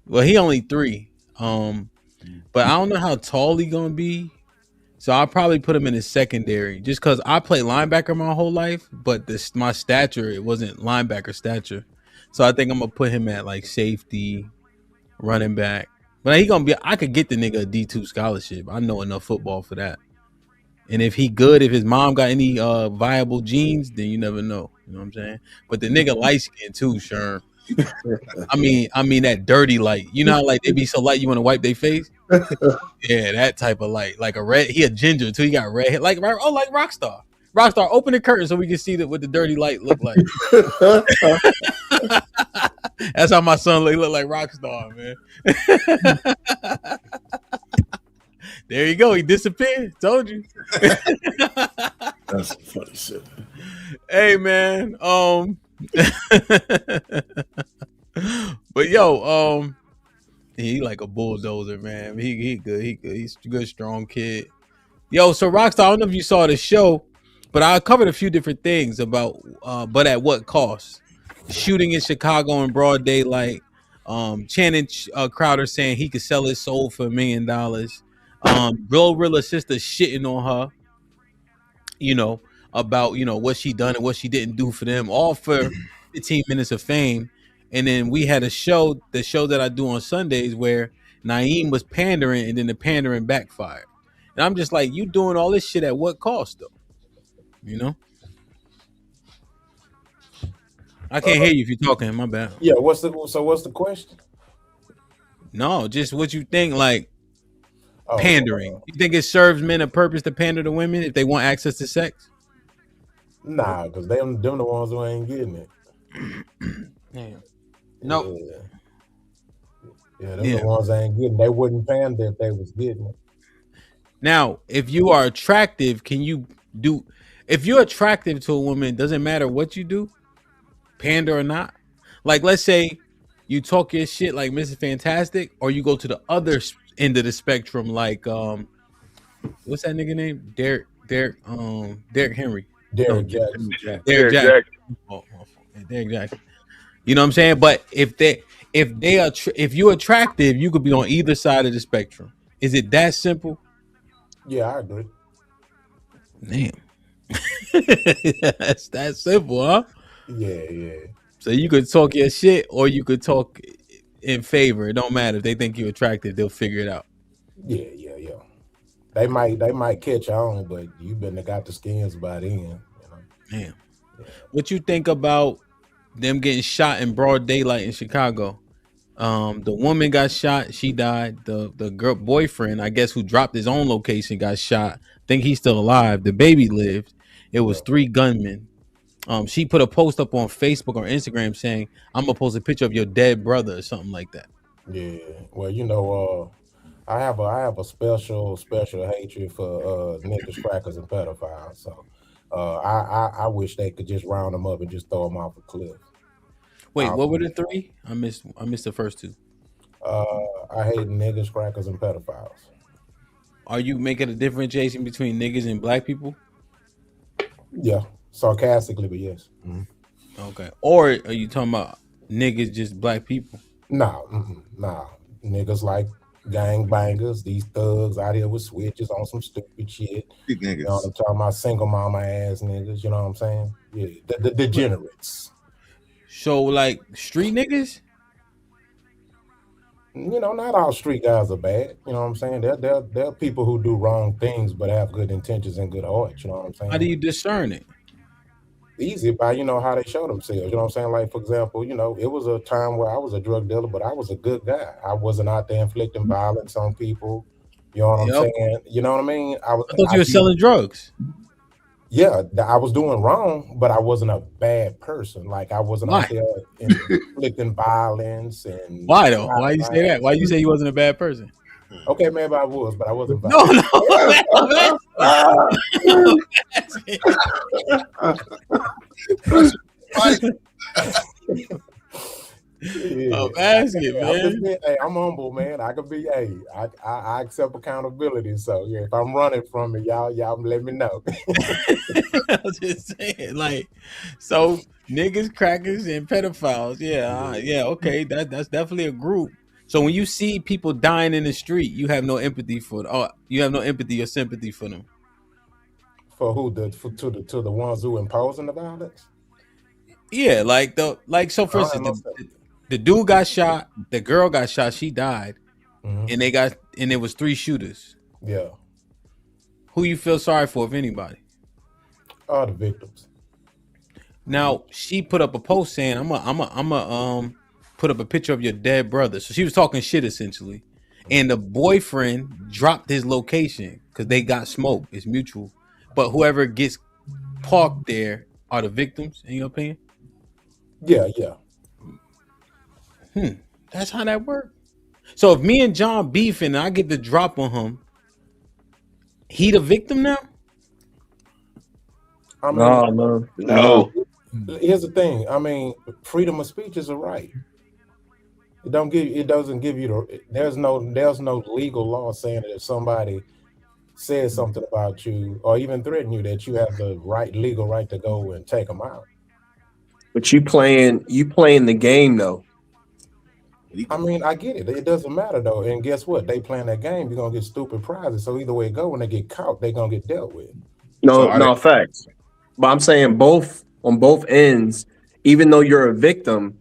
Well, he only 3. But I don't know how tall he gonna be. So I'll probably put him in his secondary just because I played linebacker my whole life, but my stature, it wasn't linebacker stature. So I think I'm going to put him at like safety, running back. But I could get the nigga a D2 scholarship. I know enough football for that. And if he good, if his mom got any viable genes, then you never know. You know what I'm saying? But the nigga light skin too, sure. I mean that dirty light. You know how like they be so light you want to wipe their face? Yeah, that type of light. Like a red, he a ginger too. He got red hair. Like Rockstar. Rockstar, open the curtain so we can see what the dirty light look like. That's how my son look like Rockstar, man. There you go. He disappeared. Told you. That's funny shit. Hey, man. But yo, he like a bulldozer, man. He good. He good. He's a good, strong kid. Yo, so Rockstar, I don't know if you saw the show, but I covered a few different things about but at what cost? Shooting in Chicago in broad daylight. Channing Crowder saying he could sell his soul for $1 million. Glorilla sister shitting on her, you know, about, you know, what she done and what she didn't do for them, all for 15 minutes of fame. And then we had the show that I do on Sundays where Naeem was pandering and then the pandering backfired. And I'm just like, you doing all this shit at what cost though? You know? I can't hear you if you're talking, my bad. Yeah, what's the question? No, just what you think, like pandering. You think it serves men a purpose to pander to women if they want access to sex? Nah, because them the ones who ain't getting it. Damn. No. Yeah, them the ones that ain't getting. They wouldn't pander if they was getting it. Now, if you are attractive, if you're attractive to a woman, doesn't matter what you do, pander or not. Like, let's say you talk your shit like Mrs. Fantastic, or you go to the other end of the spectrum, like what's that nigga name? Derek Henry. Derek Jackson. Derek Jackson. Derek Jackson. You know what I'm saying? But if you're attractive, you could be on either side of the spectrum. Is it that simple? Yeah, I agree. Damn. That's that simple, huh? Yeah. So you could talk your shit or you could talk in favor. It don't matter. If they think you're attractive, they'll figure it out. Yeah. They might catch on, but you better got the skins by then. You know? Damn. What you think about them getting shot in broad daylight in Chicago? The woman got shot, she died. The girl boyfriend, I guess, who dropped his own location, got shot. Think he's still alive. The baby lived. It was 3 gunmen. She put a post up on Facebook or Instagram saying, "I'm gonna post a picture of your dead brother" or something like that. Yeah. Well, you know, I have a special hatred for niggas, crackers, and pedophiles. So I wish they could just round them up and just throw them off a cliff. Wait, what were the 3? I missed the first 2. I hate niggas, crackers, and pedophiles. Are you making a differentiation between niggas and black people? Yeah, sarcastically, but yes. Mm-hmm. Okay. Or are you talking about niggas just black people? Nah. Niggas like gang bangers, these thugs out here with switches on some stupid shit. Big niggas. You know what I'm talking about? Single mama ass niggas, you know what I'm saying? Yeah, the degenerates. So, like, street niggas? You know, not all street guys are bad. You know what I'm saying? There are people who do wrong things but have good intentions and good hearts. You know what I'm saying? How do you discern it? Easy by, you know, how they show themselves. You know what I'm saying? Like, for example, you know, it was a time where I was a drug dealer, but I was a good guy. I wasn't out there inflicting violence on people. You know what I'm saying? You know what I mean? I thought you were selling drugs. Yeah, I was doing wrong, but I wasn't a bad person. Like, I wasn't out there inflicting violence. And why though? Why you say that? Why you say you wasn't a bad person? Okay, maybe I was, but I wasn't violent. Yeah. I'm asking, man. Hey, I'm humble, man. I could be. Hey, I accept accountability. So yeah, if I'm running from it, y'all let me know. I was just saying, like, so niggas, crackers, and pedophiles. Yeah, okay, that's definitely a group. So when you see people dying in the street, you have no empathy for. You have no empathy or sympathy for them. For who? To the ones who imposing the violence. Yeah, so for instance, the dude got shot, the girl got shot, she died, and it was 3 shooters. Yeah. Who you feel sorry for, if anybody? All the victims. Now she put up a post saying, "I'm a put up a picture of your dead brother." So she was talking shit essentially, and the boyfriend dropped his location because they got smoke. It's mutual, but whoever gets parked there are the victims. In your opinion? Yeah, yeah. That's how that works. So if me and John beefing, and I get the drop on him, he the victim now? I mean, No. Here's the thing. I mean, freedom of speech is a right. It doesn't give you the. There's no legal law saying that if somebody says something about you or even threaten you, that you have the legal right to go and take them out. But you playing the game though. I mean, I get it. It doesn't matter though. And guess what? They playing that game. You're gonna get stupid prizes. So either way it go, when they get caught, they're gonna get dealt with. No facts. But I'm saying on both ends, even though you're a victim,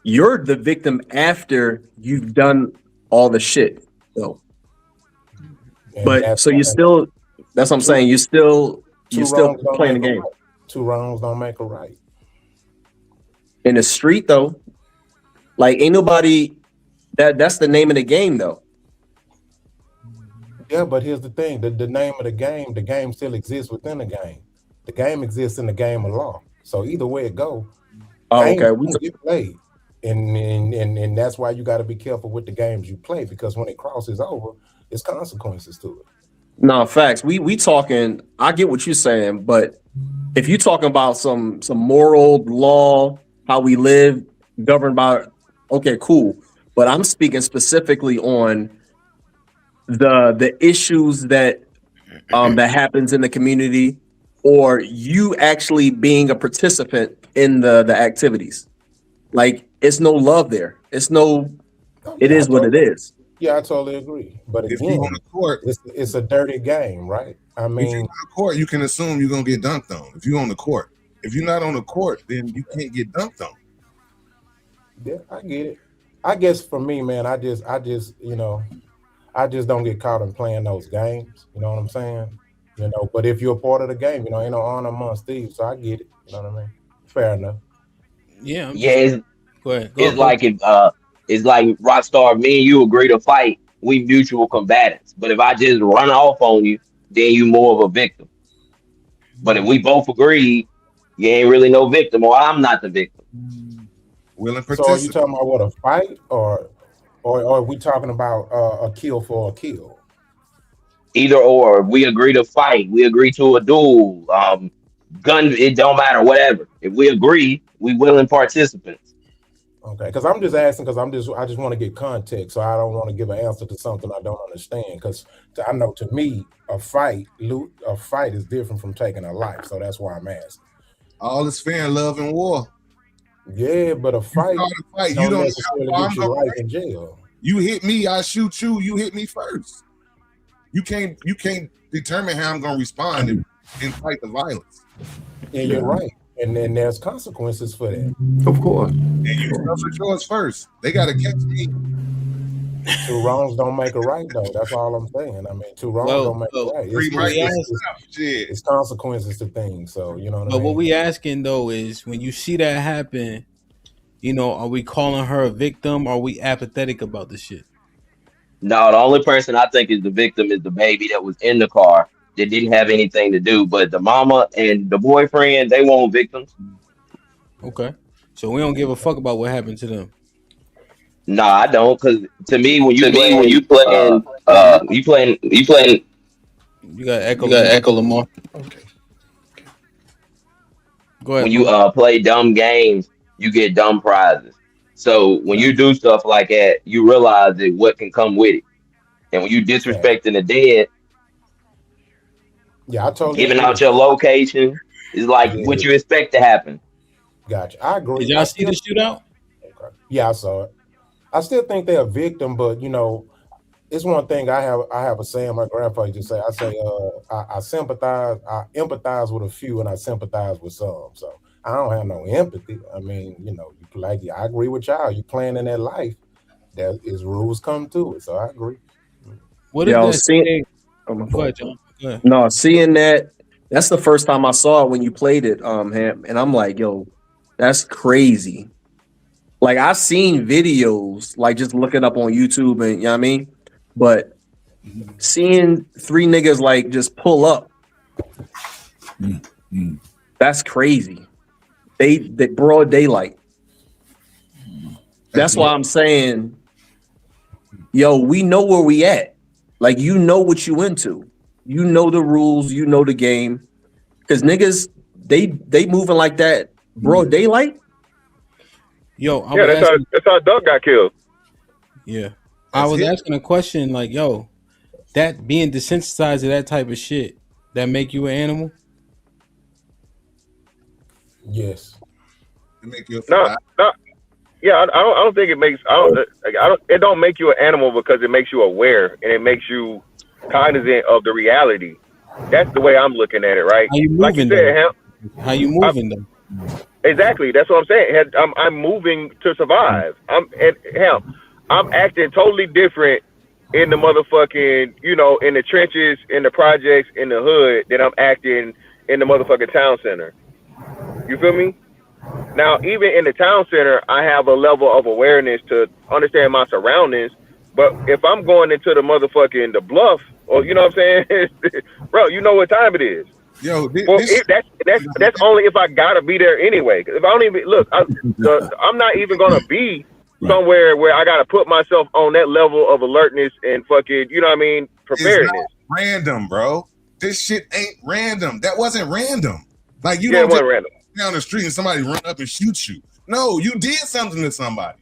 you're the victim after you've done all the shit. So, but so you still, that's what I'm saying. You're still playing the game. Two wrongs don't make a right. In the street though, like ain't nobody. That's the name of the game though. Yeah, but here's the thing: the name of the game still exists within the game. The game exists in the game of law. So either way it go, games get played, and that's why you got to be careful with the games you play, because when it crosses over, it's consequences to it. No, facts. We talking. I get what you're saying, but if you're talking about some moral law, how we live, governed by, okay, cool. But I'm speaking specifically on the issues that that happens in the community, or you actually being a participant in the activities. Like it's no love there. It's no. It is what it is. Yeah, I totally agree. But If again, you on the court, it's a dirty game, right? I mean, if you're on the court, you can assume you're gonna get dunked on. If you're on the court, if you're not on the court, then you can't get dunked on. Yeah, I get it. I guess for me, man, I just don't get caught in playing those games. You know what I'm saying? But if you're a part of the game, ain't no honor amongst thieves. So I get it. You know what I mean? Fair enough. Yeah. Go ahead. Like if it's like Rockstar, me and you agree to fight, we mutual combatants. But if I just run off on you, then you more of a victim. But if we both agree, you ain't really no victim, or I'm not the victim. So are you talking about what, a fight, or are we talking about a kill for a kill? Either or. We agree to fight. We agree to a duel. Gun. It don't matter. Whatever. If we agree, we willing participants. Okay, because I'm just asking I just want to get context, so I don't want to give an answer to something I don't understand. Because I know, to me, a fight is different from taking a life. So that's why I'm asking. All is fair in love and war. Yeah, but a fight, you don't necessarily get you life in jail. You hit me, I shoot you. You hit me first. You can't determine how I'm gonna respond and fight the violence. Yeah, you're right. And then there's consequences for that. Of course. And you suffer yours first. They gotta catch me. Two wrongs don't make a right, though. That's all I'm saying. I mean, two wrongs don't make a right. It's consequences to things. So you know what I mean. But what we asking though is, when you see that happen, are we calling her a victim? Or are we apathetic about the shit? No, the only person I think is the victim is the baby that was in the car that didn't have anything to do. But the mama and the boyfriend, they weren't victims. Okay, so we don't give a fuck about what happened to them. No, I don't. Because to me, when you playing, you got Echo Lamar. Okay. Go ahead. When you play dumb games, you get dumb prizes. So when you do stuff like that, you realize that what can come with it. And when you disrespecting the dead, I totally giving agree. out your location is like what you expect to happen. Gotcha. I agree. Did y'all see the shootout? Okay. Yeah, I saw it. I still think they're a victim, but it's one thing I have a saying my grandpa used to say. I say I empathize with a few and I sympathize with some. So I don't have no empathy. I mean, I agree with y'all. You playing in that life, there is rules come to it. So I agree. What is that? Go ahead, John. Go ahead. No, seeing that, That's the first time I saw it when you played it, Hamp, and I'm like, yo, that's crazy. Like I've seen videos, like just looking up on YouTube, and you know what I mean. But seeing three niggas like just pull up, that's crazy. They broad daylight. That's why I'm saying, yo, we know where we at. Like, you know what you into. You know the rules, you know the game. Because niggas, they moving like that broad daylight. Yo, that's how Doug got killed. Yeah. I was asking a question like, yo, that being desensitized to that type of shit, that make you an animal? Yes. It make you Yeah, I don't think it makes. It don't make you an animal because it makes you aware and it makes you cognizant of the reality. That's the way I'm looking at it, right? How you moving, like you said, Hamp, how you moving though? Exactly. That's what I'm saying. I'm moving to survive. I'm acting totally different in the motherfucking, in the trenches, in the projects, in the hood than I'm acting in the motherfucking town center. You feel me? Now, even in the town center, I have a level of awareness to understand my surroundings. But if I'm going into the motherfucking the bluff, or you know what I'm saying, bro, you know what time it is. Yo, that's only if I gotta be there anyway. If I don't even look, I'm not even gonna be somewhere where I gotta put myself on that level of alertness and fucking, you know what I mean, preparedness. It's not random, bro. This shit ain't random. That wasn't random. Like you Yeah, don't it just wasn't random. down the street and somebody run up and shoot you. No, you did something to somebody.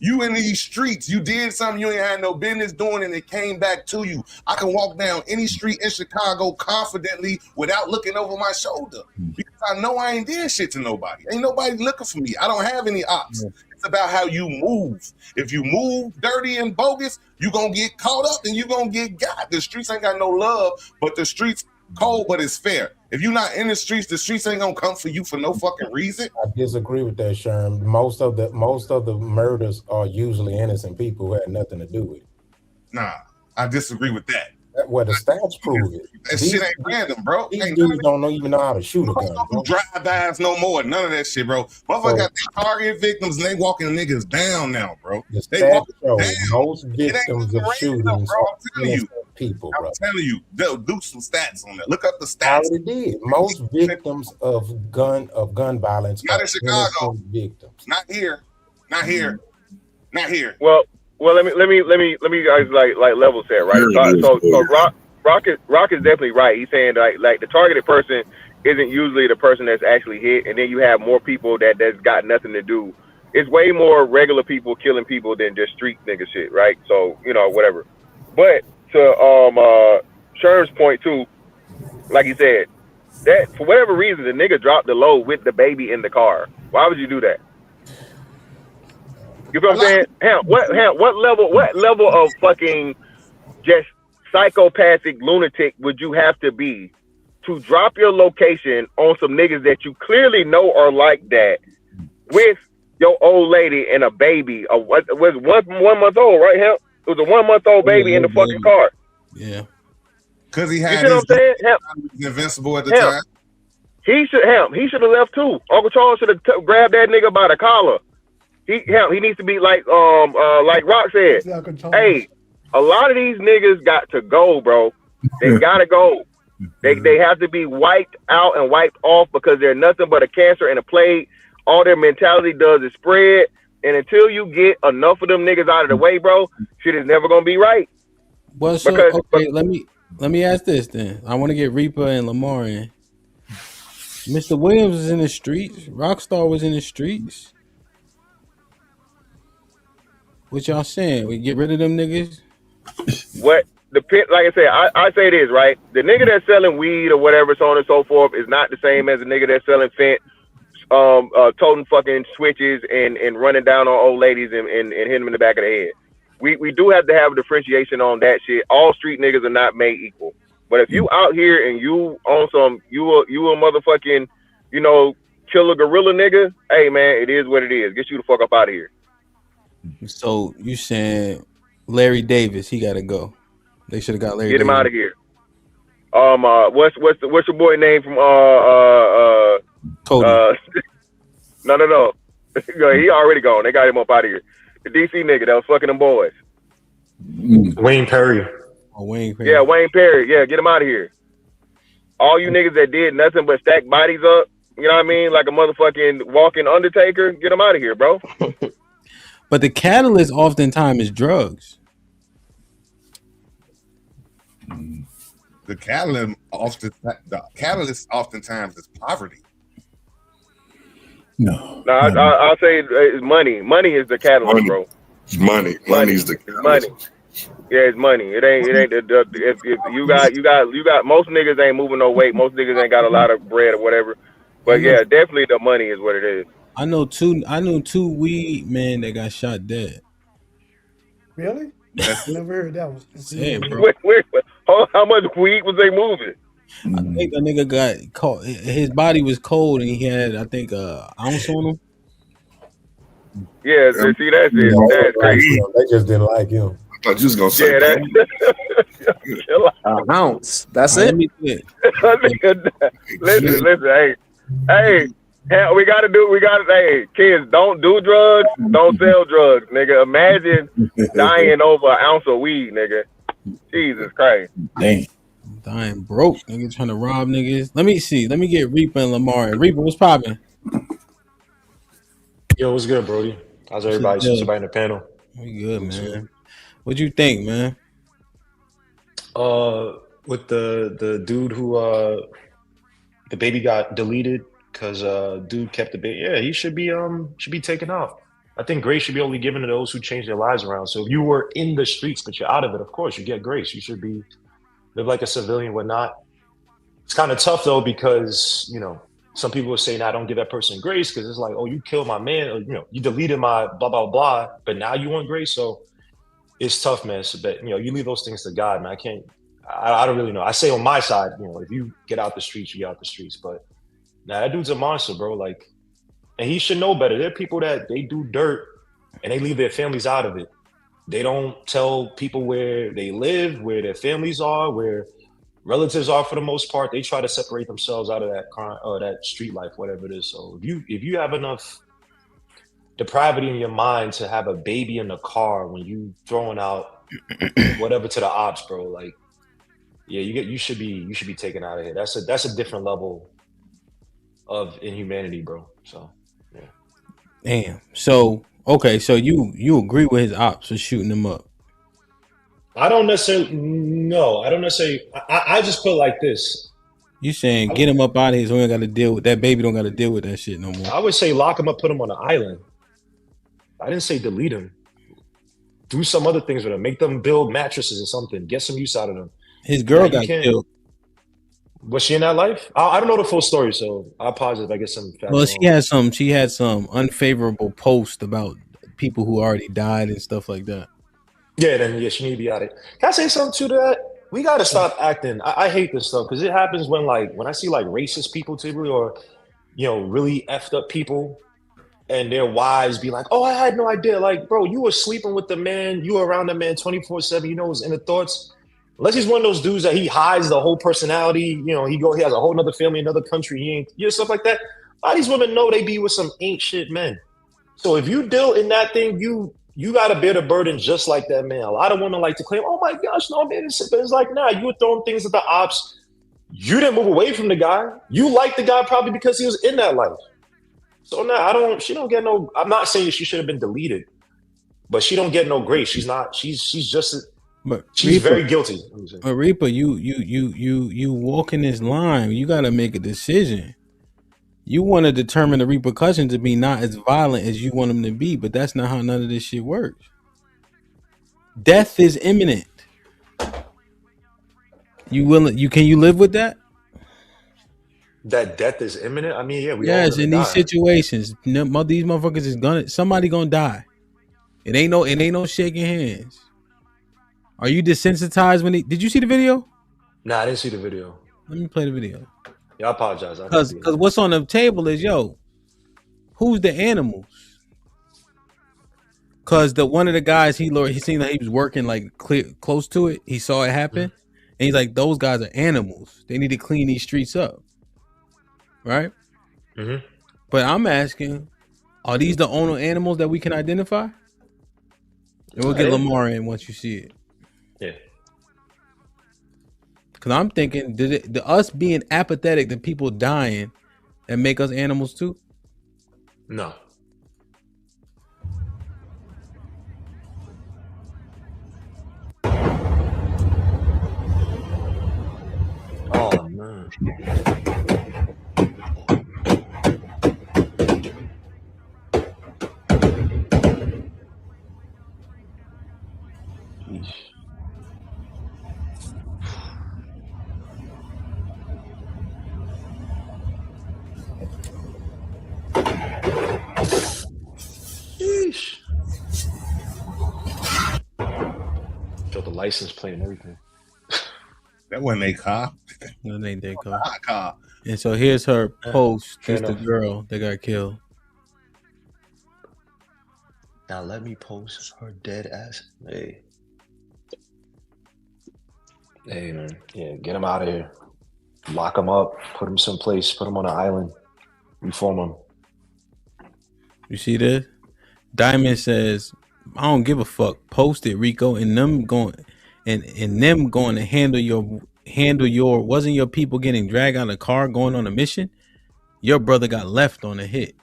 You in these streets, you did something you ain't had no business doing, and it came back to you. I can walk down any street in Chicago confidently without looking over my shoulder because I know I ain't did shit to nobody. Ain't nobody looking for me. I don't have any ops. It's about how you move. If you move dirty and bogus, you gonna get caught up and you gonna get got. The streets ain't got no love, but the streets cold, but it's fair. If you're not in the streets ain't gonna come for you for no fucking reason. I disagree with that, Sherm. Most of the murders are usually innocent people who had nothing to do with it. Nah, I disagree with that. Well, the stats prove it. That shit ain't random, bro. These dudes don't even know how to shoot a gun. Don't drive-bys no more. None of that shit, bro. Motherfuckers got their target victims and they walking niggas down now, bro. The They stats walking show down. most victims of shootings bro. I'm are telling you. innocent people, bro. I'm telling you, they'll do some stats on that. Look up the I stats. already did. Most victims of gun violence Not are in Chicago. innocent victims. Not here. Not here. Not here. Well, let me guys like level set, right? So Rock is definitely right. He's saying like the targeted person isn't usually the person that's actually hit, and then you have more people that's got nothing to do. It's way more regular people killing people than just street nigga shit, right? So whatever. But to Sherm's point too, like he said, that for whatever reason the nigga dropped the load with the baby in the car. Why would you do that? You feel what I'm saying? Hamp, what level of fucking just psychopathic lunatic would you have to be to drop your location on some niggas that you clearly know are like that with your old lady and a baby? Was 1 month old, right, Hamp? It was a 1 month old baby in the fucking car. Yeah. Because he You had see what I'm saying? Hamp, he was invincible at the Hamp. time. He should have left too. Uncle Charles should have grabbed that nigga by the collar. He needs to be like Rock said. Hey, a lot of these niggas got to go, bro. They gotta go. They have to be wiped out and wiped off because they're nothing but a cancer and a plague. All their mentality does is spread. And until you get enough of them niggas out of the way, bro, shit is never gonna be right. Well, so okay, let me ask this then. I want to get Reaper and Lamar in. Mr. Williams was in the streets. Rockstar was in the streets. What y'all saying? We get rid of them niggas? What like I said, I say this, right? The nigga that's selling weed or whatever, so on and so forth, is not the same as the nigga that's selling fent, toting fucking switches and running down on old ladies and hitting them in the back of the head. We do have to have a differentiation on that shit. All street niggas are not made equal. But if you out here and you on some, you a motherfucking, kill a gorilla nigga, hey man, it is what it is. Get you the fuck up out of here. So you saying Larry Davis, he gotta go. They should have got Larry Get him Davis. out of here. What's your boy name from Cody. No. He already gone. They got him up out of here. The DC nigga that was fucking them boys. Wayne Perry. Oh, Wayne Perry. Yeah, Wayne Perry. Yeah, get him out of here. All you niggas that did nothing but stack bodies up, you know what I mean? Like a motherfucking walking Undertaker, get him out of here, bro. But the catalyst oftentimes is drugs. The catalyst oftentimes is poverty. No. I'll say it's money. Money is the catalyst, bro. It's money. Money's the catalyst. Money. Yeah, it's money. It ain't. If you got most niggas ain't moving no weight. Most niggas ain't got a lot of bread or whatever. But yeah, definitely the money is what it is. I know two weed men that got shot dead. Really? I never heard that one. Sad, bro. Wait. How much weed was they moving? I think the nigga got caught. His body was cold, and he had, I think, an ounce on him. Yeah, see, that's it. That's crazy. They just didn't like him. I thought you was gonna say An ounce. That's it. Listen. Hey, we gotta. Hey, kids, don't do drugs. Don't sell drugs, nigga. Imagine dying over an ounce of weed, nigga. Jesus Christ. Damn. Dying broke, nigga, trying to rob niggas. Let me see. Let me get Reaper and Lamar. Reaper, what's popping? Yo, what's good, Brody? How's everybody? Since everybody in the panel? We good, man. What you think, man? With the dude who the baby got deleted because dude kept the baby. Yeah, he should be taken out. I think grace should be only given to those who change their lives around. So if you were in the streets but you're out of it, of course you get grace. You should live like a civilian, whatnot. It's kind of tough though because some people will say, "Nah, I don't give that person grace," because it's like, "Oh, you killed my man," or, you deleted my blah blah blah, but now you want grace. So it's tough, man. So, but you leave those things to God, man. I don't really know. I say on my side, if you get out the streets, you get out the streets. But nah, that dude's a monster, bro. Like, and he should know better. There are people that they do dirt and they leave their families out of it. They don't tell people where they live, where their families are, where relatives are for the most part. They try to separate themselves out of that crime or that street life, whatever it is. So if you have enough depravity in your mind to have a baby in the car when you throwing out whatever to the ops, bro, like, yeah, you should be taken out of here. That's a different level of inhumanity, bro. So yeah. Damn. So okay, so you agree with his ops for shooting him up? I don't necessarily. I just put it like this. You saying get him up out of here so we ain't got to deal with that baby? Don't got to deal with that shit no more. I would say lock him up, put him on an island. I didn't say delete him. Do some other things with him. Make them build mattresses or something. Get some use out of them. His girl got killed. Was she in that life? I don't know the full story, so I apologize if I get some facts. Well, she had some unfavorable post about people who already died and stuff like that. Yeah, she need to be out of it. Can I say something to that? We got to stop acting. I hate this stuff because it happens when I see racist people typically or really effed up people and their wives be like, "Oh, I had no idea." Like, bro, you were sleeping with the man, you were around the man 24/7. His inner thoughts. Unless he's one of those dudes that he hides the whole personality. He has a whole nother family, another country. He ain't, stuff like that. A lot of these women know they be with some ain't shit men. So if you deal in that thing, you got to bear the burden just like that man. A lot of women like to claim, "Oh my gosh, no, man." But it's like, nah, you were throwing things at the ops. You didn't move away from the guy. You liked the guy probably because he was in that life. So nah, she don't get no. I'm not saying she should have been deleted, but she don't get no grace. She's just. But she's Reaper, very guilty. But Reaper, you walking this line. You got to make a decision. You want to determine the repercussions to be not as violent as you want them to be, but that's not how none of this shit works. Death is imminent. Can you live with that? That death is imminent? I mean, yeah, yes, in these situations, these motherfuckers somebody gonna die. It ain't no shaking hands. Are you desensitized did you see the video? Nah, I didn't see the video. Let me play the video. Yeah, I apologize. Because what's on the table is, who's the animals? Because one of the guys, he seen that he was working close to it. He saw it happen. And he's like, those guys are animals. They need to clean these streets up. Right? Mm-hmm. But I'm asking, are these the only animals that we can identify? And we'll get Lamar in once you see it. Yeah. Because I'm thinking, did us being apathetic to people dying that make us animals too? No. Oh man. Sheesh. Show the license plate and everything. That wasn't a car. That ain't their car. Hot car. And so here's her post. Fair Just the enough. girl that got killed. Now let me post her dead ass. Hey. Hey man. Yeah, get him out of here. Lock him up. Put him someplace. Put him on an island. Reform him. You see this? Diamond says, I don't give a fuck. Post it, Rico, and them going to handle your wasn't your people getting dragged out of the car going on a mission? Your brother got left on a hit.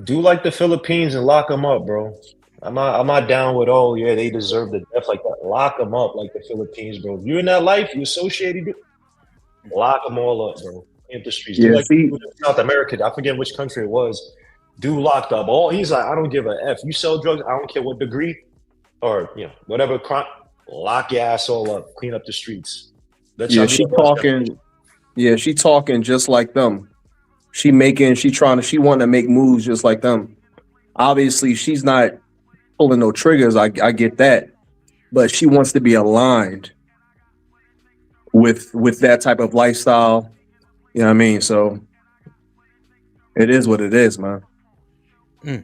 Do like the Philippines and lock them up, bro. I'm not down with, oh yeah, they deserve the death like that. Lock them up like the Philippines, bro. If you're in that life, you associated, lock them all up, bro. Hit the streets. Yeah, Do like see- South America. I forget which country it was. Dude locked up. He's like, I don't give a F. You sell drugs, I don't care what degree or whatever crime. Lock your ass all up. Clean up the streets. That's Yeah, she talking. Yeah, she talking just like them. She wanting to make moves just like them. Obviously, she's not pulling no triggers. I get that, but she wants to be aligned with that type of lifestyle. You know what I mean? So it is what it is, man. It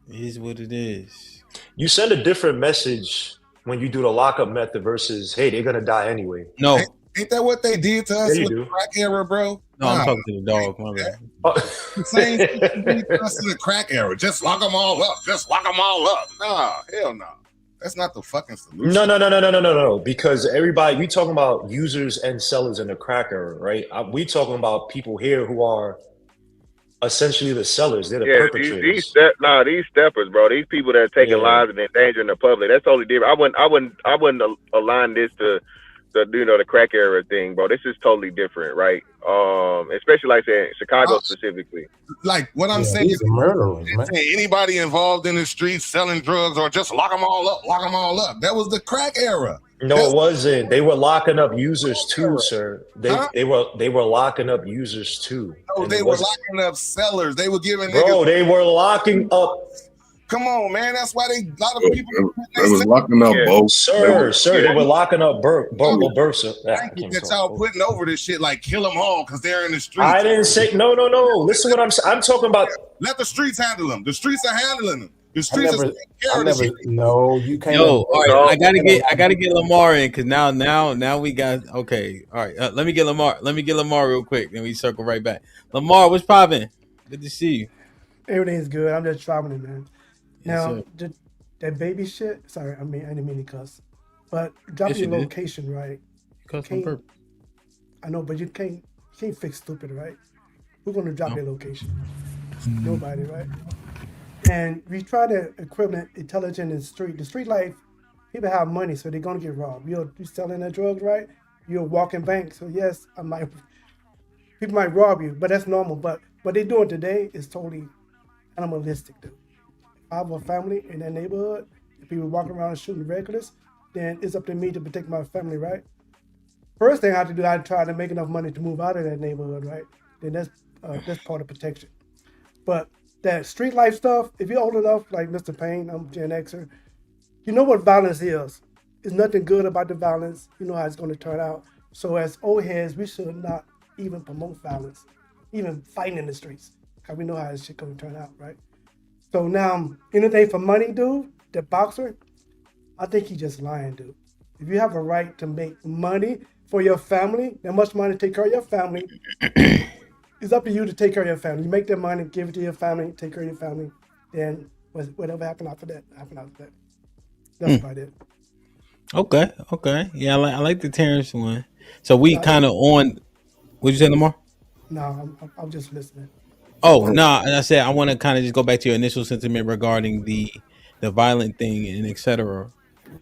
is what it is. You send a different message when you do the lockup method versus, hey, they're gonna die anyway. No. Ain't that what they did to us Yeah, you with do. the crack era, bro? No, I'm talking to the dog. My bad. The same thing they did to us in the crack era. Just lock them all up. Just lock them all up. Nah, hell no. That's not the fucking solution. No. Because everybody, we talking about users and sellers in the crack era, right? We talking about people here who are essentially the sellers. They're the perpetrators. These steppers, bro. These people that are taking lives and endangering the public. That's totally different. I wouldn't align this to the crack era thing, bro. This is totally different, right? Especially like saying Chicago specifically. Like what I'm saying These are murderers, man. Anybody involved in the streets selling drugs or just lock them all up, lock them all up. That was the crack era. No, it wasn't. They were locking up users too, sir. They were locking up users too. No, And they it were wasn't- locking up sellers. They were giving Bro, niggas. they were locking up. Come on, man. That's why a lot of people. They was locking up both. Sir, they were locking up births. Thank you that y'all putting over this shit like kill them all because they're in the streets. I didn't say no. Listen, what I'm saying. I'm talking about. Let the streets handle them. The streets are handling them. The streets are taking care of the shit. No, you can't. Yo, all right, I gotta get Lamar in because now we got okay. All right, let me get Lamar. Let me get Lamar real quick, then we circle right back. Lamar, what's poppin'? Good to see you. Everything's good. I'm just traveling, man. Yes, Now, that baby shit. Sorry, I didn't mean to cuss. But drop Yes, your you did. location, right? Cuss on purpose. I know, but you can't fix stupid, right? Who's gonna drop your location? Nobody, right? And we try to equivalent intelligent in the street life. People have money, so they're gonna get robbed. You're selling the drugs, right? You're walking bank, so yes, people might rob you, but that's normal. But what they're doing today is totally animalistic, dude. If I have a family in that neighborhood, if people walking around shooting regulars, then it's up to me to protect my family, right? First thing I have to do, I try to make enough money to move out of that neighborhood, right? Then that's part of protection. But that street life stuff, if you're old enough, like Mr. Payne, I'm Gen Xer, you know what violence is. There's nothing good about the violence. You know how it's going to turn out. So as old heads, we should not even promote violence, even fighting in the streets, because we know how this shit going to turn out, right? So now, anything for money, dude, the boxer, I think he's just lying, dude. If you have a right to make money for your family, that much money to take care of your family, it's up to you to take care of your family. You make that money, give it to your family, take care of your family, then whatever happened after that, That's about it. Okay. Yeah, I like the Terrence one. So we kind of on. What'd you say, Lamar? No, I'm just listening. Oh no, and I said I want to kind of just go back to your initial sentiment regarding the violent thing and etc.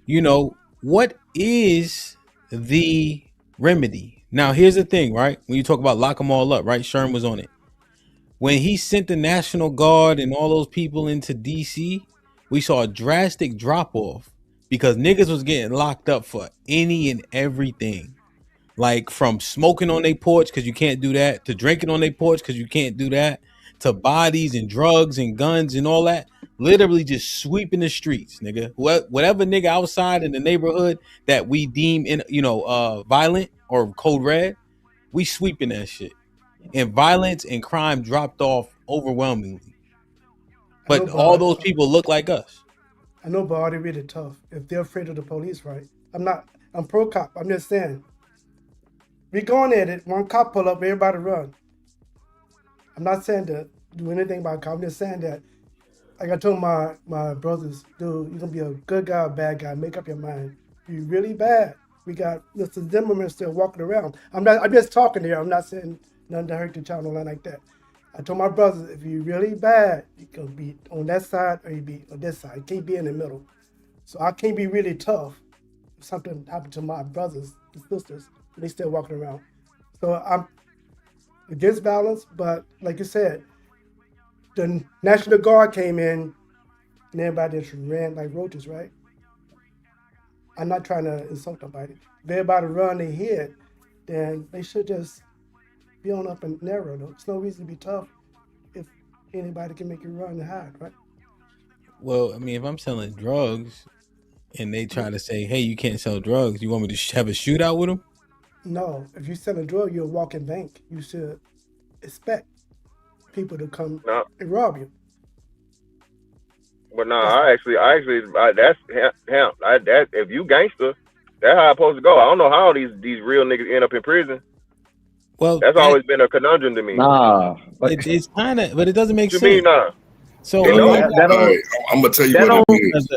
You know, what is the remedy? Now, here's the thing, right? When you talk about lock them all up, right? Sherm was on it. When he sent the National Guard and all those people into DC, we saw a drastic drop off because niggas was getting locked up for any and everything. Like from smoking on their porch because you can't do that, to drinking on their porch because you can't do that, to bodies and drugs and guns and all that. Literally just sweeping the streets, nigga. Whatever nigga outside in the neighborhood that we deem violent or code red, we sweeping that shit. And violence and crime dropped off overwhelmingly. But all those people look like us. I know, but are they really tough? If they're afraid of the police, right? I'm pro cop. I'm just saying. We going at it. One cop pull up, everybody run. I'm not saying to do anything about cop. I'm just saying that, like I told my brothers, dude, you're gonna be a good guy or bad guy. Make up your mind. You're really bad. We got Mr. Zimmerman still walking around. I'm just talking here. I'm not saying nothing to hurt the child or nothing like that. I told my brothers, if you're really bad, you're gonna be on that side or you be on this side. You can't be in the middle. So I can't be really tough if something happened to my brothers and sisters. They still walking around. So I'm against violence, but like you said, the National Guard came in and everybody just ran like roaches, right? I'm not trying to insult nobody. If everybody run their head, then they should just be on up and narrow, though. There's no reason to be tough if anybody can make you run and hide, right? Well, I mean, if I'm selling drugs and they try to say, hey, you can't sell drugs, you want me to have a shootout with them? No, if you're selling drugs, you're a walking bank. You should expect people to come and rob you. But no, I actually, that's Hamp. That if you gangster, that's how it's supposed to go. I don't know how these real niggas end up in prison. Well, that's always been a conundrum to me. Nah, it's kind of, but it doesn't make what sense. You mean, nah? So I'm gonna tell you what it is.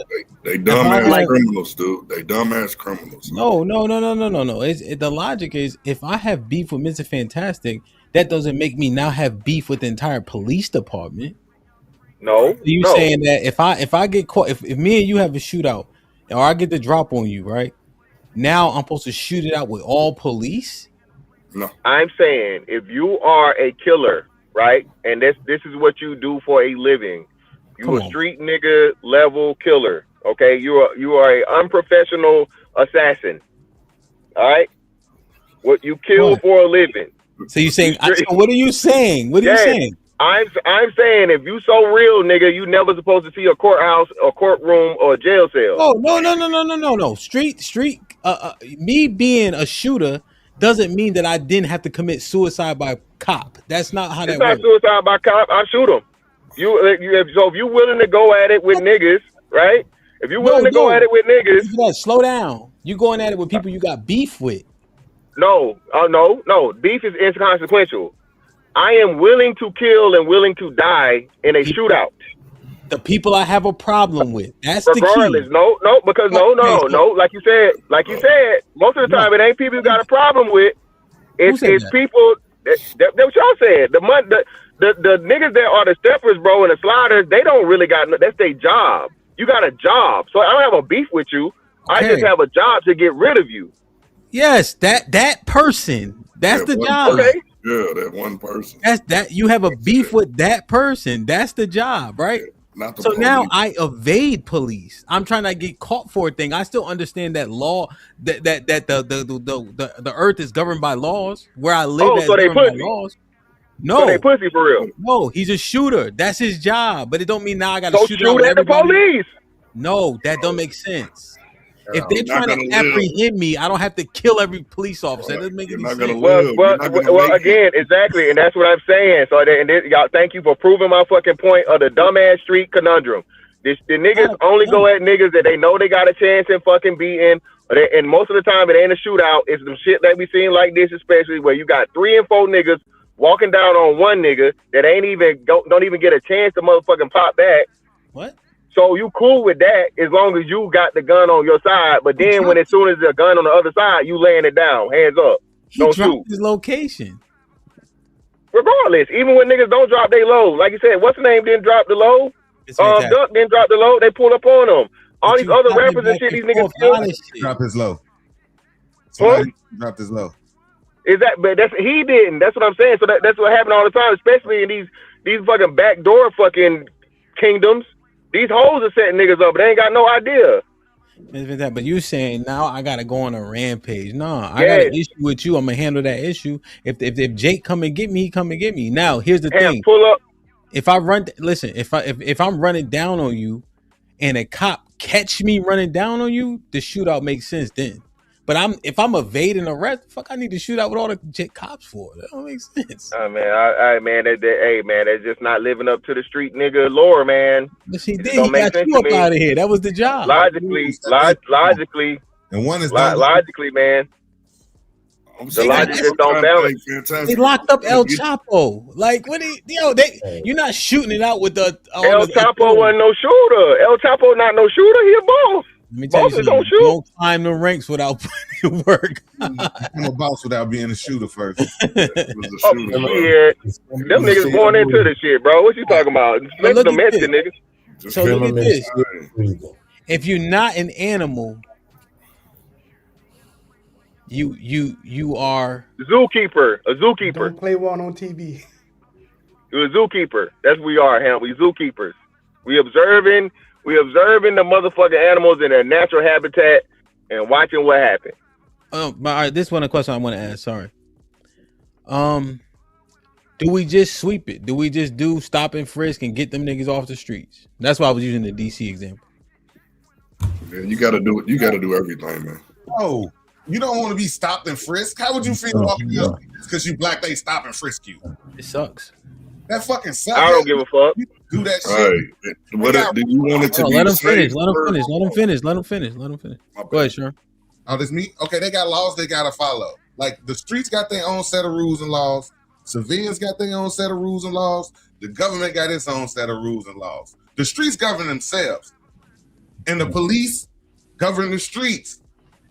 They dumbass criminals, dude. They dumbass criminals. No. The logic is if I have beef with Mr. Fantastic, that doesn't make me now have beef with the entire police department. No. You saying that if I get caught, if me and you have a shootout, or I get the drop on you, right? Now I'm supposed to shoot it out with all police? No. I'm saying if you are a killer, right, and this is what you do for a living, you a street nigga level killer, okay? You are a unprofessional assassin, all right? What you kill for a living. So you saying? So what are you saying? What are you saying? I'm saying if you so real, nigga, you never supposed to see a courthouse, a courtroom, or a jail cell. Oh no. Street. Me being a shooter doesn't mean that I didn't have to commit suicide by cop. That's not how that works. It's not suicide by cop. I shoot him. So if you willing to go at it with niggas, right? If you willing to go at it with niggas, slow down. You going at it with people you got beef with. No. Beef is inconsequential. I am willing to kill and willing to die in a shootout. The people I have a problem with. That's regardless. The key. No, because no. Like you said, most of the time it ain't people you got a problem with. It's people. That's what y'all said. The niggas that are the steppers, bro, and the sliders, they don't really got. That's their job. You got a job, so I don't have a beef with you. I just have a job to get rid of you. Yes, that person. That's the job. Okay. Yeah, that one person. That you have a beef with that person. That's the job, right? Not the so police. Now I evade police. I'm trying to get caught for a thing. I still understand that law that the earth is governed by laws. Where I live, so they governed by laws. No, so they pussy for real. No, he's a shooter. That's his job. But it don't mean now I got to shoot at the police. No, that don't make sense. If they're trying to apprehend me, I don't have to kill every police officer. That doesn't make any sense. Well, again, exactly, and that's what I'm saying. So, y'all, thank you for proving my fucking point of the dumbass street conundrum. The niggas only go at niggas that they know they got a chance in fucking beating. And most of the time, it ain't a shootout. It's some shit that we seen like this, especially where you got 3 and 4 niggas walking down on one nigga that ain't even don't even get a chance to motherfucking pop back. What? So you cool with that as long as you got the gun on your side. But then when as soon as the gun on the other side, you laying it down, hands up, don't shoot. His location. Regardless, even when niggas don't drop their low, like you said, what's the name didn't drop the low? Duck didn't drop the low. They pull up on them. All these other rappers and shit, these niggas drop his low. Huh? Dropped his low. Is that? But he didn't. That's what I'm saying. So that's what happened all the time, especially in these fucking backdoor fucking kingdoms. These hoes are setting niggas up, but they ain't got no idea. But you saying now I gotta go on a rampage? Nah, I got an issue with you. I'm gonna handle that issue. If Jake come and get me, he come and get me. Now here's the thing. Pull up. If I run, listen. If I'm running down on you, and a cop catch me running down on you, the shootout makes sense then. But if I'm evading arrest, fuck, I need to shoot out with all the cops for. That don't make sense. Man, that's just not living up to the street nigga lore, man. But he did. He got you up out of here. That was the job. Logically, and one is logically, man. The logic just don't balance. They locked up El Chapo. Like, what? You're not shooting it out with the. El Chapo wasn't no shooter. El Chapo not no shooter. He a boss. Let me tell you something. You don't climb the ranks without putting in work. I'm a boss without being a shooter first. Shit. Them niggas born into the shit, bro. What you talking about? Especially the Mexican niggas. So look at this. If you're not an animal, you are a zookeeper. Don't play one on TV. You're a zookeeper. That's what we are, Hamp. We zookeepers. We observing the motherfucking animals in their natural habitat and watching what happens. All right, this one a question I want to ask. Sorry. Do we just sweep it? Do we just do stop and frisk and get them niggas off the streets? That's why I was using the DC example. Man, you gotta do it. You gotta do everything, man. Oh, you don't want to be stopped and frisked. How would you feel because you black? They stop and frisk you. It sucks. That fucking sucks. I don't give a fuck. You do that shit. Right. What do you want it to be? Let them finish. Let them finish. Go ahead, Sean. Oh, this me? Okay, they got laws they gotta follow. Like the streets got their own set of rules and laws. Civilians got their own set of rules and laws. The government got its own set of rules and laws. The streets govern themselves. And the police govern the streets.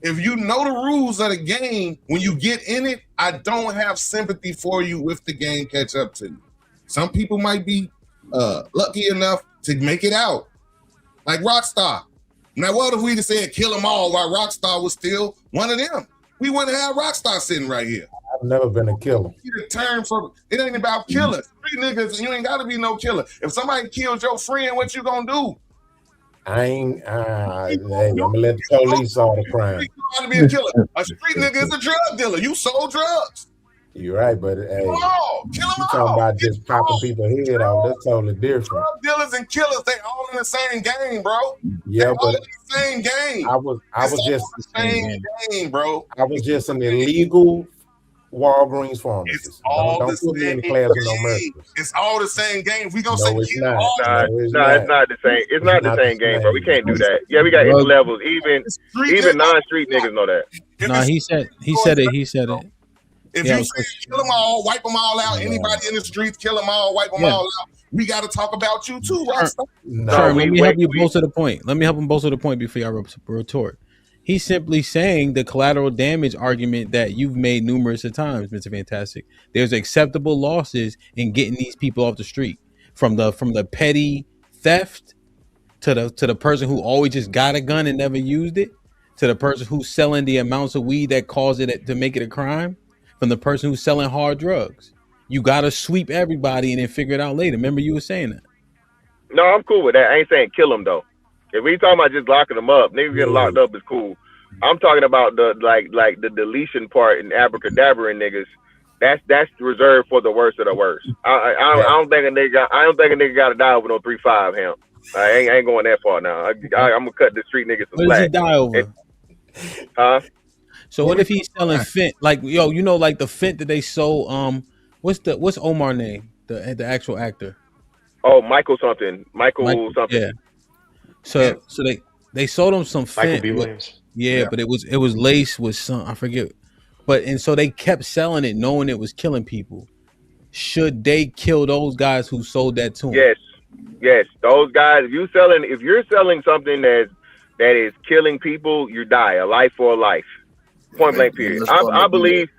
If you know the rules of the game, when you get in it, I don't have sympathy for you if the game catch up to you. Some people might be lucky enough to make it out. Like Rockstar. Now, what if we just said kill them all while Rockstar was still one of them? We wouldn't have Rockstar sitting right here. I've never been a killer. It ain't about killers. Street niggas, you ain't got to be no killer. If somebody kills your friend, what you gonna do? I'm gonna let the police solve the crime. You got to be a killer. A street nigga is a drug dealer. You sold drugs. You're right, but hey, kill them all. Talking about just popping people's head off, that's totally different. Drug dealers and killers, they all in the same game, bro. Yeah, but in the same game. I was just the same game, bro. I was just an illegal Walgreens pharmacist. It's all don't the put me in same the class with no mercy. It's all the same game. We gonna No, say it's kill not. all It's not the same. It's not the same game, bro. We can't do that. Yeah, we got his levels. Even non-street niggas know that. No, he said it. If you say kill them all, wipe them all out, anybody in the streets, kill them all, wipe them all out. We got to talk about you too, Rockstar. Let me help you bolster the point. Let me help him bolster the point before y'all retort. He's simply saying the collateral damage argument that you've made numerous of times, Mr. Fantastic. There's acceptable losses in getting these people off the street, from the petty theft to the person who always just got a gun and never used it, to the person who's selling the amounts of weed that cause it to make it a crime, from the person who's selling hard drugs. You gotta sweep everybody and then figure it out later. Remember you were saying that. No, I'm cool with that. I ain't saying kill them though. If we talking about just locking them up, niggas getting locked up is cool. I'm talking about the like the deletion part and abracadabra and niggas. That's reserved for the worst of the worst. I don't think a nigga got to die over no 3-5 Hamp. I ain't going that far now. I'm gonna cut the street niggas some What does slack. he die over? So what if he's selling fent? Like like the fent that they sold. What's Omar name? The actual actor. Oh, Michael something. Michael something. Yeah. So they sold him some Michael B. fentanyl. Williams. Yeah, but it was laced with some, I forget. But and so they kept selling it, knowing it was killing people. Should they kill those guys who sold that to him? Yes, those guys. If you're selling something that is killing people, you die. A life for a life. Point blank. Period. I believe.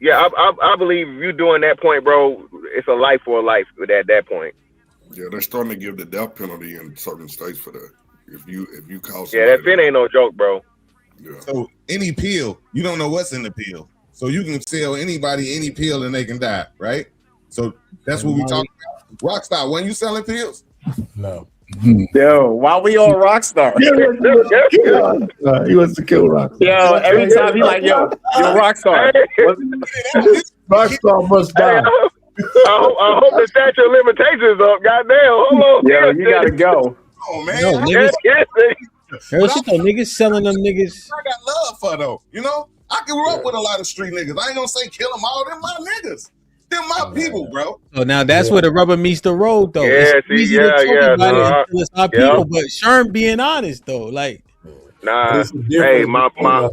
Yeah, I believe if you're doing that point, bro, it's a life for a life at that point. Yeah, they're starting to give the death penalty in certain states for that. If you cause that fin ain't no joke, bro. Yeah. So any pill, you don't know what's in the pill. So you can sell anybody any pill and they can die, right? So that's what we talking about. Rockstar, when you selling pills? No. Yo, why we all Rockstar? He wants to kill Rockstar. Yo, every time he like, yo, Rockstar. Rockstar must die. I hope the statute of limitations up. Goddamn, hold on. Yo, you gotta go. Oh man, No, niggas. Hell shit though, niggas selling them niggas. I got love for though. You know, I grew up with a lot of street niggas. I ain't gonna say kill them all. Them my niggas. Them my people, bro. So now that's where the rubber meets the road, though. Yeah, it's easy to talk about it until it's our people, but Sherm being honest though, like. Nah, hey, my brother,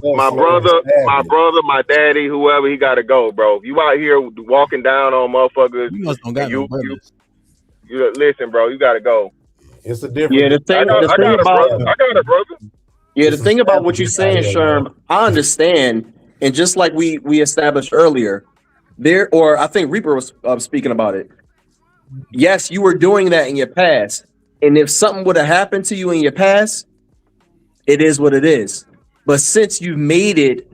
my daddy, whoever, he gotta go, bro. You out here walking down on motherfuckers. You must don't got no brothers. You listen, bro. You gotta go. It's a difference. Yeah, the thing I got a brother. Yeah, the thing about what you're saying, Sherm, I understand, and just like we established earlier, or I think Reaper was speaking about it. Yes, you were doing that in your past, and if something would have happened to you in your past, it is what it is. But since you made it,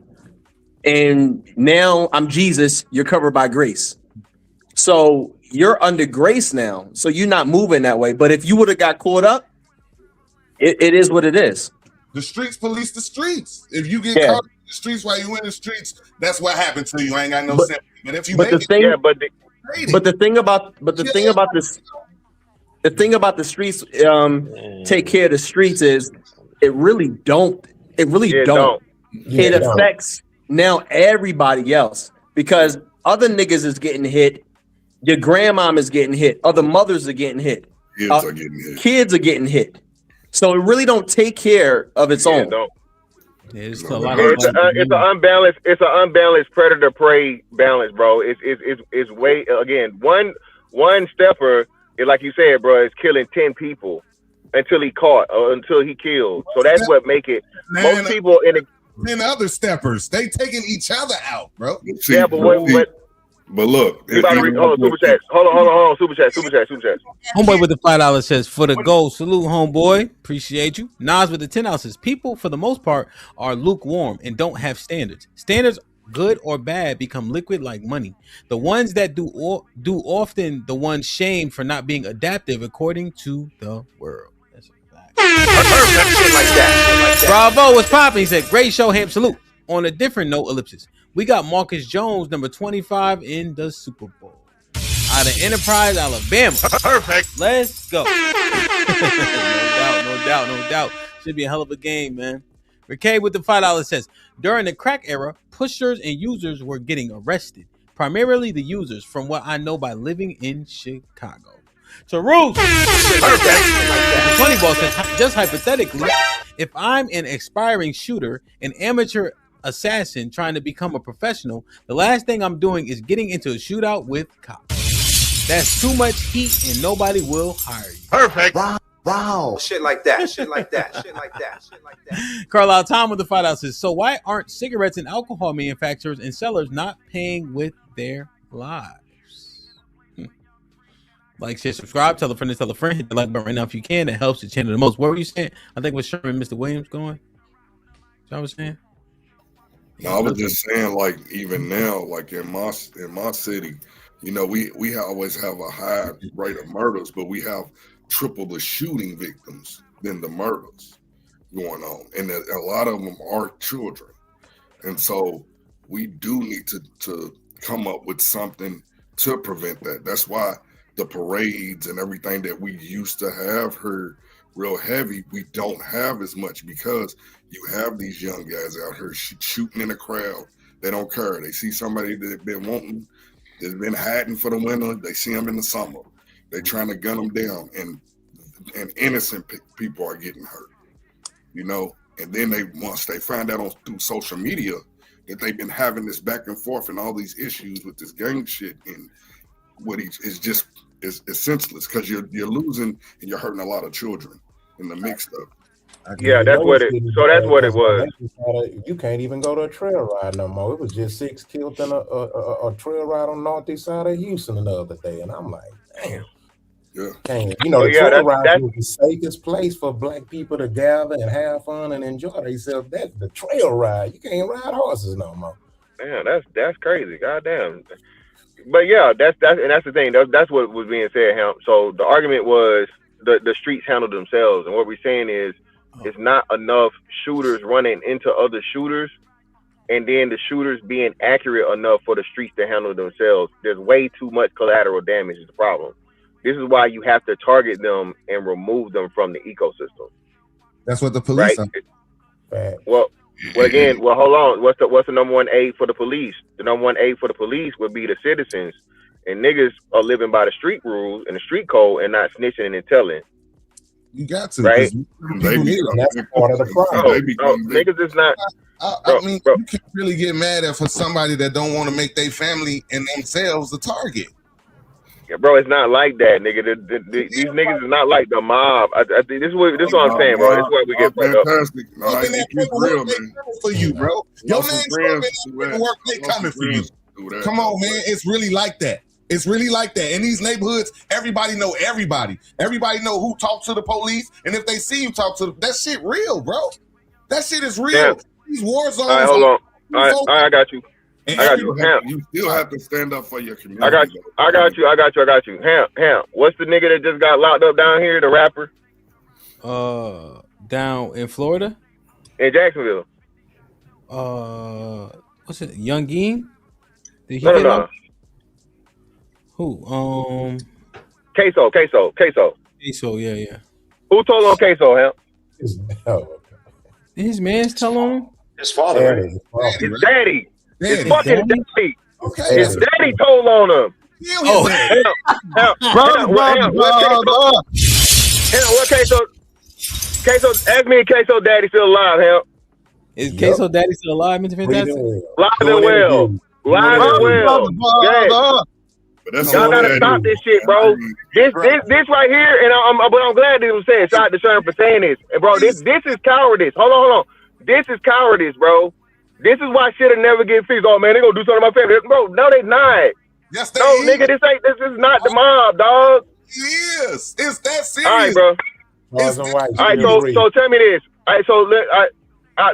and now I'm Jesus, you're covered by grace. So you're under grace now. So you're not moving that way. But if you would have got caught up, it is what it is. The streets police the streets. If you get caught in the streets while you in the streets, that's what happened to you. I ain't got no sympathy. But if you make it, the thing about the streets, take care of the streets is it really don't. It affects now everybody else because other niggas is getting hit. Your grandmom is getting hit. Other mothers are getting hit. Kids are getting hit. So it really don't take care of its own. It's an unbalanced predator prey balance, bro. It's way again one stepper. Like you said, bro, is killing 10 people until he caught or until he killed. So that's what make it. Most people in the other steppers, they taking each other out, bro. Yeah, but look, super chat. Hold on, super chat. Homeboy with the $5 says for the gold. Salute, homeboy. Appreciate you. Nas with the 10 ounces. People, for the most part, are lukewarm and don't have standards. Standards, good or bad, become liquid like money. The ones that do often the ones shamed for not being adaptive according to the world. That's a fact. Bravo, what's popping? He said, great show, Hamp. Salute. On a different note, ellipsis. We got Marcus Jones, number 25 in the Super Bowl. Out of Enterprise, Alabama. Perfect. Let's go. No doubt. Should be a hell of a game, man. Ricky with the $5 says, during the crack era, pushers and users were getting arrested. Primarily the users, from what I know by living in Chicago. So, Ruth. The funny ball says, just hypothetically, if I'm an aspiring shooter, an amateur assassin trying to become a professional, the last thing I'm doing is getting into a shootout with cops. That's too much heat and nobody will hire you. Perfect. Wow. Shit like that. Carlisle Tom with the $5 says, so why aren't cigarettes and alcohol manufacturers and sellers not paying with their lives? Like, share, subscribe, tell a friend, hit the like button right now if you can. It helps the channel the most. What were you saying? I think it was Sherman, Mr. Williams going. What I was saying? No, I was just saying, like, even now, like in my city, you know, we always have a high rate of murders, but we have triple the shooting victims than the murders going on, and a lot of them are children, and so we do need to come up with something to prevent that. That's why the parades and everything that we used to have here real heavy, we don't have as much because you have these young guys out here shooting in a crowd. They don't care. They see somebody that they've been hiding for the winter. They see them in the summer. They're trying to gun them down. And and innocent people are getting hurt. You know, and then once they find out through social media that they've been having this back and forth and all these issues with this gang shit, and it's senseless because you're losing and you're hurting a lot of children in the mix of. Yeah, that's what it. So that's what it was. You can't even go to a trail ride no more. It was just 6 killed in a trail ride on the northeast side of Houston the other day, and I'm like, damn. Yeah. The trail ride was the safest place for black people to gather and have fun and enjoy themselves. That's the trail ride. You can't ride horses no more. Man, that's crazy. Goddamn. But yeah, that's the thing. That's what was being said, Hamp. So the argument was the streets handle themselves, and what we're saying is it's not enough shooters running into other shooters, and then the shooters being accurate enough for the streets to handle themselves. There's way too much collateral damage is the problem. This is why you have to target them and remove them from the ecosystem. That's what the police are. Well, hold on. What's the number one aid for the police? The number one aid for the police would be the citizens, and niggas are living by the street rules and the street code and not snitching and telling. You got to, right? That's part of the problem. Niggas is not. You can't really get mad at for somebody that don't want to make their family and themselves the target. Yeah, bro, it's not like that, nigga. These niggas is not like the mob. I think this is what I'm saying, bro. This is why we get fucked up. Real, man. For you, bro. Your man work, they coming for you. Come on, man. It's really like that. It's really like that. In these neighborhoods, everybody know everybody. Everybody know who talks to the police, and if they see you talk to them, that shit real, bro. That shit is real. Yeah. These war zones. All right, hold on. All right, I got you. You still have to stand up for your community. I got you. Hamp, what's the nigga that just got locked up down here, the rapper? Down in Florida? In Jacksonville. What's it? Young Geen? Did he No. Who? Queso. Queso, yeah. Who told on Queso, Hamp? Did his man's tell on him? His father, right? His daddy. His fucking daddy. Okay. His daddy told on him. What Queso, ask me if Queso daddy still alive, Hamp. Is Queso daddy still alive, Mr. Fantastic? Live and well. Yeah. Y'all gotta stop this shit, bro. This right here, and I'm glad that it was said. Shout out to Sherm for saying this. And bro, this is cowardice. Hold on. This is cowardice, bro. This is why shit'll never get fixed. Oh man, they gonna do something to my family, bro. No, they not. Yes, they is. Nigga, this is not the mob, dog. It is. It's that serious. All right, bro. All right, so tell me this. All right, so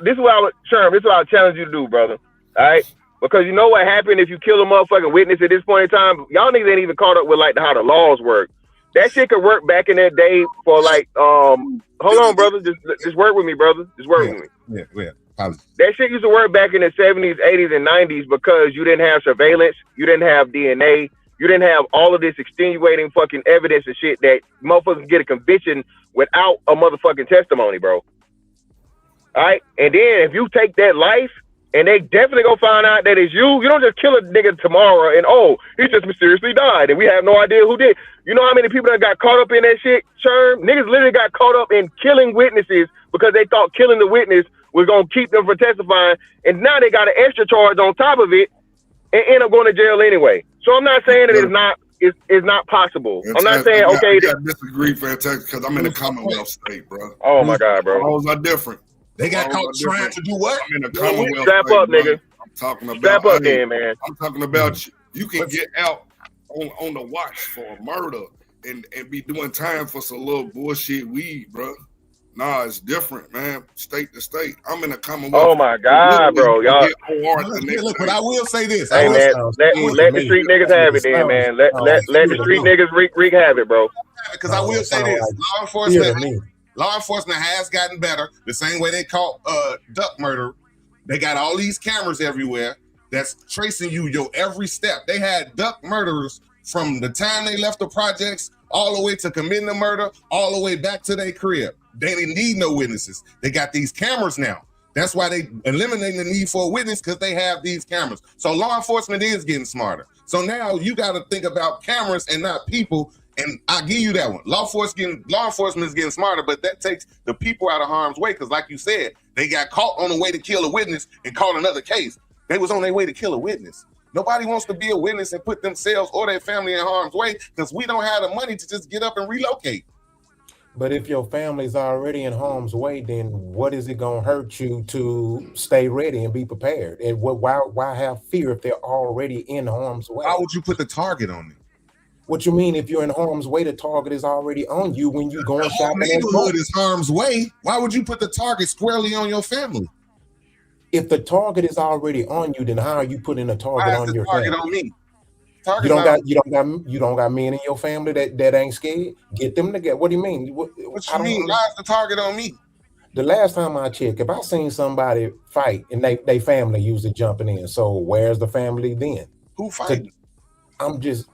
this is what I would, Sherm. This is what I would challenge you to do, brother. All right. Because you know what happened if you kill a motherfucking witness at this point in time? Y'all niggas ain't even caught up with like how the laws work. That shit could work back in that day for like hold on, brother. Just work with me, brother. Just work with me. Yeah. That shit used to work back in the 70s, 80s, and 90s because you didn't have surveillance, you didn't have DNA, you didn't have all of this extenuating fucking evidence and shit that motherfuckers get a conviction without a motherfucking testimony, bro. All right? And then if you take that life, and they definitely gonna find out that it's you. You don't just kill a nigga tomorrow and he just mysteriously died and we have no idea who did. You know how many people that got caught up in that shit, Sherm? Niggas literally got caught up in killing witnesses because they thought killing the witness was gonna keep them from testifying, and now they got an extra charge on top of it and end up going to jail anyway. So I'm not saying that it's not possible. I'm not saying I disagree, Fantastic, because I'm in a Commonwealth state, bro. Oh my God, bro. Laws are different. They got caught trying to do what? I'm in a Commonwealth. Strap up, nigga. I'm talking about. Strap up, then, man. I'm talking about you can get out on the watch for a murder and be doing time for some little bullshit weed, bro. Nah, it's different, man. State to state. I'm in a Commonwealth. Oh my God, bro, y'all. Look, but I will say this. Hey man, let the street niggas have it, then, man. Let the street niggas wreak havoc, bro. Because I will say this. Law enforcement has gotten better. The same way they caught duck murder. They got all these cameras everywhere that's tracing your every step. They had duck murderers from the time they left the projects all the way to committing the murder, all the way back to their crib. They didn't need no witnesses. They got these cameras now. That's why they eliminating the need for a witness, because they have these cameras. So law enforcement is getting smarter. So now you got to think about cameras and not people And I'll give you that one. Law enforcement is getting smarter, but that takes the people out of harm's way. Because like you said, they got caught on the way to kill a witness and caught another case. They was on their way to kill a witness. Nobody wants to be a witness and put themselves or their family in harm's way because we don't have the money to just get up and relocate. But if your family's already in harm's way, then what is it gonna hurt you to stay ready and be prepared? And why have fear if they're already in harm's way? Why would you put the target on them? What you mean if you're in harm's way, the target is already on you when you go and shop in the neighborhood is harm's way. Why would you put the target squarely on your family? If the target is already on you, then how are you putting a target on your family? On me? You don't got men in your family that ain't scared. Get them together. What do you mean? What you mean? Why is the target on me? The last time I checked, if I seen somebody fight and they family usually jumping in, so where's the family then? Who fighting? I'm just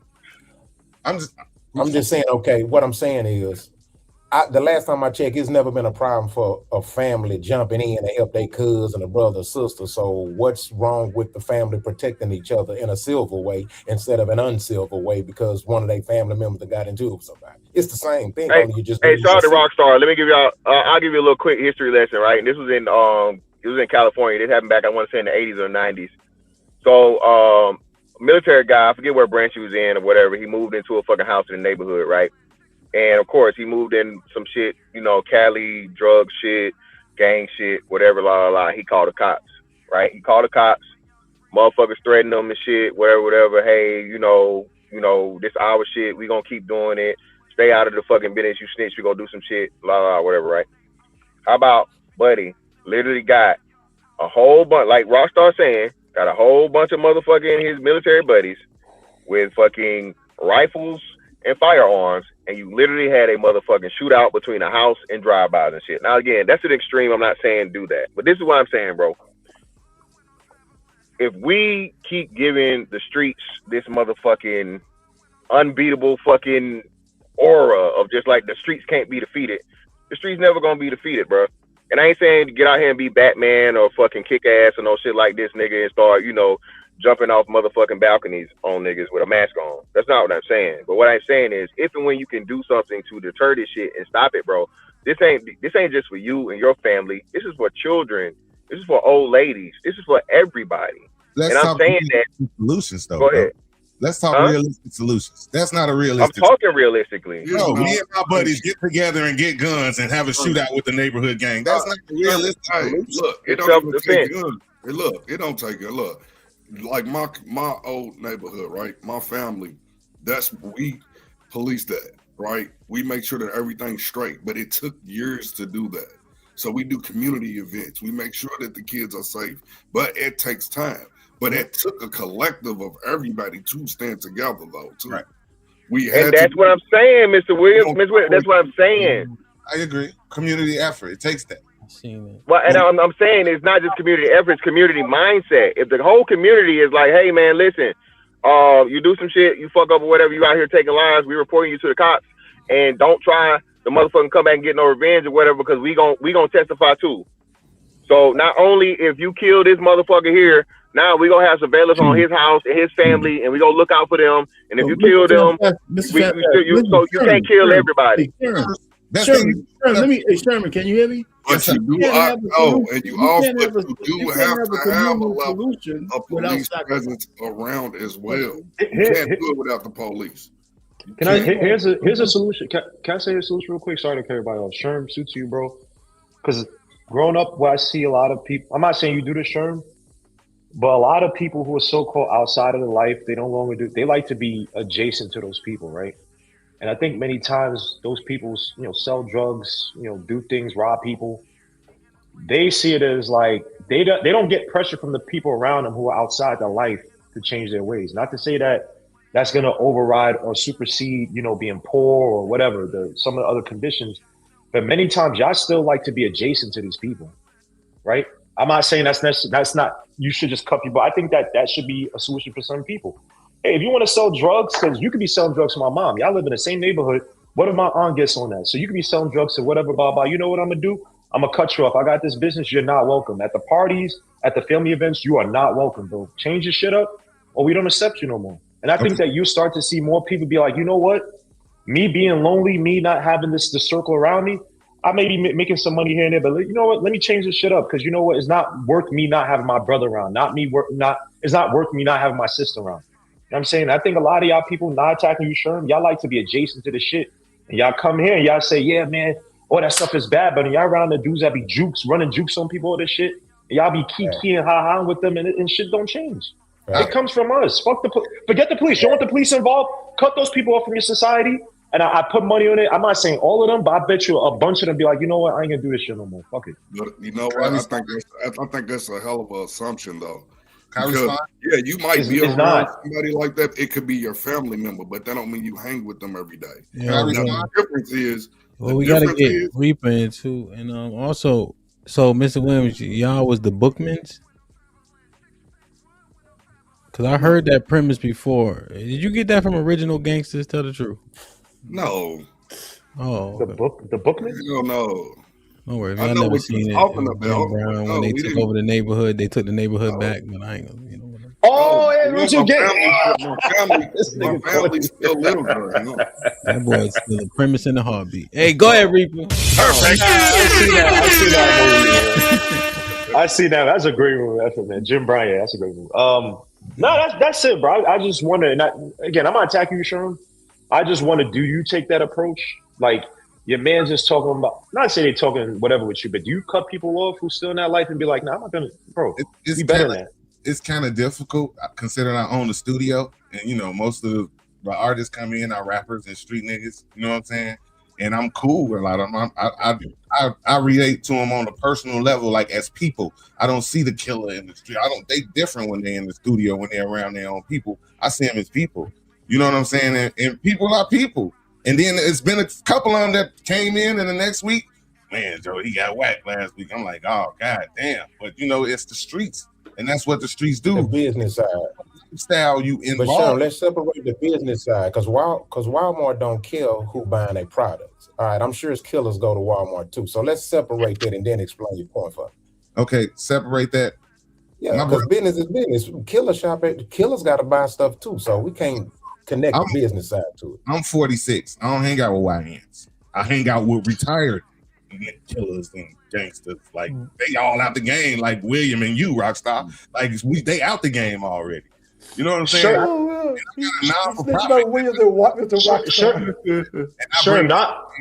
saying. Okay, what I'm saying is, the last time I checked, it's never been a problem for a family jumping in to help their cousin, a brother, or sister. So what's wrong with the family protecting each other in a civil way instead of an uncivil way because one of their family members got into it with somebody? It's the same thing. Hey, shout out to Rockstar. Let me give y'all. I'll give you a little quick history lesson, right? And this was in it was in California. This happened back, I want to say, in the 80s or 90s. So military guy, I forget what branch he was in or whatever. He moved into a fucking house in the neighborhood, right? And of course, he moved in some shit, Cali, drug shit, gang shit, whatever, He called the cops, right? He called the cops. Motherfuckers threatened him and shit, whatever. Hey, this our shit. We gonna keep doing it. Stay out of the fucking business. You snitch. We gonna do some shit, whatever, right? How about buddy? Literally got a whole bunch, like Rockstar saying, got a whole bunch of motherfucking his military buddies with fucking rifles and firearms, and you literally had a motherfucking shootout between a house and drive-bys and shit. Now, again, that's an extreme. I'm not saying do that, but this is what I'm saying, bro. If we keep giving the streets this motherfucking unbeatable fucking aura of just like the streets can't be defeated, the streets never gonna be defeated, bro. And I ain't saying to get out here and be Batman or fucking kick ass or no shit like this, nigga, and start, jumping off motherfucking balconies on niggas with a mask on. That's not what I'm saying. But what I'm saying is, if and when you can do something to deter this shit and stop it, bro, this ain't just for you and your family. This is for children. This is for old ladies. This is for everybody. Let's and I'm saying that solutions, though. Go ahead. Let's talk realistic solutions. That's not a realistic. I'm talking realistically. No, me and my buddies get together and get guns and have a shootout with the neighborhood gang. That's not a realistic solution. Look, it don't even take guns. Look, it don't take it. Look. Like my old neighborhood, right? My family, we police that, right? We make sure that everything's straight, but it took years to do that. So we do community events. We make sure that the kids are safe, but it takes time. But it took a collective of everybody to stand together, though, too. Right. And that's what I'm saying, Mr. Williams. That's what I'm saying. I agree. Community effort. It takes that. Well, and I'm saying it's not just community effort, it's community mindset. If the whole community is like, hey man, listen, you do some shit, you fuck up or whatever, you out here taking lives, we reporting you to the cops, and don't try to motherfucking come back and get no revenge or whatever, because we gon' testify too. So not only if you kill this motherfucker here, now we gonna have surveillance on his house and his family, and we gonna look out for them. And if you kill them, you can't kill everybody. Sherman, can you hear me? But you do, and you also do have to have a level of police presence around as well. You can't do it without the police. Here's a solution. Can I say a solution real quick? Sorry to cut everybody off. Sherm, suits you, bro. Because growing up, where I see a lot of people, I'm not saying you do this, Sherm, but a lot of people who are so-called outside of the life, they no longer do. They like to be adjacent to those people, right? And I think many times those people, sell drugs, do things, rob people. They see it as like they don't get pressure from the people around them who are outside their life to change their ways. Not to say that that's going to override or supersede, being poor or whatever, some of the other conditions. But many times y'all still like to be adjacent to these people, right? I'm not saying that's not, you should just cut people. I think that should be a solution for some people. Hey, if you want to sell drugs, because you could be selling drugs to my mom. Y'all live in the same neighborhood. What if my aunt gets on that? So you could be selling drugs to whatever, blah, blah. You know what I'm going to do? I'm going to cut you off. I got this business. You're not welcome. At the parties, at the family events, you are not welcome, bro. Change your shit up or we don't accept you no more. And I think that you start to see more people be like, you know what? Me being lonely, me not having the circle around me, I may be making some money here and there, but you know what? Let me change this shit up because you know what? It's not worth me not having my brother around. It's not worth me not having my sister around. You know what I'm saying? I think a lot of y'all people not attacking you, Sherm. Y'all like to be adjacent to the shit. And y'all come here and y'all say, yeah, man, all that stuff is bad, but y'all around the dudes that be running jukes on people, all this shit. And y'all be key and ha with them and shit don't change. It comes from us. Forget the police. You want the police involved? Cut those people off from your society. And I put money on it. I'm not saying all of them, but I bet you a bunch of them be like, you know what? I ain't gonna do this shit no more. Fuck it. But you know what? I think that's a hell of an assumption, though. Because, yeah, you might be around somebody like that. It could be your family member, but that don't mean you hang with them every day. Yeah, the difference is. Well, we gotta get Reaper in too, and also, so Mr. Williams, y'all was the Bookmans. Cause I heard that premise before. Did you get that from Original Gangsters? Tell the truth. No. Oh, the Bookman? No. Don't worry, I I know never what seen you're it. talking about. Brown, when they took over the neighborhood, they took the neighborhood back, but I ain't gonna, you know. What you get? My family still lives there. You know? That boy is still a premise in the heartbeat. Hey, go ahead, Reaper. Perfect. I see that. That's a great movie. That's it, man. Jim Bryan. That's a great movie. No, that's it, bro. I just wonder. And again, I'm not attacking you, Sherm. I just wonder, do you take that approach? Like your man's just talking about, not say they talking whatever with you, but do you cut people off who's still in that life and be like, nah, I'm not gonna, bro. It's better than that. It's kind of difficult considering I own the studio, and you know most of the artists come in are rappers and street niggas. You know what I'm saying? And I'm cool with a lot of them. I relate to them on a personal level, like as people. I don't see the killer in the street. They different when they're in the studio, when they're around their own people. I see them as people. You know what I'm saying? And people are people. And then it's been a couple of them that came in, and the next week, man, Joe, he got whacked last week. I'm like, oh god damn. But you know, it's the streets, and that's what the streets do. The business side. Style you involved. But Sean, let's separate the business side, because Walmart don't kill who buying their products. All right, I'm sure it's killers go to Walmart too. So let's separate that and then explain your point for me. Okay, separate that. Yeah, because business is business. Killers got to buy stuff too, so we can't connect the business side to it. I'm 46. I don't hang out with YNs. I hang out with retired killers and gangsters. Like they all out the game. Like William and you, Rockstar. Like they out the game already. You know what I'm saying?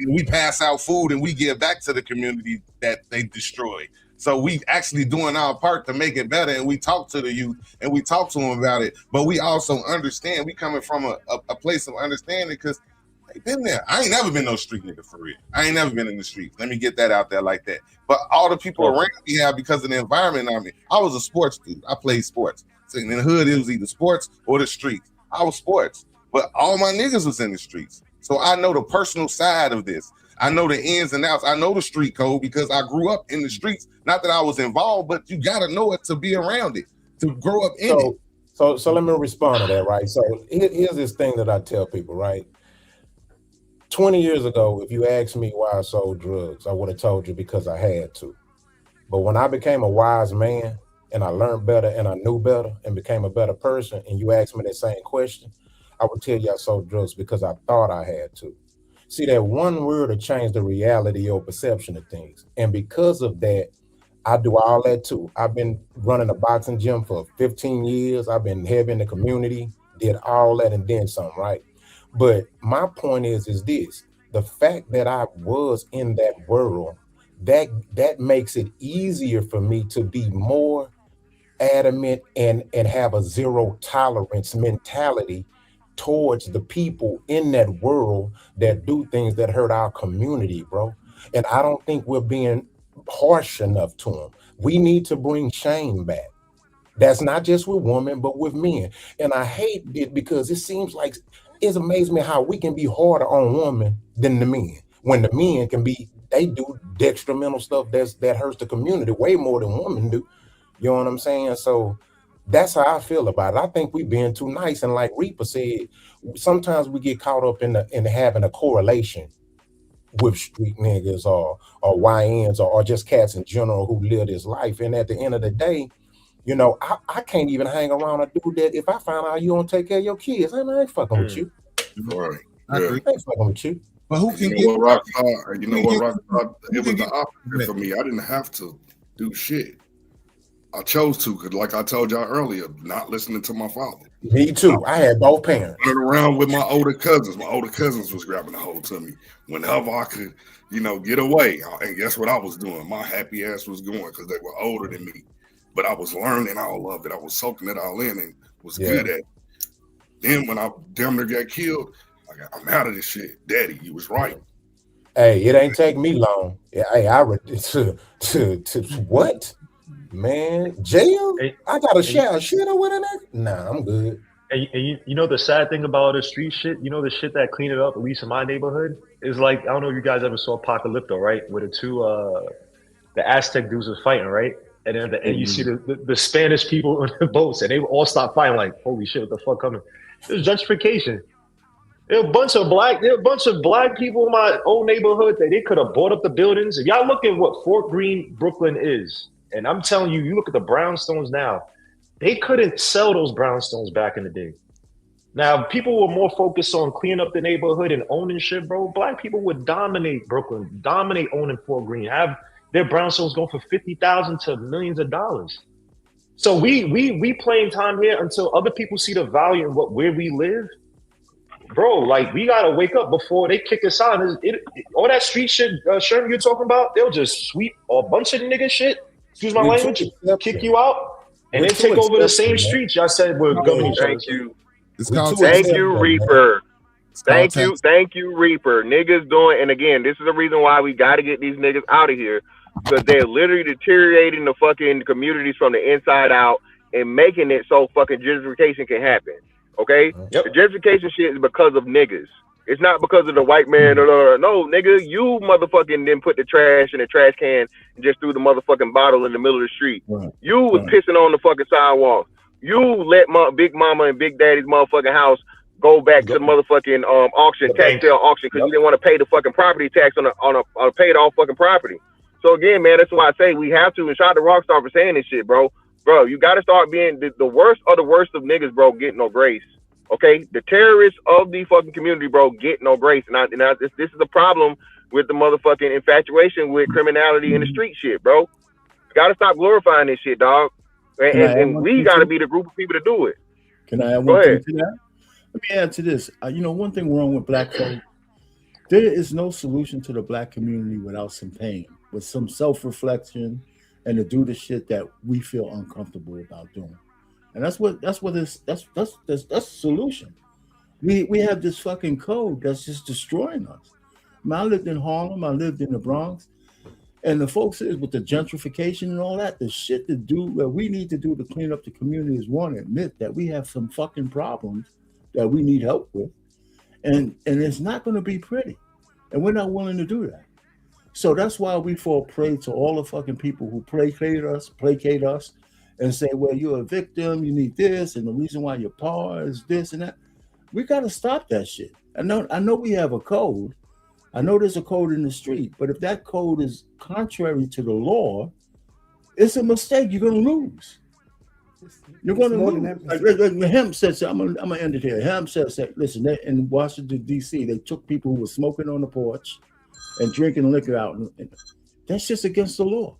We pass out food and we give back to the community that they destroyed. So we actually doing our part to make it better, and we talk to the youth and we talk to them about it. But we also understand. We coming from a place of understanding because they been there. I ain't never been no street nigga for real. I ain't never been in the streets. Let me get that out there like that. But all the people around me have because of the environment I'm in. I was a sports dude. I played sports. So in the hood, it was either sports or the streets. I was sports, but all my niggas was in the streets. So I know the personal side of this. I know the ins and outs. I know the street code because I grew up in the streets. Not that I was involved, but you gotta know it to be around it, to grow up in it. So let me respond to that, right? So here's this thing that I tell people, right? 20 years ago, if you asked me why I sold drugs, I would have told you because I had to. But when I became a wise man and I learned better and I knew better and became a better person, and you asked me that same question, I would tell you I sold drugs because I thought I had to. See, that one word will change the reality or perception of things. And because of that, I do all that too. I've been running a boxing gym for 15 years. I've been heavy in the community, did all that and then some, right? But my point is this: the fact that I was in that world, that makes it easier for me to be more adamant and have a zero tolerance mentality towards the people in that world that do things that hurt our community, bro. And I don't think we're being harsh enough to them. We need to bring shame back. That's not just with women, but with men. And I hate it because it seems like it's amazing me how we can be harder on women than the men. When the men can be, they do detrimental stuff that hurts the community way more than women do. You know what I'm saying? So that's how I feel about it. I think we're being too nice. And like Reaper said, sometimes we get caught up in having a correlation with street niggas or YNs or just cats in general who live this life. And at the end of the day, you know, I can't even hang around a dude that if I find out you don't take care of your kids, I ain't fucking with you. Right. I agree. But who You can know get? what, Rockstar? You know who what, can get- Rockstar? who It can was the get- opposite for me. I didn't have to do shit. I chose to, because like I told y'all earlier, not listening to my father. Me too. I had both parents. Running around with my older cousins. My older cousins was grabbing a hold to me whenever I could, get away. And guess what I was doing? My happy ass was going because they were older than me. But I was learning all of it. I was soaking it all in and was good at it. Then when I damn near got killed, I'm out of this shit. Daddy, you was right. Hey, it ain't take me long. Yeah, hey, to what? Man, jail? I got a share with a nigga? Nah, I'm good. And you know the sad thing about all the street shit, the shit that clean it up, at least in my neighborhood, is like, I don't know if you guys ever saw Apocalypto, right? Where the Aztec dudes was fighting, right? And then at the end, you see the Spanish people on the boats, and they all stop fighting, like, holy shit, what the fuck coming? It was gentrification. There were a bunch of black people in my old neighborhood that they could have bought up the buildings. If y'all look at what Fort Greene, Brooklyn is, and I'm telling you, you look at the brownstones now, they couldn't sell those brownstones back in the day. Now, people were more focused on cleaning up the neighborhood and owning shit, bro. Black people would dominate Brooklyn, dominate owning Fort Greene, have their brownstones go for $50,000 to millions of dollars. So we playing time here until other people see the value in where we live. Bro, like, we gotta wake up before they kick us out. All that street shit, Sherman, you're talking about, they'll just sweep a bunch of nigga shit, excuse my language, kick you out, and then take over the same streets y'all said we're governing each other. Thank you. called Thank you, Reaper. Thank you, Reaper. Niggas doing, and again, this is the reason why we got to get these niggas out of here, because they're literally deteriorating the fucking communities from the inside out and making it so fucking gentrification can happen. Okay? The gentrification shit is because of niggas. It's not because of the white man. No, nigga, you motherfucking didn't put the trash in the trash can and just threw the motherfucking bottle in the middle of the street. You was pissing on the fucking sidewalk. You let Big Mama and Big Daddy's motherfucking house go back to the motherfucking auction, tax sale auction, because you didn't want to pay the fucking property tax on a paid off fucking property. So again, man, that's why I say we have to, and shout out to Rockstar for saying this shit, bro. Bro, you got to start being the worst of the worst of niggas, bro, get no grace. Okay? The terrorists of the fucking community, bro, get no grace. And this is the problem with the motherfucking infatuation with criminality and the street shit, bro. Got to stop glorifying this shit, dog. And we got to be the group of people to do it. Can I add Go one ahead. thing to that? Let me add to this. One thing wrong with black folk, there is no solution to the black community without some pain, with some self-reflection, and to do the shit that we feel uncomfortable about doing. And that's the solution. We have this fucking code that's just destroying us. I lived in Harlem, I lived in the Bronx, and the folks is with the gentrification and all that, the shit to do that we need to do to clean up the community is one, admit that we have some fucking problems that we need help with. And it's not going to be pretty. And we're not willing to do that. So that's why we fall prey to all the fucking people who placate us and say, well, you're a victim, you need this, and the reason why your power is this and that. We got to stop that shit. I know we have a code. I know there's a code in the street, but if that code is contrary to the law, it's a mistake. You're going to lose. You're going to lose. Like Hamp said, I'm going to end it here. Hamp said, listen, in Washington, D.C., they took people who were smoking on the porch and drinking liquor out. And that's just against the law.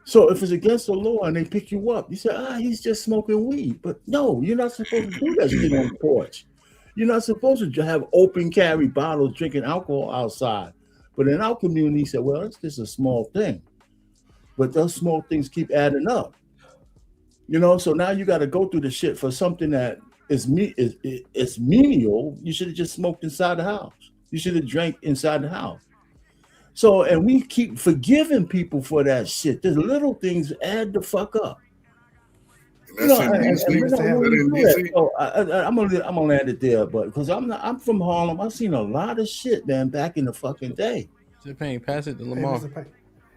So if it's against the law and they pick you up, you say, he's just smoking weed. But no, you're not supposed to do that shit on the porch. You're not supposed to have open carry bottles drinking alcohol outside. But in our community, you say, well, it's just a small thing. But those small things keep adding up. So now you got to go through the shit for something that is menial. You should have just smoked inside the house. You should have drank inside the house. So, and we keep forgiving people for that shit. The little things add the fuck up. I'm gonna land it there, but because I'm from Harlem, I've seen a lot of shit, man, back in the fucking day. Mr. Payne, pass it to Lamar.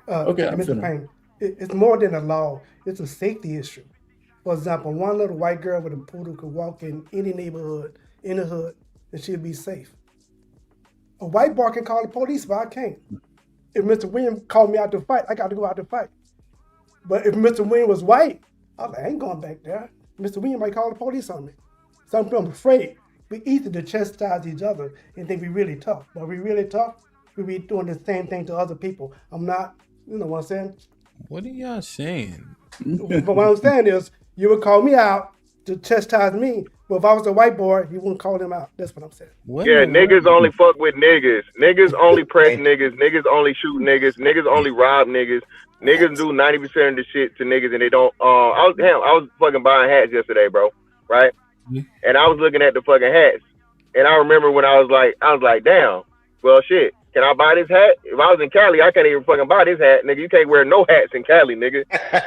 Okay, I'm Mr. finished. Payne, it's more than a law. It's a safety issue. For example, one little white girl with a poodle could walk in any neighborhood, in the hood, and she'll be safe. A white boy can call the police, but I can't. If Mr. William called me out to fight, I got to go out to fight. But if Mr. William was white, I was like, I ain't going back there. Mr. William might call the police on me. So I'm afraid. we easy to chastise each other and think we really tough. But we really tough, we be doing the same thing to other people. I'm not, you know what I'm saying? What are y'all saying? But what I'm saying is, you would call me out to chastise me, but if I was a white boy, you wouldn't call them out. That's what I'm saying. Yeah, niggas only fuck with niggas. Niggas only press niggas. Niggas only shoot niggas. Niggas only rob niggas. Niggas do 90% of the shit to niggas, and they don't. I was fucking buying hats yesterday, bro. Right? And I was looking at the fucking hats, and I remember when I was like, damn. Well, shit. Can I buy this hat? If I was in Cali, I can't even fucking buy this hat, nigga. You can't wear no hats in Cali, nigga.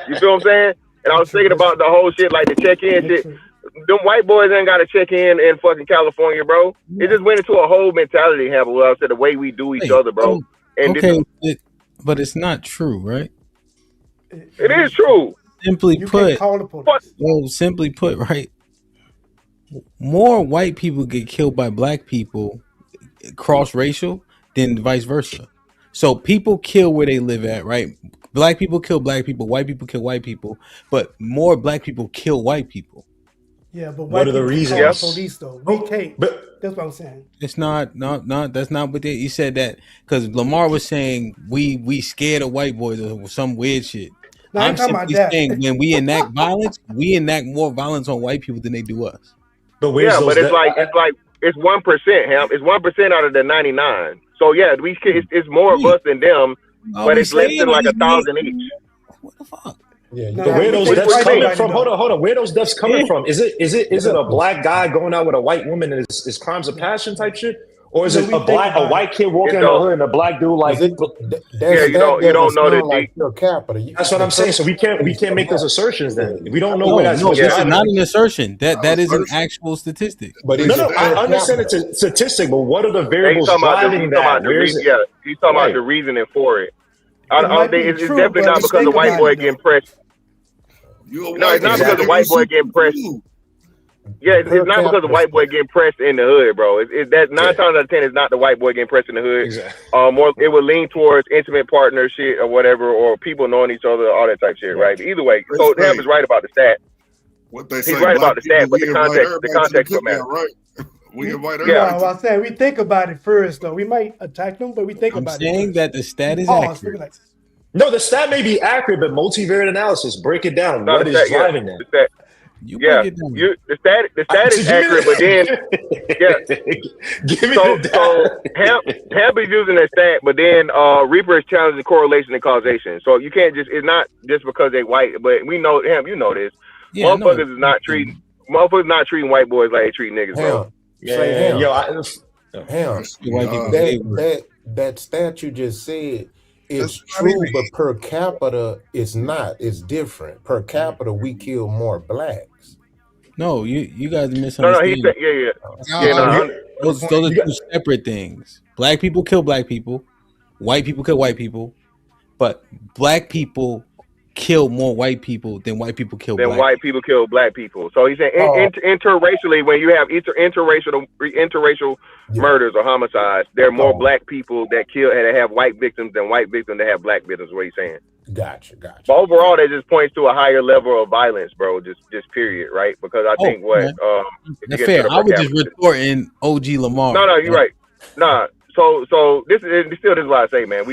You feel what I'm saying? And I was thinking about the whole shit, like the check-in shit. Them white boys ain't got to check in fucking California, bro. It just went into a whole mentality, Hamp, I said the way we do each other, bro. And Okay, but it's not true, right? it is true. Simply put, well, simply put, right? More white people get killed by black people, cross-racial, than vice versa. So people kill where they live at, right? Black people kill black people, white people kill white people, but more black people kill white people. Yeah, but What are the reasons? Police though, we can't. That's what I'm saying. It's not, no, that's not what you said that because Lamar was saying we scared of white boys or some weird shit. No, I'm talking about simply that. saying when we enact violence, we enact more violence on white people than they do us. But it's 1%, Hamp. It's 1% out of the 99. So yeah, it's more of us than them, but it's less than like 1,000 each. Yeah, But where those deaths coming from? Hold on. Where those deaths coming from? Is it a black guy going out with a white woman and is crimes of passion type shit? Or is it a white kid walking in the hood and a black dude like? You don't know the like per capita. That's what I'm saying. So we can't make those assertions then. We don't know where that's. No, this is not an assertion. That is an actual statistic. But I understand it's a statistic, but what are the variables driving that? He's talking about the reasoning for it. I don't think it's definitely not because the white boy getting pressed. No, it's not because the white boy getting pressed. Yeah, it's not because the white boy getting pressed in the hood, bro. It's that 9 times out of 10 is not the white boy getting pressed in the hood. Exactly. More it would lean towards intimate partner shit or whatever, or people knowing each other, all that type shit, right? But either way, so Hamp is right about the stat. What they He's say, right about the stat, but we the invite context everybody to what matters. right? We invite Yeah, everybody. well, I'm saying we think about it first, though. We might attack them, but we think I'm about it. saying that the stat is Pause, accurate. like, No, the stat may be accurate, but multivariate analysis, break it down. No, What the is stat, driving that? The stat. The stat is accurate, but then give me so Hamp is using that stat, but then Reaper is challenging correlation and causation. So you can't it's not just because they white, but we know Hamp, you know this. Yeah, motherfuckers is not treating white boys like they treat niggas, bro. That stat you just said is true, but per capita it's not. It's different. Per capita, we kill more blacks. No, you guys misunderstand. He said, Those are two separate things. Black people kill black people, white people kill white people, but black people kill more white people than white people kill black white people kill black people. So he's saying interracially, when you have interracial murders or homicides, there are more black people that kill and have white victims than white victims that have black victims. What he's saying. Gotcha. But overall, that just points to a higher level of violence, bro. Just period, right? Because I think that's fair. I was just reporting OG Lamar. No, you're right. Nah. So this is what I say, man.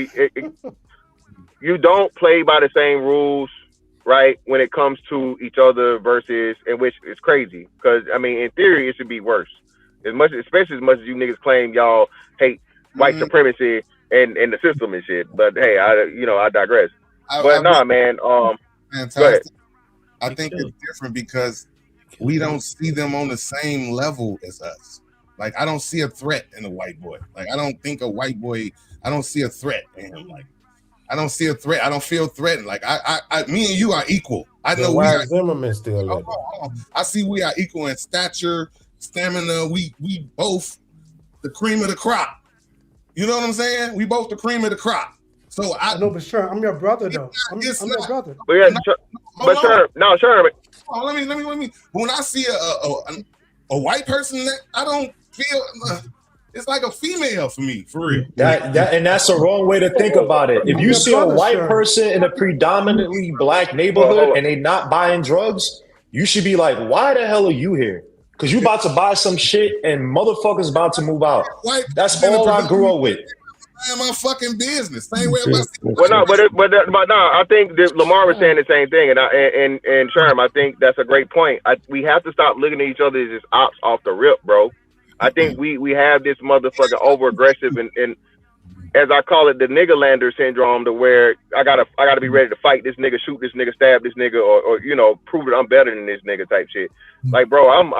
You don't play by the same rules, right? When it comes to each other versus, in which it's crazy. Because I mean, in theory, it should be worse. Especially as much as you niggas claim y'all hate white supremacy and the system and shit. But hey, I digress. Man. Fantastic. I think it's different because we don't see them on the same level as us. Like I don't see a threat in a white boy. Like I don't think a white boy. I don't see a threat in him. Like. I don't see a threat. I don't feel threatened. Like me and you are equal. I know we are. Zimmerman still. I see we are equal in stature, stamina. We both the cream of the crop. You know what I'm saying? We both the cream of the crop. So I know, but sure, I'm your brother though. I'm your brother. But sure. Let me. When I see a white person, I don't feel. It's like a female for me, for real. And that's the wrong way to think about it. If you see a white person in a predominantly black neighborhood and they not buying drugs, you should be like, why the hell are you here? Because you about to buy some shit and motherfuckers about to move out. White That's all I grew up with. My fucking business. Same way about Well, no, but no, I think that Lamar was saying the same thing, and Sherm, I think that's a great point. We have to stop looking at each other as just ops off the rip, bro. I think we have this motherfucker over aggressive and as I call it, the nigga lander syndrome, to where I gotta be ready to fight this nigga, shoot this nigga, stab this nigga, or you know, prove that I'm better than this nigga type shit. Like, bro, and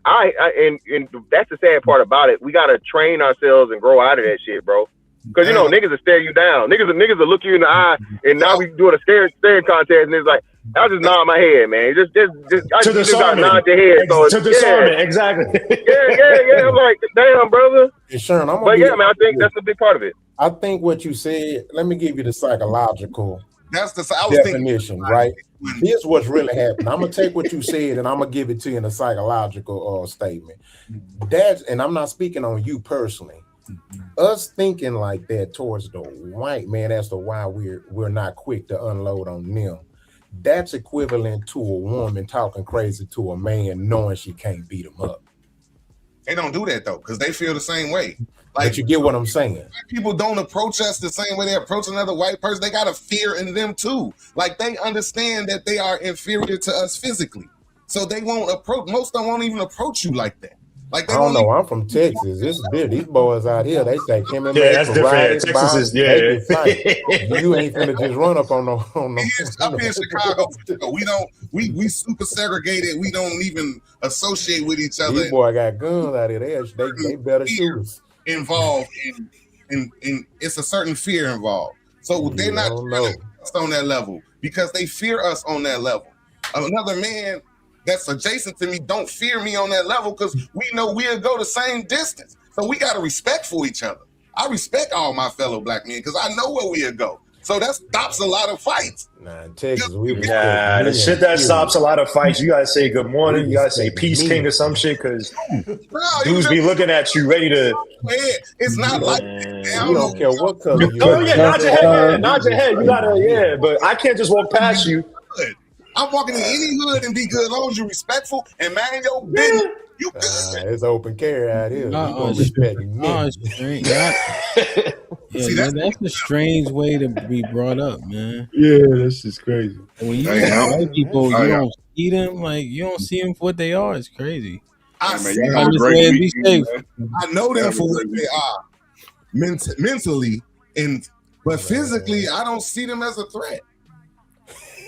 that's the sad part about it. We gotta train ourselves and grow out of that shit, bro. Because you know, niggas will stare you down. Niggas will look you in the eye, and now we doing a staring contest, and it's like, I just nod my head, man. Just gotta nod your head. So to disarm it, exactly. yeah. I'm like, damn, brother. Sure, But yeah, man, I think that's a big part of it. I think what you said. Let me give you the psychological I was definition, right? Here's what's really happening. I'm gonna take what you said and I'm gonna give it to you in a psychological statement. That's, and I'm not speaking on you personally. Us thinking like that towards the white man as to why we're not quick to unload on them. That's equivalent to a woman talking crazy to a man knowing she can't beat him up. They don't do that though, because they feel the same way. Like, but you get what I'm saying. People don't approach us the same way they approach another white person. They got a fear in them too. Like, they understand that they are inferior to us physically, so they won't approach. Most of them won't even approach you like that. Like, they I don't know. I'm from Texas. This is big. These boys out here, they say MMA. Yeah, that's different. Texas is You ain't finna just run up on no. Up in Chicago, we super segregated. We don't even associate with each other. These boys got guns out here. They better shooters involved in it's a certain fear involved. So they're not on that level because they fear us on that level. Another man that's adjacent to me don't fear me on that level because we know we'll go the same distance. So we got a respect for each other. I respect all my fellow black men because I know where we'll go. So that stops a lot of fights. Nah, in Texas, the shit that stops a lot of fights, you gotta say good morning, you gotta say peace king or some shit, because dudes be looking at you ready to. It's not like you don't care what color you are. Oh yeah, nod your head, you gotta, but I can't just walk past you. I'm walking in any hood and be good as long as you're respectful and mind your business. You good. It's open carry out here. That's a strange way to be brought up, man. Yeah, that's just crazy. When you white people, you don't see them like you don't see them for what they are. It's crazy. I know them for what they are mentally, but physically, I don't see them as a threat.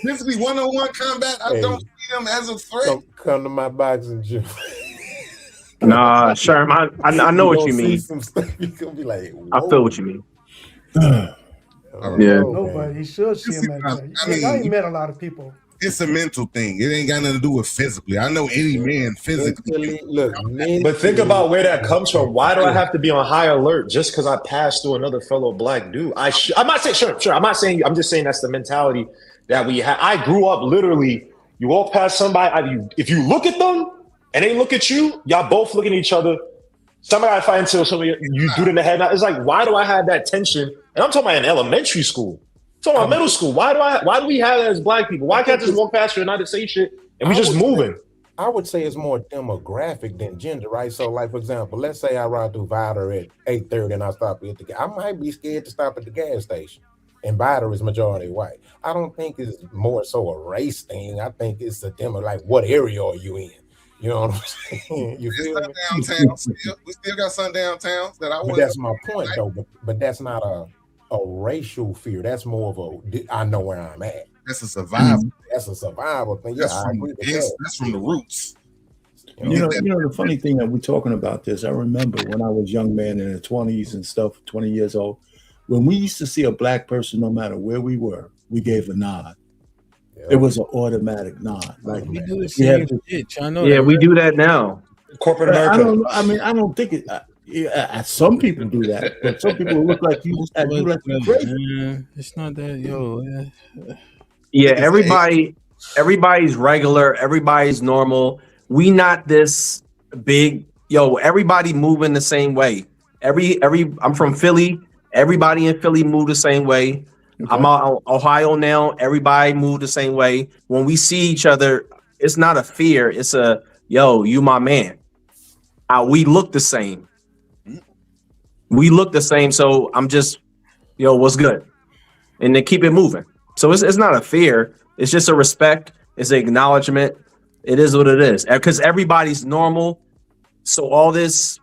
Physically, one-on-one combat, I don't see them as a threat. Don't come to my boxing gym. Nah, Sherm, I know what you mean. You gonna be like, I feel what you mean. Yeah. Nobody. He should see him as that. I ain't met a lot of people. It's a mental thing. It ain't got nothing to do with physically. I know any man physically. But think about where that comes from. Why do I have to be on high alert just because I passed through another fellow black dude? I'm not saying sure. I'm not saying. I'm just saying that's the mentality that we have. I grew up literally. You walk past somebody. If you look at them and they look at you, y'all both looking at each other. Somebody I fight until somebody you do it in the head. It's like, why do I have that tension? And I'm talking about in elementary school. I'm talking about middle school. Why do we have that as black people? Why can't I just walk past you and not say shit and we just moving? I would say it's more demographic than gender, right? So, like, for example, let's say I ride through Vider at 8:30 and I stop at the gas. I might be scared to stop at the gas station. And Vider is majority white. I don't think it's more so a race thing. I think it's a demo, like, what area are you in? You know what I'm saying? You feel me? Downtown. We still got some downtowns that I want. But that's my point, though. But that's not a racial fear. That's more of a I know where I'm at. That's a survival. That's a survival thing. Yeah, I agree with that. That's from the roots. You know, the funny thing that we're talking about this, I remember when I was a young man in the 20s and stuff, 20 years old, when we used to see a black person, no matter where we were, we gave a nod. Yeah. It was an automatic nod. Like we do the same shit. I know. Yeah, we do that now. Corporate America. I don't think it. Some people do that, but some people look like you. It's not that, yo. Yeah, everybody's regular. Everybody's normal. We not this big. Yo, everybody moving the same way. I'm from Philly. Everybody in Philly move the same way. Okay. I'm out Ohio now. Everybody move the same way. When we see each other, it's not a fear. It's a yo, you my man. We look the same. We look the same. So I'm just, yo, what's good? And then keep it moving. So it's not a fear. It's just a respect. It's an acknowledgement. It is what it is. Because everybody's normal. So all this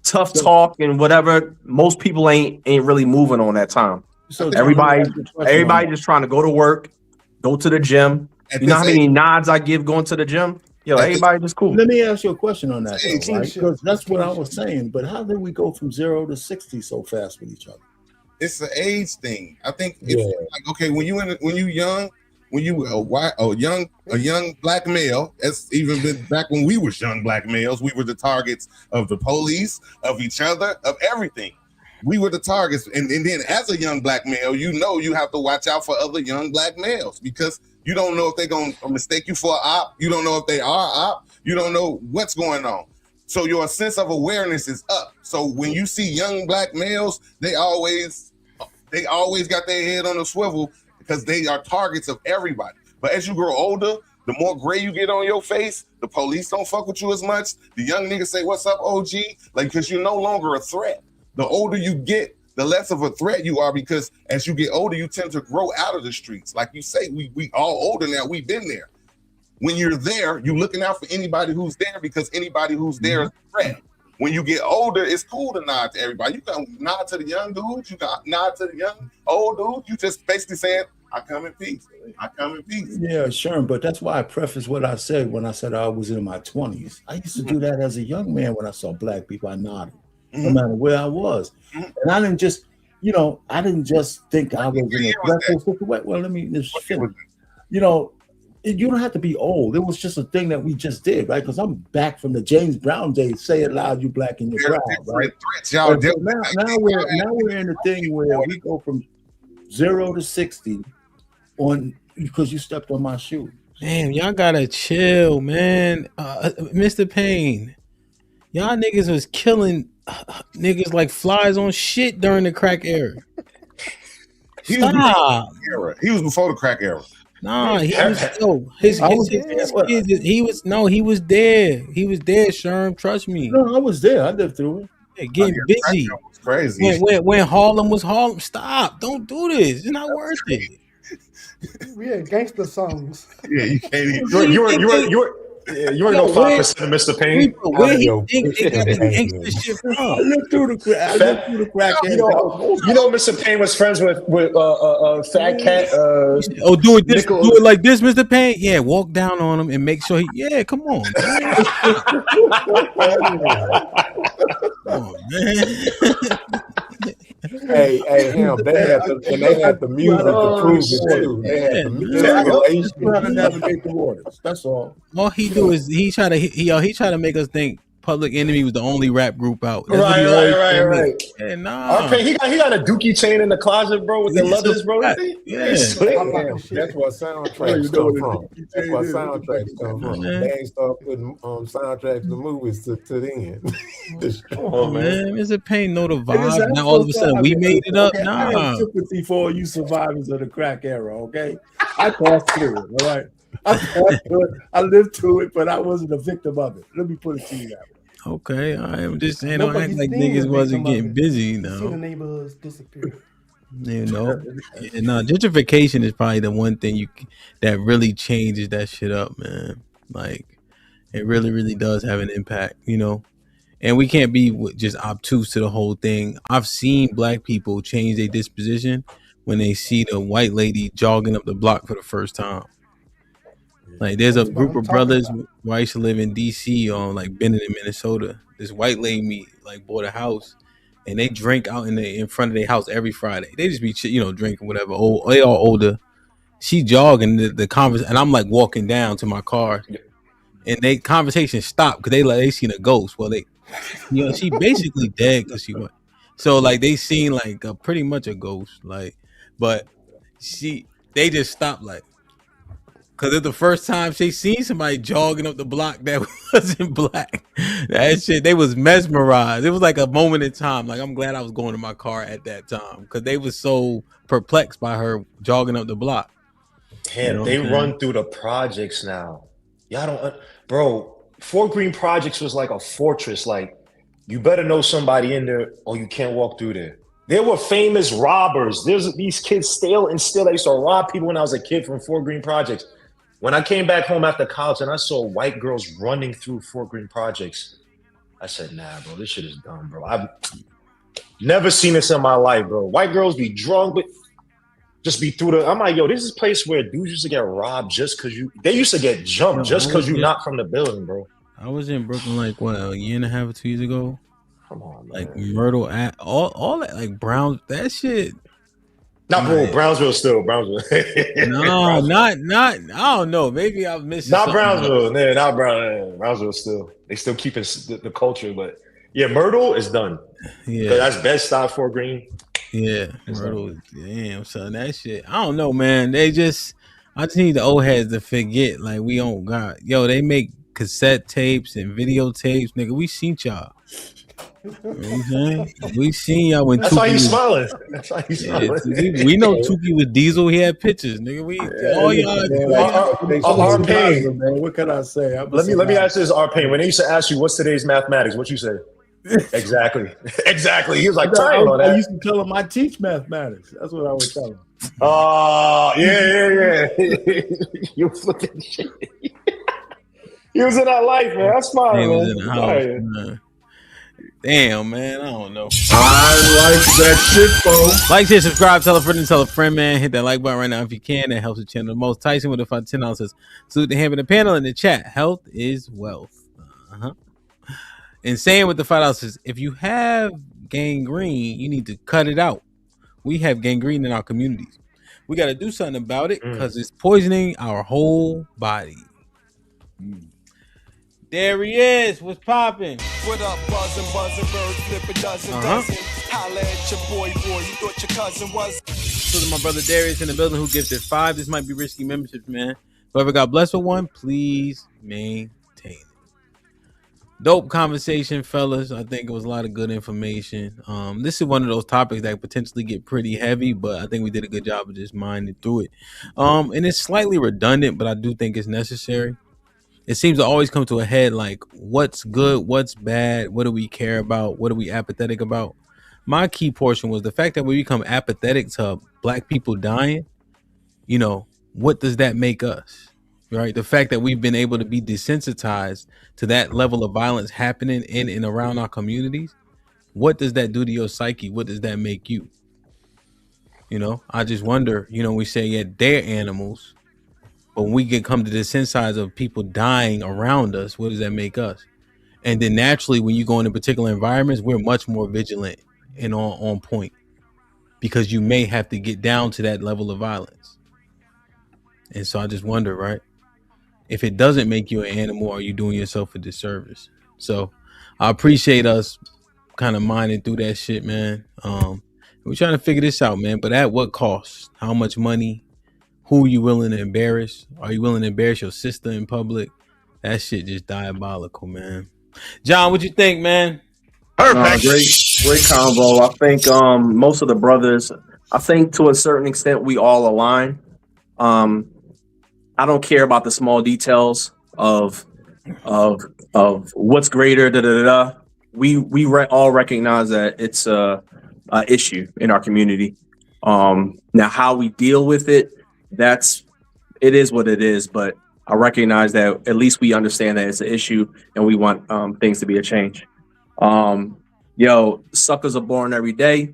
tough talk and whatever, most people ain't really moving on that time. So everybody just trying to go to work, go to the gym. You know how many nods I give going to the gym? Yo, everybody just cool. Let me ask you a question on that, though, right? Because that's what I was saying. But how did we go from 0 to 60 so fast with each other? It's an age thing. I think it's like, okay, when you young, when you a young black male, it's even been back when we was young black males, we were the targets of the police, of each other, of everything. We were the targets, and then as a young black male, you know you have to watch out for other young black males because you don't know if they're gonna mistake you for an op. You don't know if they are op. You don't know what's going on. So your sense of awareness is up. So when you see young black males, they always got their head on a swivel because they are targets of everybody. But as you grow older, the more gray you get on your face, the police don't fuck with you as much. The young niggas say, "What's up, OG?" Like, because you're no longer a threat. The older you get, the less of a threat you are, because as you get older, you tend to grow out of the streets. Like you say, we all older now. We've been there. When you're there, you're looking out for anybody who's there because anybody who's there is a threat. When you get older, it's cool to nod to everybody. You can nod to the young dudes. You can nod to the young old dude. You just basically saying, "I come in peace. I come in peace." Yeah, sure. But that's why I preface what I said when I said I was in my 20s. I used to do that as a young man when I saw black people. I nodded, no matter where I was. And I didn't just, I didn't just think I was in a threatful situation. Well, let me just finish. You don't have to be old. It was just a thing that we just did, right? Because I'm back from the James Brown days. Say it loud, you black and you're proud, right? So now we're in the thing where we go from 0 to 60 on because you stepped on my shoe. Damn, y'all gotta chill, man. Mr. Payne, y'all niggas was killing niggas like flies on shit during the crack era. Stop. He was before the crack era. Nah, he was his kids. He was there. He was there, Sherm. Trust me. No, I was there. I lived through it. Yeah, getting busy. Crazy. When Harlem was Harlem. Stop. Don't do this. It's not worth it. We had gangster songs. Yeah, you can't even. You ain't no 5% of Mr. Payne. Where he think they got the gangster shit from? I lived through the crack. You know, Mr. Payne was friends with Fat Cat. Do it this. Do it like this, Mr. Payne. Yeah, walk down on him and make sure he. Yeah, come on. Come on, man. Hey, Hamp, they had the music to prove it too. They had the music. How to navigate the waters. That's all. All he do is he try to make us think Public Enemy was the only rap group out. That's Right. Yeah, nah. Okay, he got a Dookie chain in the closet, bro, with the leathers, bro. Yeah. That's what soundtracks come from. That's what soundtracks come from. They ain't start putting soundtracks to movies to the end. Oh man, Mr. Payne know the vibe. Now all of a sudden we made it up. Nah. I have sympathy for you survivors of the crack era. Okay, I passed through it. All right. I lived through it, but I wasn't a victim of it. Let me put it to you that way. Okay, I'm just saying, don't act like niggas wasn't getting busy. See the neighborhoods disappear. Gentrification is probably the one thing that really changes that shit up, man. Like, it really, really does have an impact, And we can't be just obtuse to the whole thing. I've seen black people change their disposition when they see the white lady jogging up the block for the first time. Like, there's a group of brothers where I used to live in DC on like Bennett in Minnesota. This white lady bought a house, and they drink out in front of their house every Friday. They just be drinking whatever. They all older. She jogging the conversation, and I'm like walking down to my car, and they conversation stopped because they seen a ghost. Well, she basically dead because she went. So like they seen like pretty much a ghost, like, but they just stopped like. Cause it's the first time she seen somebody jogging up the block that wasn't black. That shit, they was mesmerized. It was like a moment in time. Like, I'm glad I was going to my car at that time, cause they was so perplexed by her jogging up the block. Damn, they run through the projects now. Y'all don't, bro. Fort Greene Projects was like a fortress. Like, you better know somebody in there or you can't walk through there. There were famous robbers. There's these kids still. I used to rob people when I was a kid from Fort Greene Projects. When I came back home after college and I saw white girls running through Fort Greene Projects, I said, nah, bro, this shit is dumb, bro. I've never seen this in my life, bro. White girls be drunk, but just be through the. I'm like, yo, this is a place where dudes used to get robbed just because they used to get jumped just because you're not from the building, bro. I was in Brooklyn like what, a year and a half or 2 years ago. Come on, like Myrtle, all that, like Brown, that shit. Not bro, Brownsville still Brownsville. No, not. I don't know. Maybe I'm missing. Not Brownsville, man. Not Brownsville. Still, they still keeping the culture, but yeah, Myrtle is done. Yeah, that's Bed-Stuy, Fort Greene. Yeah, Myrtle. Damn, son, that shit. I don't know, man. I just need the old heads to forget. Like we don't got. Yo, they make cassette tapes and videotapes, nigga. We seen y'all. You know what I'm saying? We seen y'all when that's Tukey why he's smiling. That's why he's smiling. We know Tukey was Diesel. He had pictures, nigga. All y'all. R-Pain, man. What can I say? Let me ask this, R-Pain. When they used to ask you what's today's mathematics, what you say? Exactly. He was like, I used to tell him I teach mathematics. That's what I would tell him. Oh, yeah. You flipping shit. He was in that life, man. That's smart, He man. was in the house, man. Damn, man. I don't know. I like that shit, folks. Like, share, subscribe, tell a friend, man. Hit that like button right now if you can. That helps the channel the most. Tyson with the $10 says, salute the Hamp in the panel in the chat. Health is wealth. And saying with the $5 says, if you have gangrene, you need to cut it out. We have gangrene in our communities. We got to do something about it because it's poisoning our whole body. There he is. What's popping? What up, buzzing, bird, flip a dozen. Holla at your boy, you thought your cousin was. So to my brother Darius in the building who gifted 5. This might be risky memberships, man. Whoever got blessed with one, please maintain it. Dope conversation, fellas. I think it was a lot of good information. This is one of those topics that potentially get pretty heavy, but I think we did a good job of just minding through it. And it's slightly redundant, but I do think it's necessary. It seems to always come to a head like what's good, what's bad, what do we care about, what are we apathetic about? My key portion was the fact that we become apathetic to black people dying. You know, what does that make us? Right? The fact that we've been able to be desensitized to that level of violence happening in and around our communities. What does that do to your psyche? What does that make you? You know, I just wonder, we say, yeah, they're animals. But when we come to the sense of people dying around us, what does that make us? And then naturally, when you go into particular environments, we're much more vigilant and on point because you may have to get down to that level of violence. And so I just wonder, right? If it doesn't make you an animal, are you doing yourself a disservice? So I appreciate us kind of minding through that shit, man. We're trying to figure this out, man. But at what cost? How much money? Who are you willing to embarrass? Are you willing to embarrass your sister in public? That shit just diabolical, man. John, what you think, man? Perfect. Great convo. I think most of the brothers, I think to a certain extent, we all align. I don't care about the small details of what's greater. We all recognize that it's a issue in our community. Now, how we deal with it, it is what it is. But I recognize that at least we understand that it's an issue, and we want things to be a change. Suckers are born every day.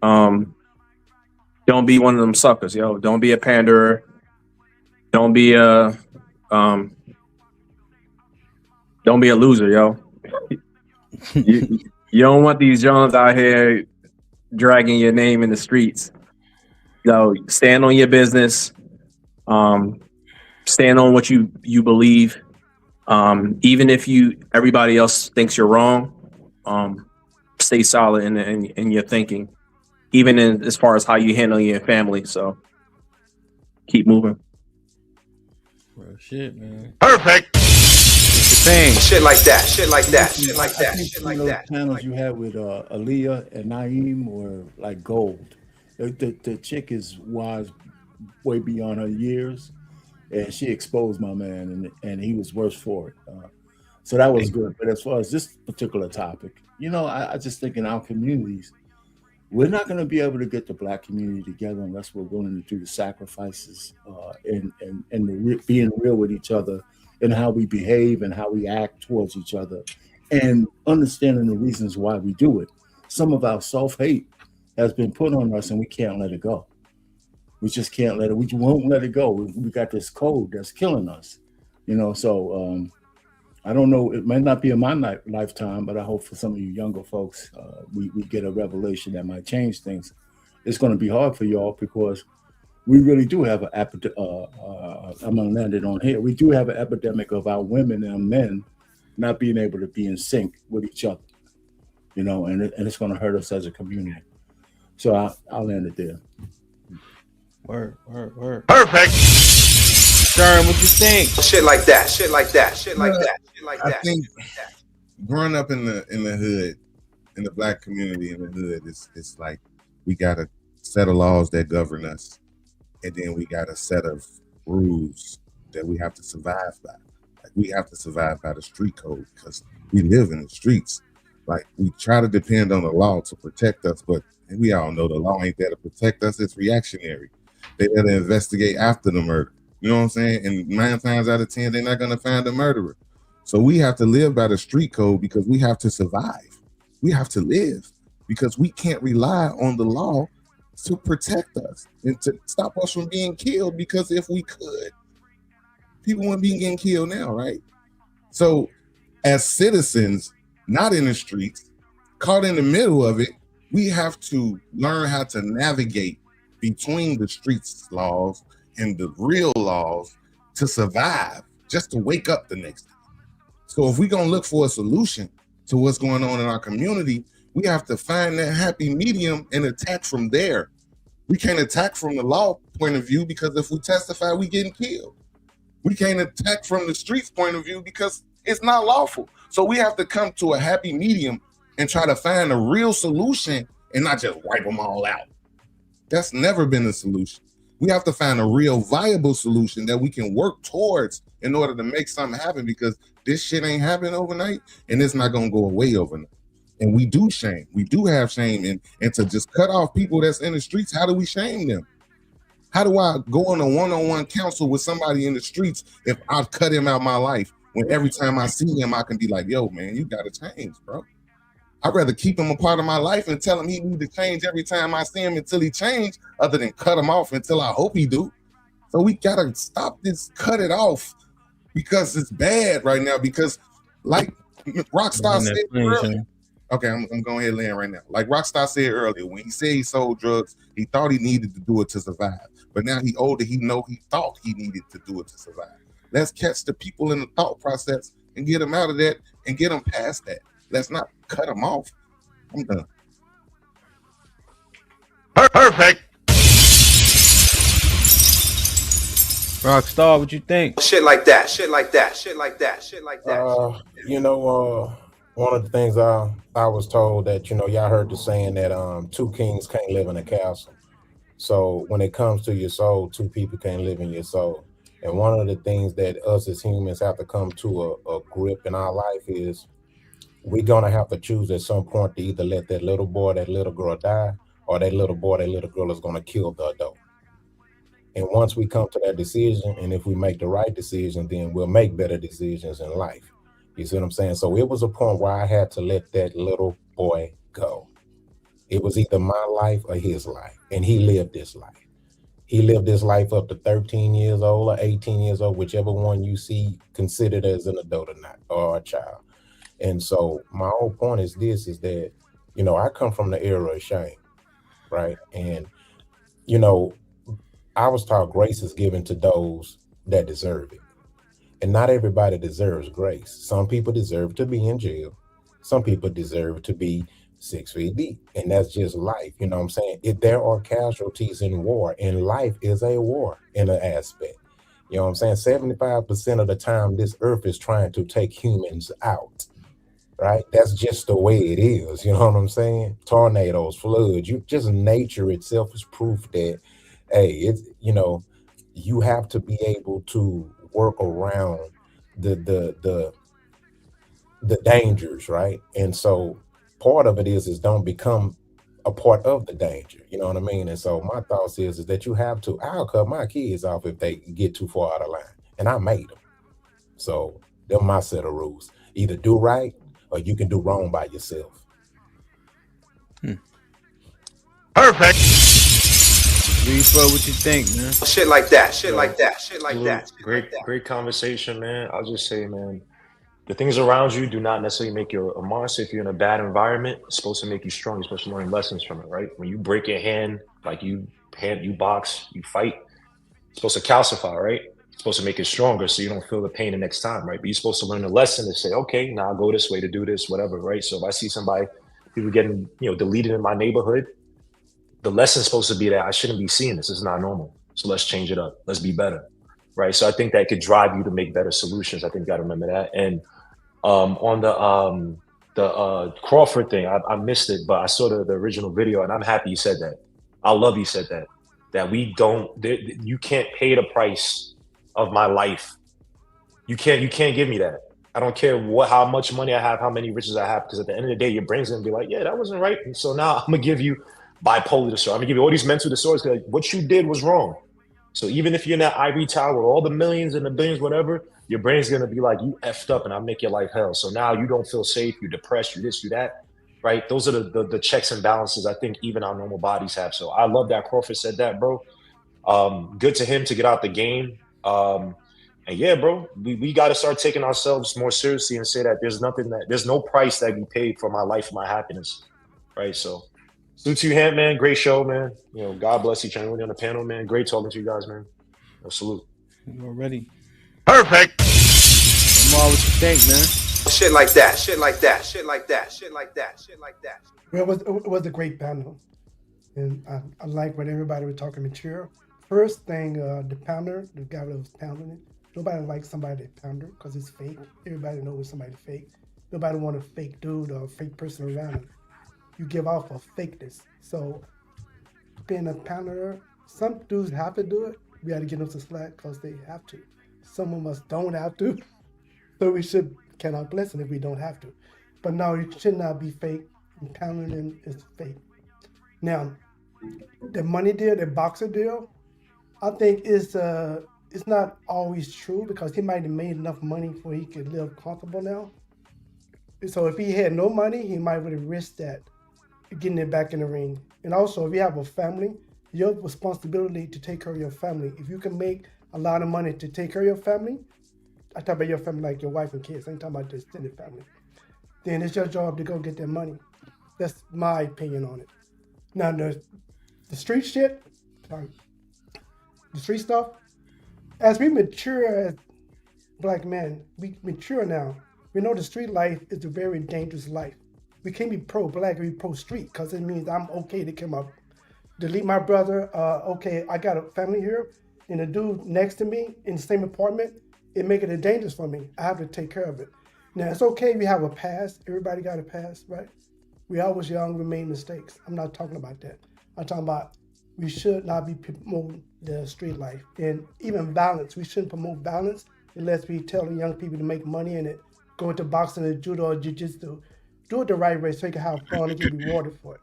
Don't be one of them suckers, yo. Don't be a panderer. Don't be a loser, yo. You don't want these Johns out here dragging your name in the streets. So stand on your business. Stand on what you believe. Even if everybody else thinks you're wrong, stay solid in your thinking, even as far as how you handle your family. So keep moving. Real shit, man. Perfect. It's the thing. Shit like that. Panels you had with Aaliyah and Naeem were like gold. The chick is wise way beyond her years. and she exposed my man, and he was worse for it. So that was good. But as far as this particular topic, I just think in our communities, we're not going to be able to get the Black community together unless we're willing to do the sacrifices and being real with each other and how we behave and how we act towards each other and understanding the reasons why we do it. Some of our self-hate has been put on us and we can't let it go. We just can't let it. We won't let it go. We got this code that's killing us, So I don't know. It might not be in my lifetime, but I hope for some of you younger folks, we get a revelation that might change things. It's going to be hard for y'all because we really do have an I'm going to land it on here. We do have an epidemic of our women and men not being able to be in sync with each other, and it's going to hurt us as a community. So I'll land it there. Word. Perfect. Sharon, what you think? Shit like that. I think growing up in the hood, in the Black community in the hood, it's like we got a set of laws that govern us, and then we got a set of rules that we have to survive by. Like we have to survive by the street code because we live in the streets. Like we try to depend on the law to protect us, but we all know the law ain't there to protect us. It's reactionary. They got to investigate after the murder. You know what I'm saying? And 9 times out of 10, they're not going to find the murderer. So we have to live by the street code because we have to survive. We have to live because we can't rely on the law to protect us and to stop us from being killed, because if we could, people wouldn't be getting killed now, right? So as citizens, not in the streets, caught in the middle of it, we have to learn how to navigate between the streets laws and the real laws to survive, just to wake up the next day. So if we're going to look for a solution to what's going on in our community, we have to find that happy medium and attack from there. We can't attack from the law point of view because if we testify, we getting killed. We can't attack from the streets point of view because it's not lawful. So we have to come to a happy medium and try to find a real solution and not just wipe them all out. That's never been a solution. We have to find a real viable solution that we can work towards in order to make something happen, because this shit ain't happening overnight and it's not gonna go away overnight. And we do shame. We do have shame. And to just cut off people that's in the streets, how do we shame them? How do I go on a one-on-one counsel with somebody in the streets if I cut him out of my life, when every time I see him, I can be like, yo, man, you gotta change, bro. I'd rather keep him a part of my life and tell him he need to change every time I see him until he change, other than cut him off until I hope he do. So we gotta stop this, cut it off, because it's bad right now. Because like Rockstar said earlier, okay, I'm going ahead and land right now. Like Rockstar said earlier, when he said he sold drugs, he thought he needed to do it to survive. But now he older, he thought he needed to do it to survive. Let's catch the people in the thought process and get them out of that and get them past that. Let's not cut them off. I'm done. Perfect. Rockstar, what you think? Shit like that. One of the things I was told that, y'all heard the saying that 2 kings can't live in a castle. So when it comes to your soul, 2 people can't live in your soul. And one of the things that us as humans have to come to a grip in our life is we're going to have to choose at some point to either let that little boy, that little girl die, or that little boy, that little girl is going to kill the adult. And once we come to that decision, and if we make the right decision, then we'll make better decisions in life. You see what I'm saying? So it was a point where I had to let that little boy go. It was either my life or his life. And he lived this life. He lived this life up to 13 years old or 18 years old, whichever one you see considered as an adult or not, or a child. And so my whole point is this, is that, I come from the era of shame, right? And, I was taught grace is given to those that deserve it. And not everybody deserves grace. Some people deserve to be in jail. Some people deserve to be 6 feet deep. And that's just life. You know what I'm saying? There are casualties in war, and life is a war in an aspect. You know what I'm saying? 75% of the time, this earth is trying to take humans out. Right? That's just the way it is. You know what I'm saying? Tornadoes, floods, just nature itself is proof that, hey, it's, you have to be able to work around the dangers, right? And so part of it is don't become a part of the danger. You know what I mean? And so my thoughts is that you have to. I'll cut my kids off if they get too far out of line, and I made them. So they're my set of rules. Either do right or you can do wrong by yourself. Perfect. Reef, what you think, man? Shit like that. Shit like that. Shit like that. Great conversation, man. I'll just say, man, the things around you do not necessarily make you a monster. If you're in a bad environment, it's supposed to make you strong. You're supposed to learn lessons from it, right? When you break your hand, like you box, you fight, it's supposed to calcify, right? It's supposed to make it stronger so you don't feel the pain the next time, right? But you're supposed to learn a lesson to say, okay, now I'll go this way to do this, whatever, right? So if I see people getting, deleted in my neighborhood, the lesson's supposed to be that I shouldn't be seeing this. This is not normal. So let's change it up. Let's be better, right? So I think that could drive you to make better solutions. I think you got to remember that. And on the Crawford thing, I missed it, but I saw the original video, and I'm happy you said that. I love you said that. That you can't pay the price of my life. You can't give me that. I don't care how much money I have, how many riches I have, because at the end of the day, your brain's gonna be like, yeah, that wasn't right. And so now I'm gonna give you bipolar disorder. I'm gonna give you all these mental disorders because what you did was wrong. So even if you're in that ivory tower with all the millions and the billions, whatever, your brain's gonna be like, you effed up and I'll make your life hell. So now you don't feel safe, you're depressed, you this, you that, right? Those are the checks and balances I think even our normal bodies have. So I love that Crawford said that, bro. Good to him to get out the game. And yeah, bro, we got to start taking ourselves more seriously and say that there's no price that we paid for my life and my happiness, right? So salute to you, Hamp, man. Great show, man. God bless each and everyone on the panel, man. Great talking to you guys, man. Salute. You're ready. Perfect. Lamar, what you think, man? Shit like that. Shit like that. Shit like that. Shit like that. Shit like that. Well, it was a great panel, and I like when everybody was talking material. First thing, the pounder, the guy that was pounding it. Nobody likes somebody that pounder because it's fake. Everybody knows somebody fake. Nobody want a fake dude or a fake person around him. You give off a fakeness. So being a pounder, some dudes have to do it. We got to give them some slack because they have to. Some of us don't have to. So we should count our blessing if we don't have to. But no, you should not be fake. And pounding is fake. Now, the money deal, the boxer deal, I think it's not always true because he might have made enough money where he could live comfortable now. So if he had no money, he might would have risked that, getting it back in the ring. And also, if you have a family, your responsibility to take care of your family. If you can make a lot of money to take care of your family, I talk about your family like your wife and kids, I ain't talking about the extended family, then it's your job to go get that money. That's my opinion on it. Now, the street shit, the street stuff, as we mature as black men, we mature now. We know the street life is a very dangerous life. We can't be pro-black or be pro-street because it means I'm okay to come up, delete my brother. Okay, I got a family here, and a dude next to me in the same apartment, it make it dangerous for me. I have to take care of it. Now, it's okay we have a past. Everybody got a past, right? We always young, we made mistakes. I'm not talking about that. I'm talking about we should not be promoting the street life. And even violence, we shouldn't promote violence unless we tell the young people to make money in it, go into boxing or judo or jiu-jitsu. Do it the right way so you can have fun and get rewarded for it.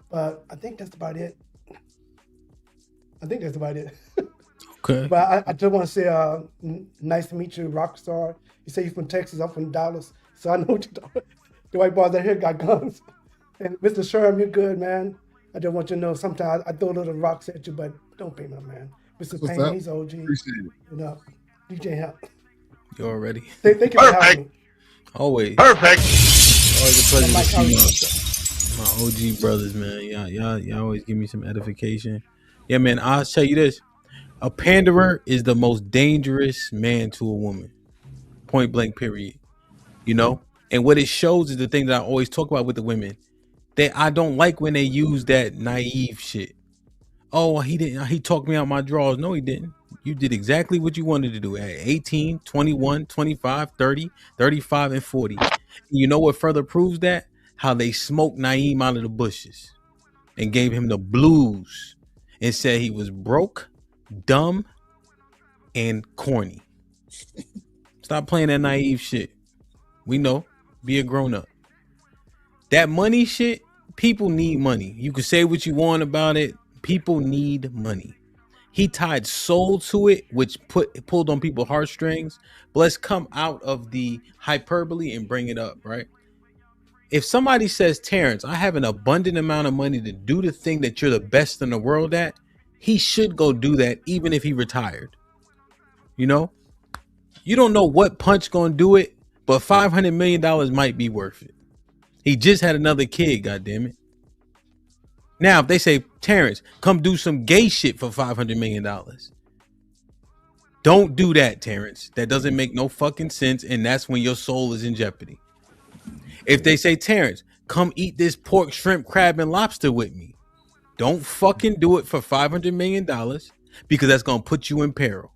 But I think that's about it. Okay. But I just want to say, nice to meet you, Rockstar. You say you're from Texas, I'm from Dallas, so I know what you're talking. The white boys out here got guns. And Mr. Sherm, you're good, man. I just want you to know sometimes I throw little rocks at you, but don't pay my man. Mr. What's Payne, up? he's OG. Appreciate it. You know, DJ Hamp. You already. Thank you for having me. Always. Perfect. Always a pleasure to see my OG brothers, man. Y'all always give me some edification. Yeah, man, I'll tell you this. A panderer is the most dangerous man to a woman. Point blank, period. And what it shows is the thing that I always talk about with the women. That I don't like when they use that naive shit. Oh, he talked me out my drawers. No, he didn't. You did exactly what you wanted to do at 18, 21, 25, 30, 35, and 40. And you know what further proves that? How they smoked Naeem out of the bushes and gave him the blues and said he was broke, dumb, and corny. Stop playing that naive shit. We know. Be a grown-up. That money shit, people need money. You can say what you want about it. People need money. He tied soul to it, which pulled on people's heartstrings. But let's come out of the hyperbole and bring it up, right? If somebody says, Terrence, I have an abundant amount of money to do the thing that you're the best in the world at, he should go do that even if he retired. You know? You don't know what punch gonna do it, but $500 million might be worth it. He just had another kid, goddammit. Now, if they say, Terrence, come do some gay shit for $500 million. Don't do that, Terrence. That doesn't make no fucking sense, and that's when your soul is in jeopardy. If they say, Terrence, come eat this pork, shrimp, crab, and lobster with me. Don't fucking do it for $500 million because that's going to put you in peril.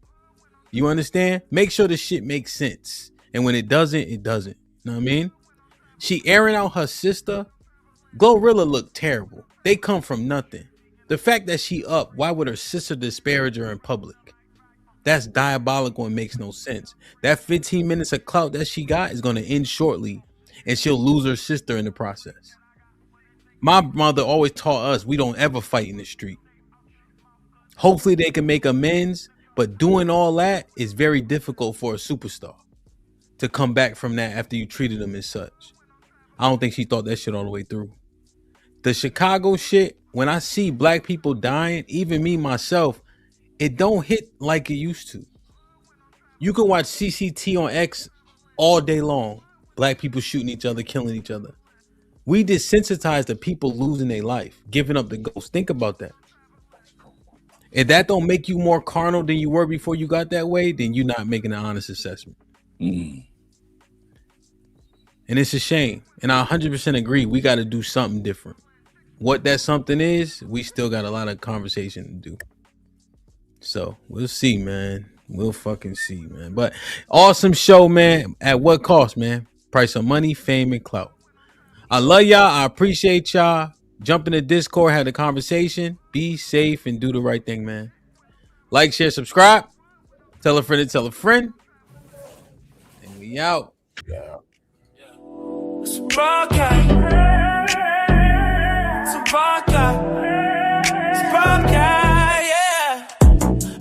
You understand? Make sure the shit makes sense. And when it doesn't, it doesn't. You know what I mean? She airing out her sister. Glorilla looked terrible. They come from nothing. The fact that she up, why would her sister disparage her in public? That's diabolical and makes no sense. That 15 minutes of clout that she got is going to end shortly, and she'll lose her sister in the process. My mother always taught us we don't ever fight in the street. Hopefully they can make amends, but doing all that is very difficult for a superstar to come back from that after you treated them as such. I don't think she thought that shit all the way through. The Chicago shit, when I see black people dying, even me myself, it don't hit like it used to. You can watch CCT on X all day long. Black people shooting each other, killing each other. We desensitized the people losing their life, giving up the ghost. Think about that. If that don't make you more carnal than you were before you got that way, then you're not making an honest assessment. And it's a shame. And I 100% agree. We got to do something different. What that something is, we still got a lot of conversation to do. So we'll see, man. We'll fucking see, man. But awesome show, man. At what cost, man? Price of money, fame, and clout. I love y'all. I appreciate y'all. Jump in the Discord, have the conversation. Be safe and do the right thing, man. Like, share, subscribe. Tell a friend to tell a friend. And we out. Yeah. Yeah.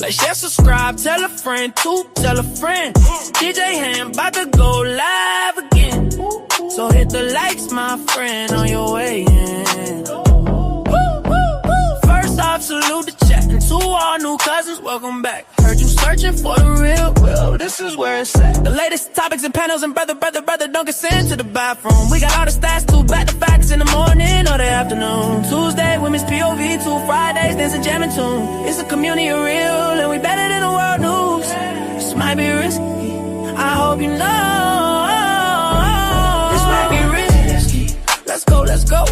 Like, share, subscribe, tell a friend to tell a friend. DJ Hamp about to go live again. So hit the likes, my friend, on your way in. First off, salute the chat. And to all new cousins, welcome back. Heard you searching for the real. Well, this is where it's at. The latest topics and panels and brother, don't get sent to the bathroom. We got all the stats too, back to facts in the morning or the afternoon. Tuesday, women's POV, 2 Fridays, dancing jamming tune. It's a community of real, and we better than the world news. This might be risky. I hope you know. This might be risky. Let's go, let's go.